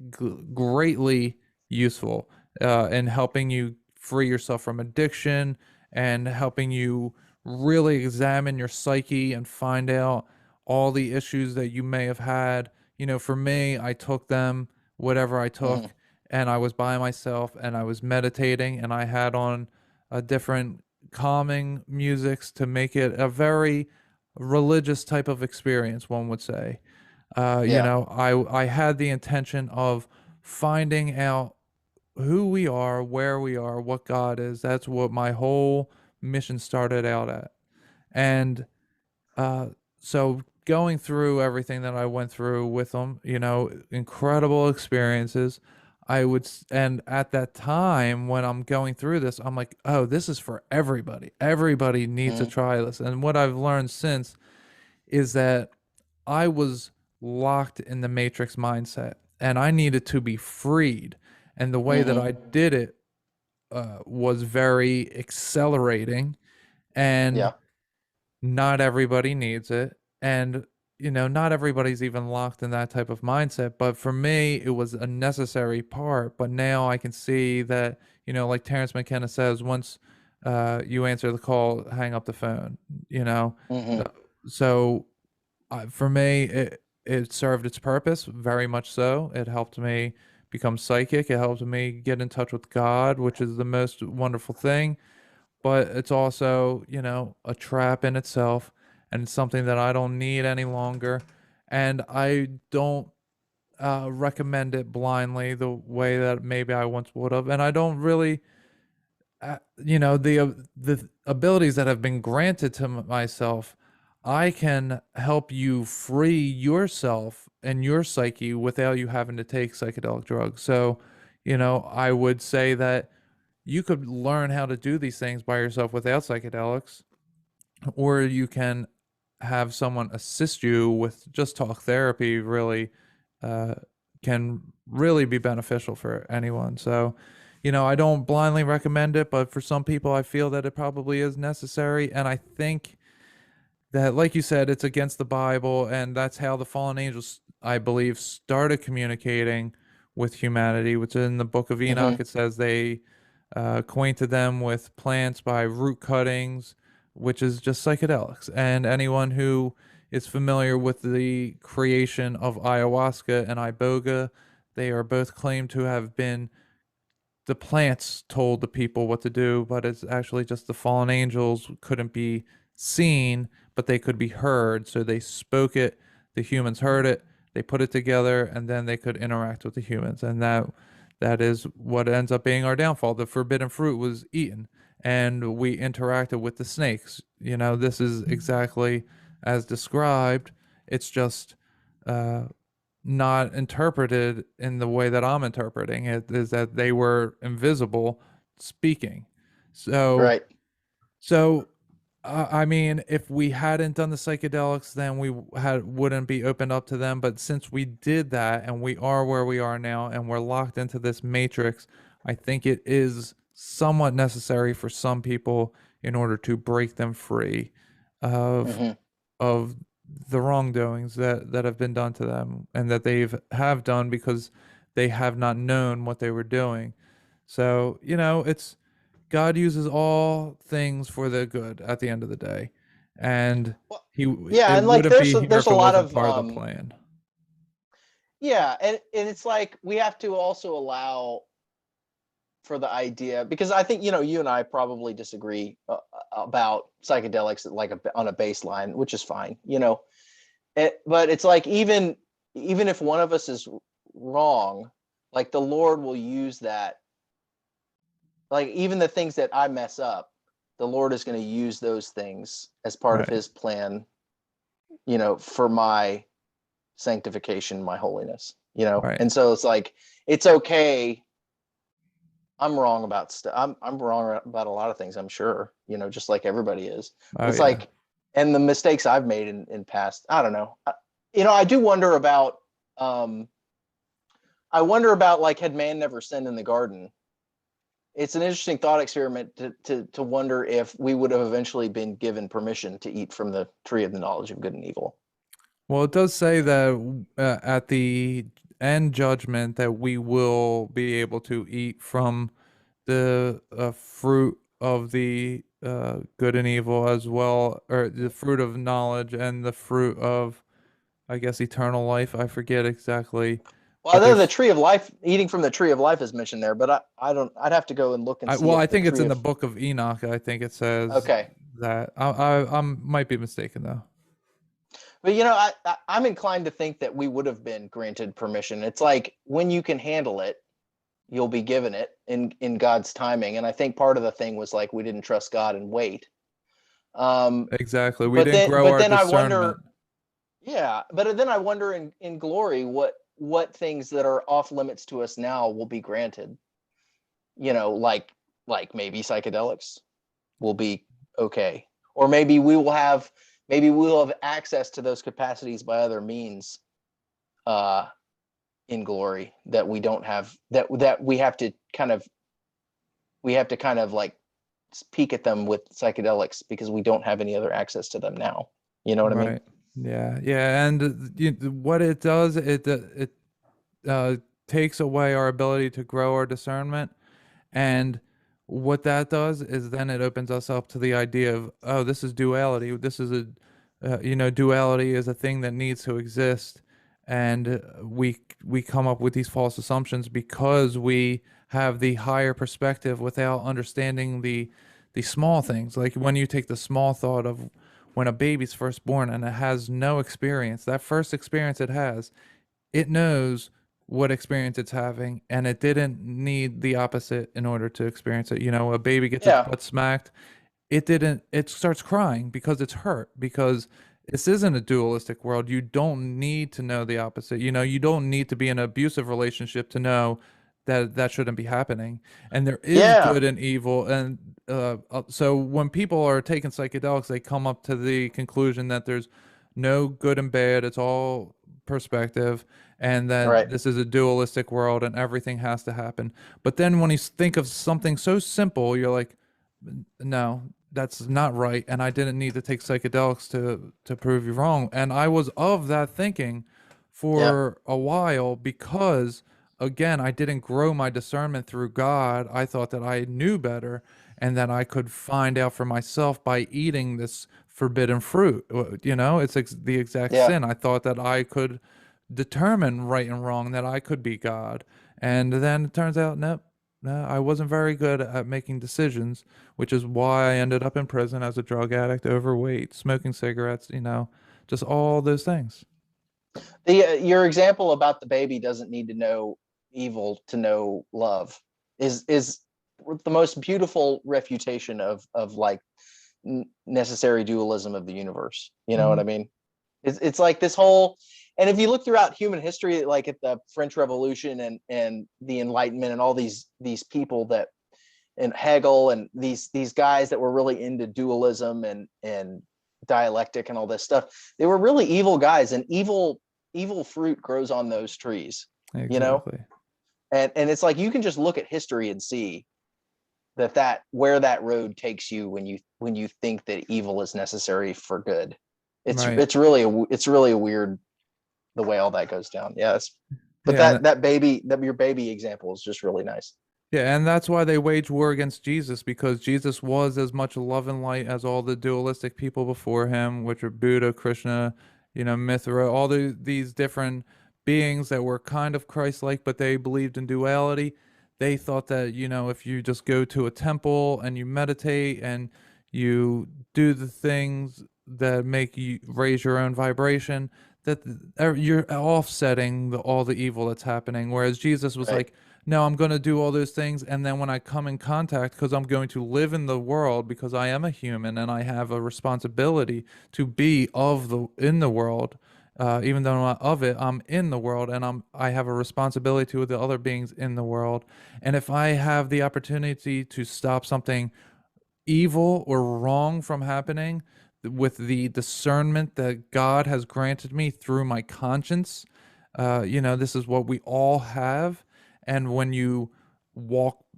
greatly useful in helping you free yourself from addiction and helping you really examine your psyche and find out all the issues that you may have had. For me, I took them, whatever I took, and I was by myself and I was meditating and I had on a different calming musics to make it a very religious type of experience, one would say. I had the intention of finding out who we are, where we are, what God is. That's what my whole mission started out at. And so going through everything that I went through with them, incredible experiences. And at that time when I'm going through this, I'm like, oh, this is for everybody. Everybody needs to try this. And what I've learned since is that I was locked in the matrix mindset and I needed to be freed. And the way that I did it was very accelerating, and not everybody needs it. And not everybody's even locked in that type of mindset, but for me it was a necessary part. But now I can see that, like Terrence McKenna says, once you answer the call, hang up the phone. So for me it served its purpose, very much so. It helped me become psychic. It helped me get in touch with God, which is the most wonderful thing. But it's also, a trap in itself, and it's something that I don't need any longer. And I don't recommend it blindly the way that maybe I once would have. And I don't really, the abilities that have been granted to myself, I can help you free yourself and your psyche without you having to take psychedelic drugs. So, I would say that you could learn how to do these things by yourself without psychedelics, or you can have someone assist you with just talk therapy. Really can really be beneficial for anyone. So, I don't blindly recommend it, but for some people I feel that it probably is necessary. And I think that, like you said, it's against the Bible, and that's how the fallen angels, I believe, started communicating with humanity, which in the book of Enoch, it says they acquainted them with plants by root cuttings, which is just psychedelics. And anyone who is familiar with the creation of ayahuasca and iboga, they are both claimed to have been the plants told the people what to do, but it's actually just the fallen angels couldn't be seen, but they could be heard. So they spoke it, the humans heard it, they put it together, and then they could interact with the humans. And that is what ends up being our downfall. The forbidden fruit was eaten, and we interacted with the snakes. This is exactly as described. It's just not interpreted in the way that I'm interpreting it, is that they were invisible speaking. So, so I mean, if we hadn't done the psychedelics, then we wouldn't be opened up to them. But since we did that, and we are where we are now, and we're locked into this matrix, I think it is somewhat necessary for some people in order to break them free of the wrongdoings that have been done to them, and that have done because they have not known what they were doing. So, God uses all things for the good at the end of the day, and Yeah, it and like wouldn't be here there's if a it lot wasn't of part of the plan. yeah, and it's like we have to also allow for the idea, because I think, you know, you and I probably disagree about psychedelics like on a baseline, which is fine, you know. But it's like even if one of us is wrong, like the Lord will use that. Like even the things that I mess up, the Lord is going to use those things as part of Right. his plan, you know, for my sanctification, my holiness, you know. Right. And so it's like, it's okay. I'm wrong about stuff. I'm wrong about a lot of things, I'm sure, you know, just like everybody is. Oh, It's yeah. like, and the mistakes I've made in past, I don't know. You know, I do wonder about, I wonder about, like, had man never sinned in the garden? It's an interesting thought experiment to wonder if we would have eventually been given permission to eat from the tree of the knowledge of good and evil. Well, it does say that at the end judgment that we will be able to eat from the fruit of the good and evil, as well, or the fruit of knowledge and the fruit of, I guess, eternal life. I forget exactly. Well, But I know the there's, tree of life, eating from the tree of life is mentioned there, but I don't, I'd have to go and look and see well, if I the think it's tree in the of, book of Enoch. I think it says okay. that. I might be mistaken though. But, you know, I'm inclined to think that we would have been granted permission. It's like, when you can handle it, you'll be given it in God's timing. And I think part of the thing was like, we didn't trust God and wait. Exactly. We didn't grow but our then I discernment. wonder, yeah, but then I wonder in glory, what things that are off limits to us now will be granted, you know, like maybe psychedelics will be okay, or maybe we'll have access to those capacities by other means in glory that we don't have, that we have to kind of like peek at them with psychedelics because we don't have any other access to them now. You know what I mean? Right. Yeah, and what it does, it takes away our ability to grow our discernment, and what that does is then it opens us up to the idea of, oh, this is duality. This is duality is a thing that needs to exist, and we come up with these false assumptions because we have the higher perspective without understanding the small things. Like when you take the small thought of when a baby's first born and it has no experience, that first experience it has, it knows what experience it's having, and it didn't need the opposite in order to experience it. You know, a baby gets its Yeah. butt smacked, it starts crying because it's hurt, because this isn't a dualistic world. You don't need to know the opposite. You know, you don't need to be in an abusive relationship to know that that shouldn't be happening. And there is Yeah. good and evil. And so when people are taking psychedelics, they come up to the conclusion that there's no good and bad. It's all perspective, and that Right. this is a dualistic world and everything has to happen. But then when you think of something so simple, you're like, no, that's not right, and I didn't need to take psychedelics to prove you wrong. And I was of that thinking for a while, because again, I didn't grow my discernment through God. I thought that I knew better and that I could find out for myself by eating this forbidden fruit. You know, it's the exact Yeah. sin. I thought that I could determine right and wrong, that I could be God. And then it turns out, nope, no, I wasn't very good at making decisions, which is why I ended up in prison as a drug addict, overweight, smoking cigarettes, you know, just all those things. Your example about the baby doesn't need to know evil to know love is the most beautiful refutation of like necessary dualism of the universe. You know what I mean? It's like this whole, and if you look throughout human history, like at the French Revolution and the Enlightenment and all these people that, and Hegel and these guys that were really into dualism and dialectic and all this stuff, they were really evil guys, and evil fruit grows on those trees. Exactly. You know, and it's like you can just look at history and see that where that road takes you when you think that evil is necessary for good. It's really a weird the way all that goes down. Yes. But Yeah, your baby example is just really nice. Yeah, and that's why they wage war against Jesus, because Jesus was as much love and light as all the dualistic people before him, which are Buddha, Krishna, Mithra, all these different beings that were kind of Christ-like, but they believed in duality. They thought that, if you just go to a temple and you meditate and you do the things that make you raise your own vibration, that you're offsetting all the evil that's happening. Whereas Jesus was Right. like, no, I'm going to do all those things. And then when I come in contact, because I'm going to live in the world, because I am a human and I have a responsibility to be in the world, even though I'm not of it, I'm in the world, and I have a responsibility to the other beings in the world. And if I have the opportunity to stop something evil or wrong from happening with the discernment that God has granted me through my conscience, this is what we all have. And when you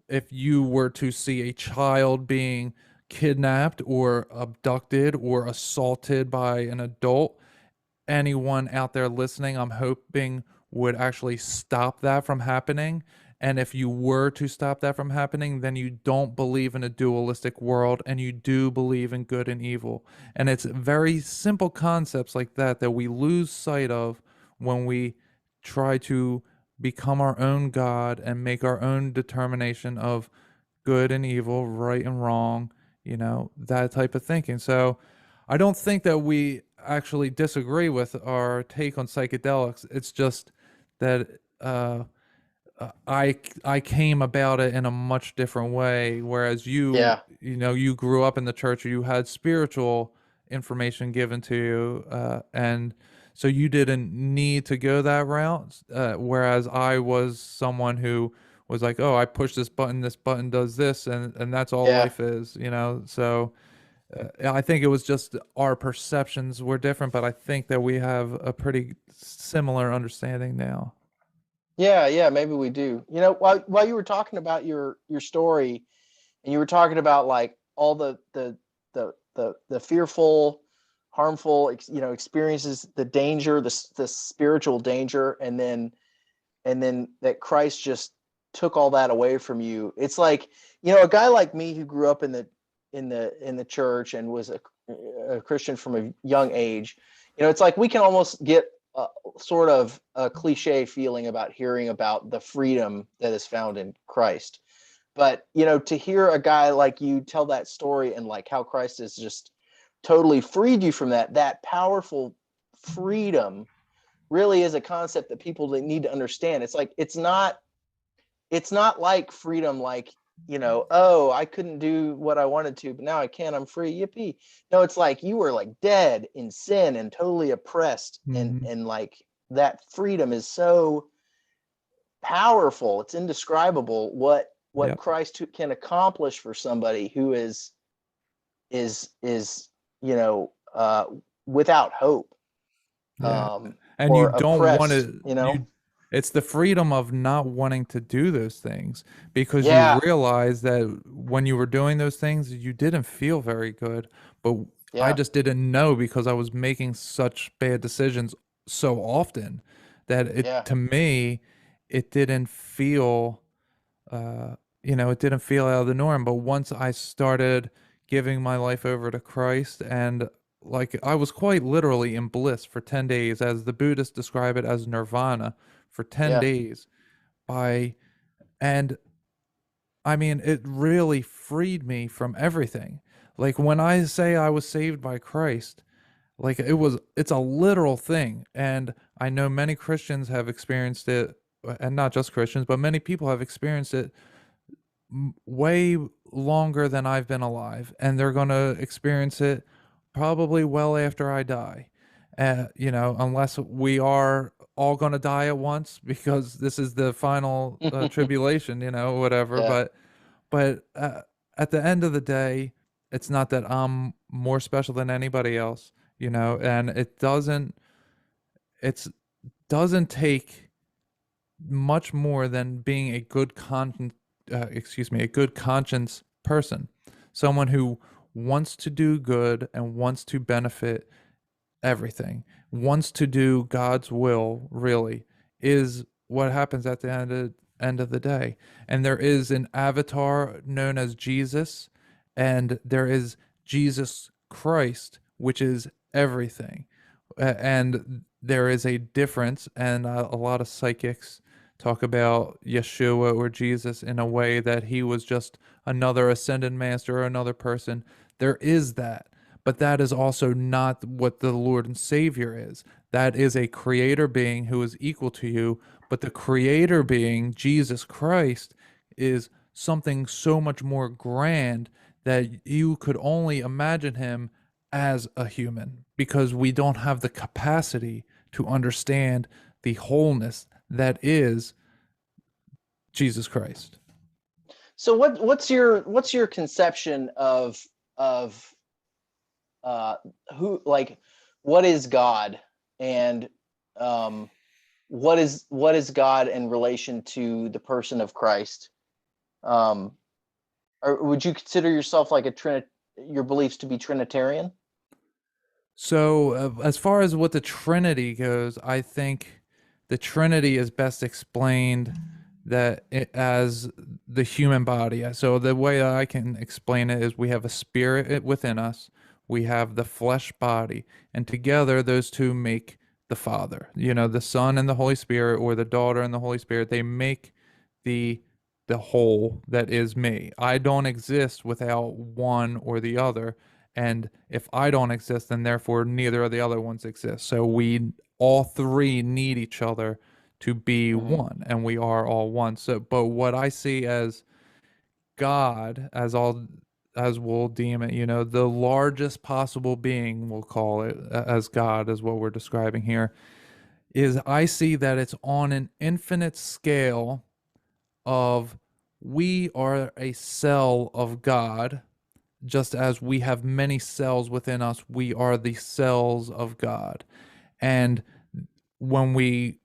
if you were to see a child being kidnapped or abducted or assaulted by an adult, anyone out there listening, I'm hoping, would actually stop that from happening. And if you were to stop that from happening, then you don't believe in a dualistic world and you do believe in good and evil. And it's very simple concepts like that we lose sight of when we try to become our own God and make our own determination of good and evil, right and wrong, that type of thinking. So I don't think that we actually disagree with our take on psychedelics. It's just that I came about it in a much different way, whereas Yeah. you grew up in the church, or you had spiritual information given to you, and so you didn't need to go that route. Whereas I was someone who was like, oh, I push this button does this, and that's all Yeah. life is, So I think it was just our perceptions were different, but I think that we have a pretty similar understanding now. Yeah, maybe we do. While you were talking about your story, and you were talking about like all the fearful, harmful, experiences, the danger, the spiritual danger, and then that Christ just took all that away from you. It's like, a guy like me who grew up in the church and was a Christian from a young age, it's like we can almost get sort of a cliche feeling about hearing about the freedom that is found in Christ. But, to hear a guy like you tell that story and like how Christ has just totally freed you from that powerful freedom really is a concept that people need to understand. It's like, it's not like freedom, like, oh, I couldn't do what I wanted to, but now I can, I'm free, yippee. No, it's like you were like dead in sin and totally oppressed. Mhm. And like that freedom is so powerful. It's indescribable what Yep. Christ can accomplish for somebody who is without hope. Yeah. And you Or don't want oppressed, to, it's the freedom of not wanting to do those things, because Yeah. you realize that when you were doing those things, you didn't feel very good, but I Yeah. just didn't know, because I was making such bad decisions so often that Yeah. to me, it didn't feel, it didn't feel out of the norm. But once I started giving my life over to Christ, and like I was quite literally in bliss for 10 days, as the Buddhists describe it as nirvana, for 10 Yeah. days and I mean, it really freed me from everything. Like when I say I was saved by Christ, like it's a literal thing. And I know many Christians have experienced it, and not just Christians, but many people have experienced it way longer than I've been alive, and they're going to experience it probably well after I die. Unless we are all going to die at once, because this is the final tribulation, whatever. Yeah. But at the end of the day, it's not that I'm more special than anybody else, and it doesn't take much more than being a good a good conscience person, someone who wants to do good and wants to benefit everything, wants to do God's will, really, is what happens at the end of the day. And there is an avatar known as Jesus, and there is Jesus Christ, which is everything. And there is a difference, and a lot of psychics talk about Yeshua or Jesus in a way that he was just another ascended master or another person. There is that, but that is also not what the Lord and Savior is. That is a creator being who is equal to you, but the creator being, Jesus Christ, is something so much more grand that you could only imagine him as a human, because we don't have the capacity to understand the wholeness that is Jesus Christ. So what's your conception of who, like, what is God, and what is God in relation to the person of Christ? Or would you consider yourself like your beliefs to be Trinitarian? So, as far as what the Trinity goes, I think the Trinity is best explained as the human body. So the way I can explain it is we have a spirit within us, we have the flesh body, and together those two make the Father. The Son and the Holy Spirit, or the daughter and the Holy Spirit, they make the whole that is me. I don't exist without one or the other. And if I don't exist, then therefore neither of the other ones exist. So we all three need each other to be one, and we are all one. So, but what I see as God, as we'll deem it, the largest possible being, we'll call it as God, is what we're describing here, is I see that it's on an infinite scale of we are a cell of God. Just as we have many cells within us, we are the cells of God. And when we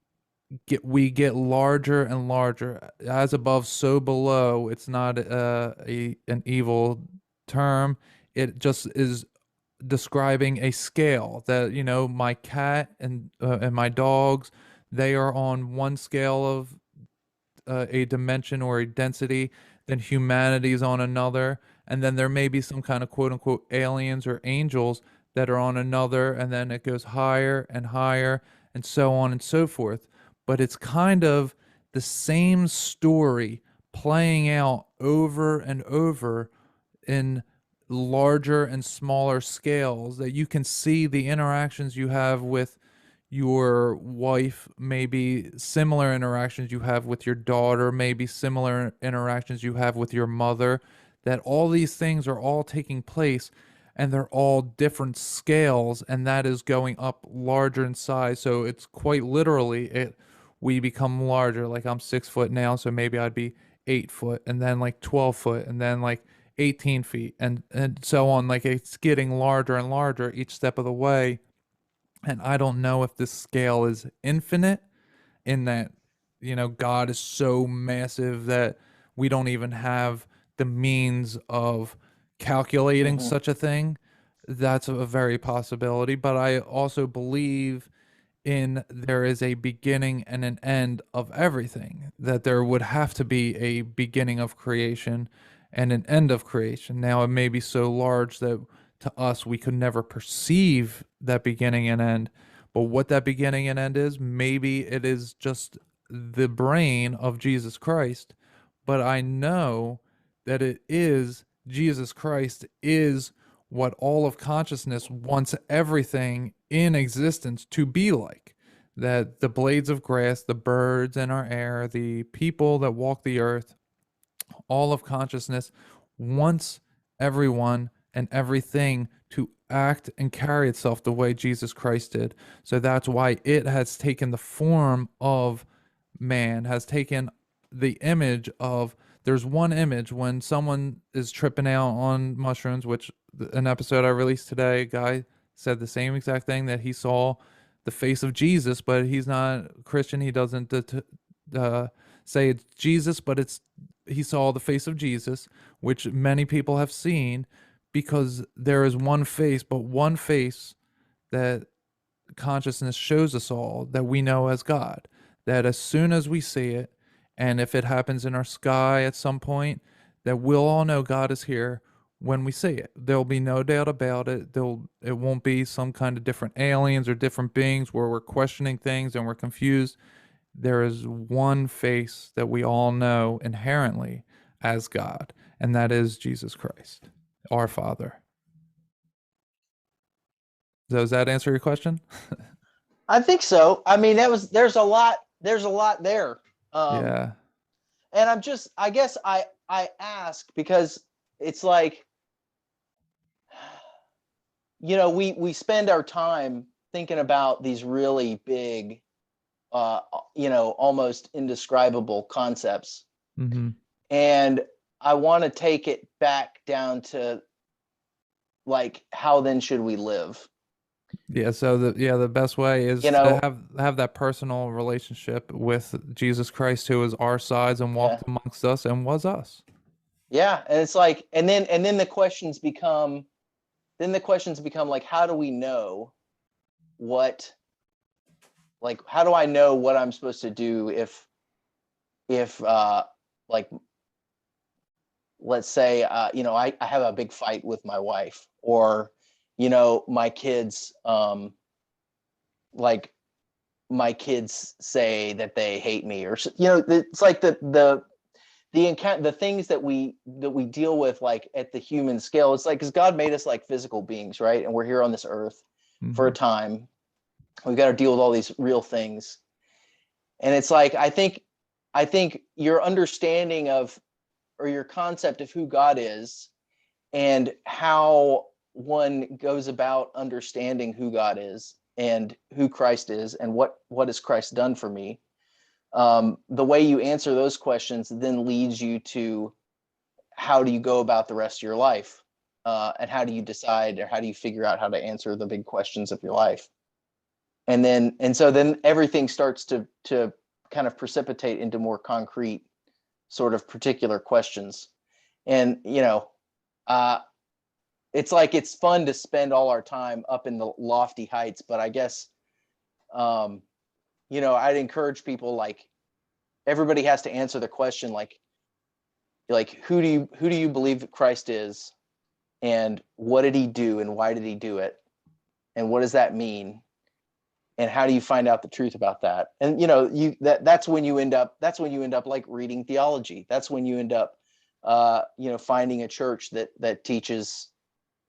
get larger and larger, as above, so below. It's not an evil term. It just is describing a scale that, my cat and my dogs, they are on one scale of a dimension or a density, then humanity is on another, and then there may be some kind of quote unquote aliens or angels that are on another, and then it goes higher and higher, and so on and so forth. But it's kind of the same story playing out over and over in larger and smaller scales, that you can see the interactions you have with your wife, maybe similar interactions you have with your daughter, maybe similar interactions you have with your mother, that all these things are all taking place, and they're all different scales, and that is going up larger in size. So it's quite literally, we become larger. Like, I'm 6 foot now, so maybe I'd be 8 foot, and then like 12 foot, and then like 18 feet, and so on. Like, it's getting larger and larger each step of the way. And I don't know if this scale is infinite, in that, God is so massive that we don't even have the means of calculating such a thing. That's a very possibility. But I also believe there is a beginning and an end of everything, that there would have to be a beginning of creation and an end of creation. Now, it may be so large that to us we could never perceive that beginning and end, but what that beginning and end is, maybe it is just the brain of Jesus Christ. But I know that it is Jesus Christ is what all of consciousness wants everything in existence to be like. That the blades of grass, the birds in our air, the people that walk the earth, all of consciousness wants everyone and everything to act and carry itself the way Jesus Christ did. So that's why it has taken the form of man, has taken the image of, there's one image when someone is tripping out on mushrooms, which an episode I released today, a guy said the same exact thing, that he saw the face of Jesus, but he's not Christian. He doesn't say it's Jesus, but he saw the face of Jesus, which many people have seen, because there is one face, but one face that consciousness shows us all, that we know as God. That as soon as we see it, And if it happens in our sky at some point, that we'll all know God is here when we see it. There'll be no doubt about it. It won't be some kind of different aliens or different beings where we're questioning things and we're confused. There is one face that we all know inherently as God, and that is Jesus Christ, our Father. Does that answer your question? I think so. I mean, there's a lot there. Yeah. And I guess I ask because it's like, we spend our time thinking about these really big, almost indescribable concepts. Mm-hmm. And I want to take it back down to like, how then should we live? Yeah, so the best way is to have that personal relationship with Jesus Christ, who is our sides and walked amongst us and was us. Yeah, and it's like, and then the questions become like, how do we know how do I know what I'm supposed to do if like, let's say, I have a big fight with my wife, or, my kids, like my kids say that they hate me, or, it's like the things that we deal with, like at the human scale. It's like, because God made us like physical beings, right? And we're here on this earth for a time. We've got to deal with all these real things. And it's like, I think your understanding of, or your concept of who God is and how one goes about understanding who God is and who Christ is and what has Christ done for me. The way you answer those questions then leads you to how do you go about the rest of your life, and how do you decide, or how do you figure out how to answer the big questions of your life. And so then everything starts to kind of precipitate into more concrete sort of particular questions. And, it's like, it's fun to spend all our time up in the lofty heights, but I guess, I'd encourage people, like, everybody has to answer the question, like who do you believe that Christ is, and what did he do, and why did he do it, and what does that mean, and how do you find out the truth about that? And that's when you end up like reading theology. That's when you end up finding a church that teaches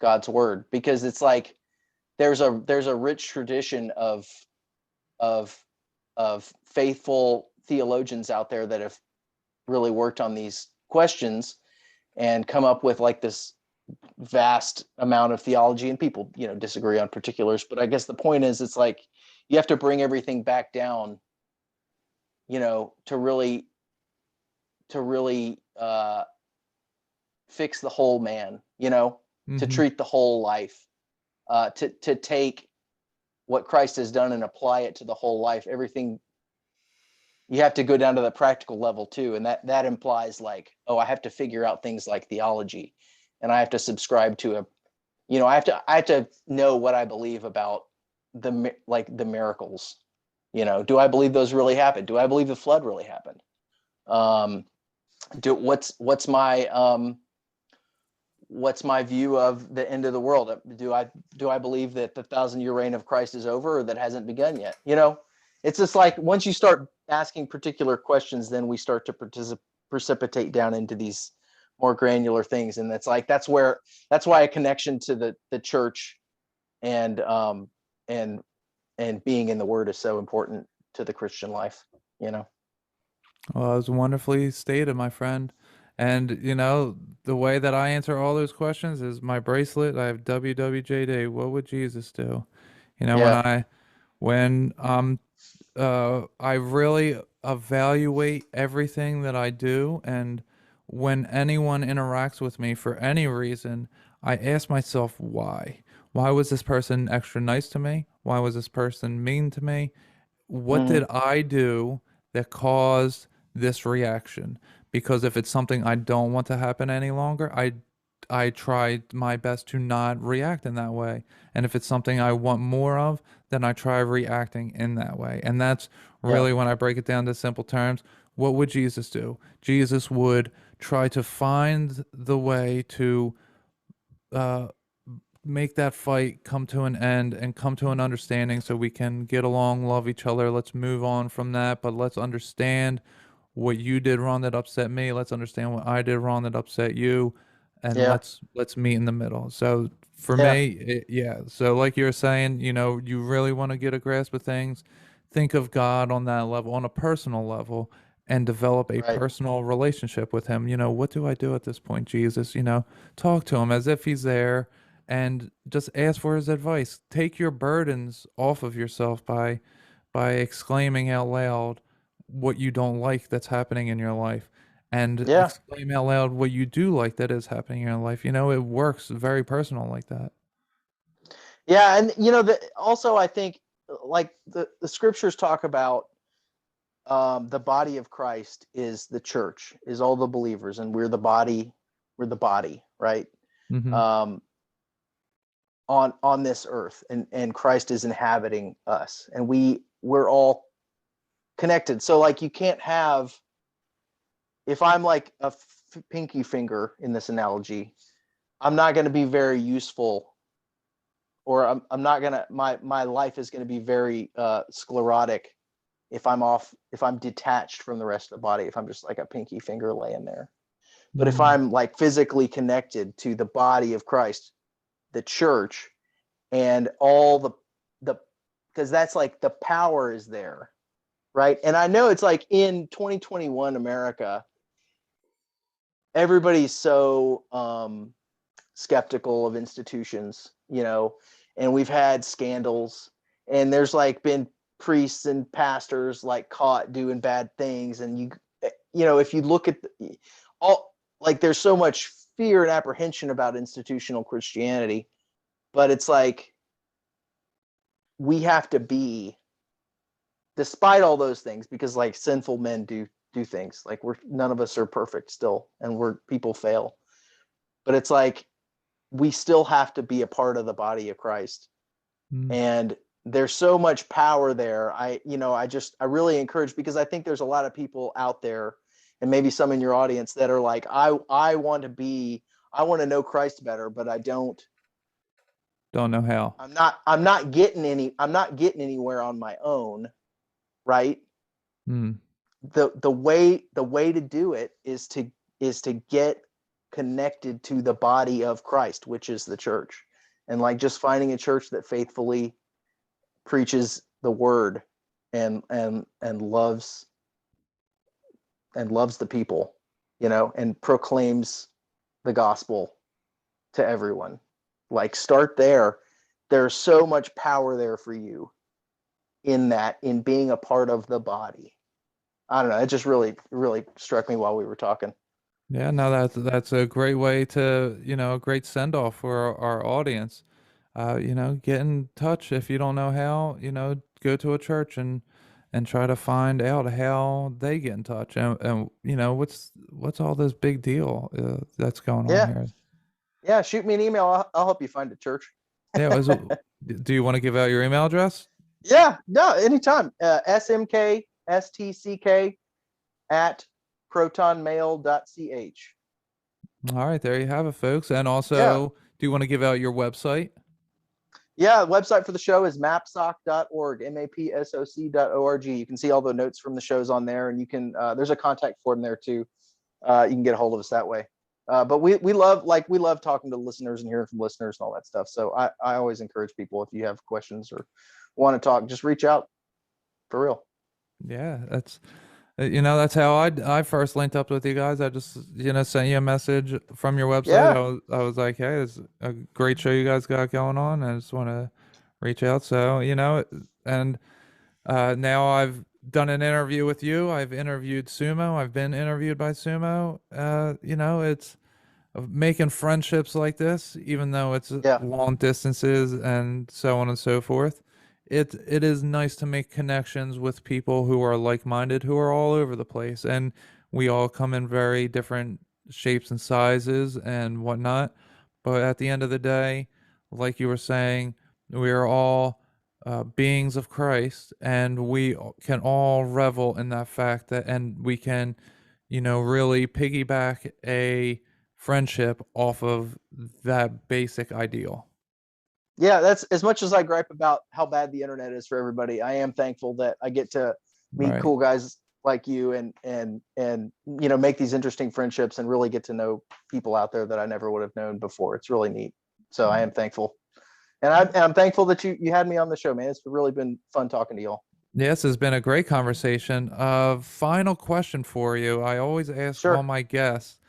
God's word, because it's like there's a rich tradition of faithful theologians out there that have really worked on these questions and come up with like this vast amount of theology. And people disagree on particulars, but I guess the point is, it's like you have to bring everything back down, to really fix the whole man, to treat the whole life, to take what Christ has done and apply it to the whole life. Everything, you have to go down to the practical level too. And that implies like, I have to figure out things like theology, and I have to subscribe to I have to know what I believe about the miracles. Do I believe those really happened? Do I believe the flood really happened? What's my view of the end of the world? Do I believe that the 1,000-year reign of Christ is over, or that hasn't begun yet? It's just like, once you start asking particular questions, then we start to precipitate down into these more granular things. And that's why a connection to the church and being in the word is so important to the Christian life. Well, it was wonderfully stated, my friend. And, the way that I answer all those questions is my bracelet. I have WWJD. What would Jesus do? When I really evaluate everything that I do, and when anyone interacts with me for any reason, I ask myself, why? Why was this person extra nice to me? Why was this person mean to me? What did I do that caused this reaction? Because if it's something I don't want to happen any longer, I try my best to not react in that way. And if it's something I want more of, then I try reacting in that way. And that's really, when I break it down to simple terms, what would Jesus do? Jesus would try to find the way to make that fight come to an end and come to an understanding so we can get along, love each other. Let's move on from that, but let's understand what you did wrong that upset me. Let's understand what I did wrong that upset you, and Yeah. let's meet in the middle. So for Yeah. me, yeah. So like you were saying, you really want to get a grasp of things. Think of God on that level, on a personal level, and develop a Right. personal relationship with him. What do I do at this point, Jesus? Talk to him as if he's there and just ask for his advice. Take your burdens off of yourself by exclaiming out loud what you don't like that's happening in your life, and Yeah. exclaim out loud what you do like that is happening in your life. It works very personal like that. Yeah, and also I think like the scriptures talk about the body of Christ is the church, is all the believers, and we're the body, right? Mm-hmm. On this earth, and Christ is inhabiting us, and we're all connected. So like you can't have, if I'm like a pinky finger in this analogy, I'm not going to be very useful, or I'm not going to, my life is going to be very sclerotic if I'm detached from the rest of the body, if I'm just like a pinky finger laying there. But if I'm like physically connected to the body of Christ, the church, and all the because that's like the power is there, right? And I know it's like in 2021 America, everybody's so skeptical of institutions, and we've had scandals, and there's like been priests and pastors like caught doing bad things, and if you look at all, like there's so much fear and apprehension about institutional Christianity, but it's like we have to be, despite all those things, because like sinful men do things, like none of us are perfect still, and people fail, but it's like we still have to be a part of the body of Christ. And there's so much power there. I really encourage, because I think there's a lot of people out there, and maybe some in your audience, that are like, I want to know Christ better, but I don't know how. I'm not getting anywhere on my own, right? The way to do it is to get connected to the body of Christ, which is the church, and like just finding a church that faithfully preaches the word and loves the people, and proclaims the gospel to everyone. Like start there. There's so much power there for you in being a part of the body. I don't know. It just really, really struck me while we were talking. Yeah, no, that's a great way to, a great send off for our audience. Get in touch if you don't know how, go to a church and try to find out how they get in touch, and what's all this big deal that's going on here. Yeah, shoot me an email. I'll help you find a church. Yeah, do you want to give out your email address? Yeah, no, anytime. smkstck at protonmail.ch. All right, there you have it, folks. And also, do you want to give out your website? Yeah, the website for the show is mapsoc.org, mapsoc.org. You can see all the notes from the shows on there, and you can there's a contact form there too. You can get a hold of us that way. But we love talking to listeners and hearing from listeners and all that stuff. So I always encourage people, if you have questions or want to talk, just reach out, for real. Yeah, that's how I first linked up with you guys. I just sent you a message from your website. Yeah. I was like, hey, it's a great show you guys got going on. I just want to reach out. So and now I've done an interview with you. I've interviewed Sumo. I've been interviewed by Sumo. It's making friendships like this, even though it's long distances and so on and so forth. It is nice to make connections with people who are like-minded, who are all over the place, and we all come in very different shapes and sizes and whatnot. But at the end of the day, like you were saying, we are all beings of Christ, and we can all revel in that fact that, and we can, really piggyback a friendship off of that basic ideal. Yeah, that's as much as I gripe about how bad the internet is for everybody. I am thankful that I get to meet Right. cool guys like you and make these interesting friendships and really get to know people out there that I never would have known before. It's really neat. So I am thankful. And I'm thankful that you had me on the show, man. It's really been fun talking to y'all. Yes, it's been a great conversation. Final question for you. I always ask Sure. all my guests,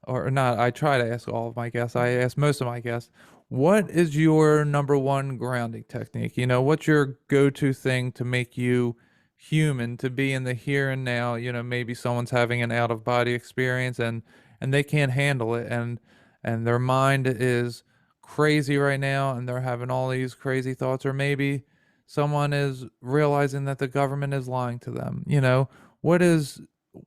or not, I try to ask all of my guests. I ask most of my guests, what is your number one grounding technique? What's your go-to thing to make you human, to be in the here and now? Maybe someone's having an out-of-body experience and they can't handle it, and their mind is crazy right now and they're having all these crazy thoughts, or maybe someone is realizing that the government is lying to them. What is,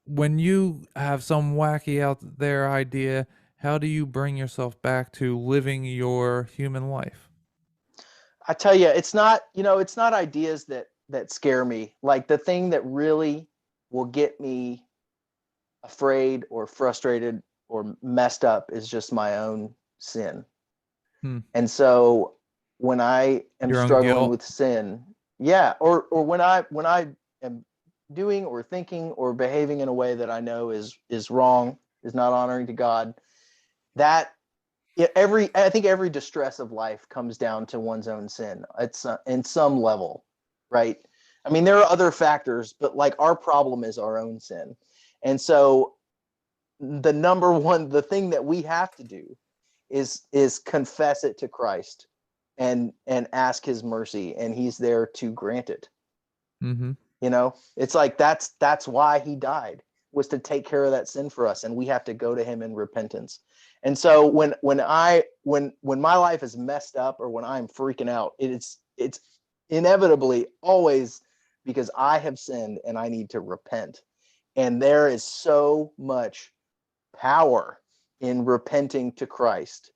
when you have some wacky out there idea, how do you bring yourself back to living your human life? I tell you, it's not ideas that scare me. Like, the thing that really will get me afraid or frustrated or messed up is just my own sin. And so when I am Your own struggling guilt. with sin, yeah, or when I am doing or thinking or behaving in a way that I know is wrong, is not honoring to God, that I think every distress of life comes down to one's own sin. It's in some level, right? I mean, there are other factors, but like, our problem is our own sin. And so the thing that we have to do is confess it to Christ and ask his mercy, and he's there to grant it. Mm-hmm. It's like, that's why he died, was to take care of that sin for us, and we have to go to him in repentance. And so when my life is messed up, or when I'm freaking out, it's inevitably always because I have sinned and I need to repent. And there is so much power in repenting to Christ.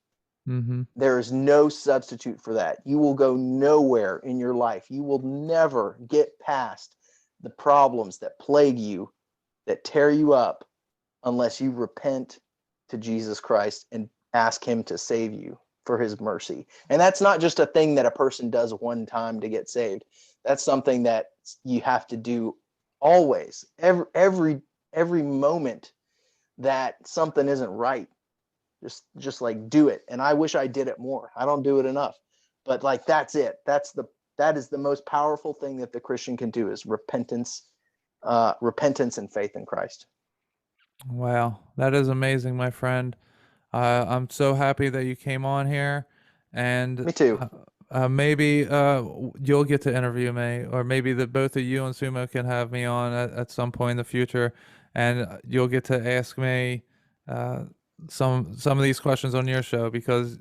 Mm-hmm. There is no substitute for that. You will go nowhere in your life. You will never get past the problems that plague you, that tear you up, unless you repent to Jesus Christ and ask him to save you for his mercy. And that's not just a thing that a person does one time to get saved. That's something that you have to do always, every moment that something isn't right. Just like, do it. And I wish I did it more. I don't do it enough. But like, that's it. That is the most powerful thing that the Christian can do, is repentance and faith in Christ. Wow, that is amazing, my friend. I'm so happy that you came on here, and Me too. Maybe you'll get to interview me, or maybe the both of you and Sumo can have me on at some point in the future, and you'll get to ask me some of these questions on your show, because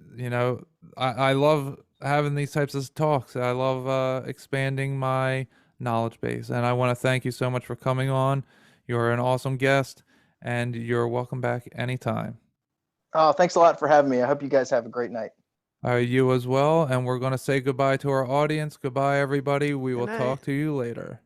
I love having these types of talks. I love expanding my knowledge base, and I want to thank you so much for coming on. You're an awesome guest, and you're welcome back anytime. Oh, thanks a lot for having me. I hope you guys have a great night. You as well, and we're going to say goodbye to our audience. Goodbye, everybody. We will night. talk to you later.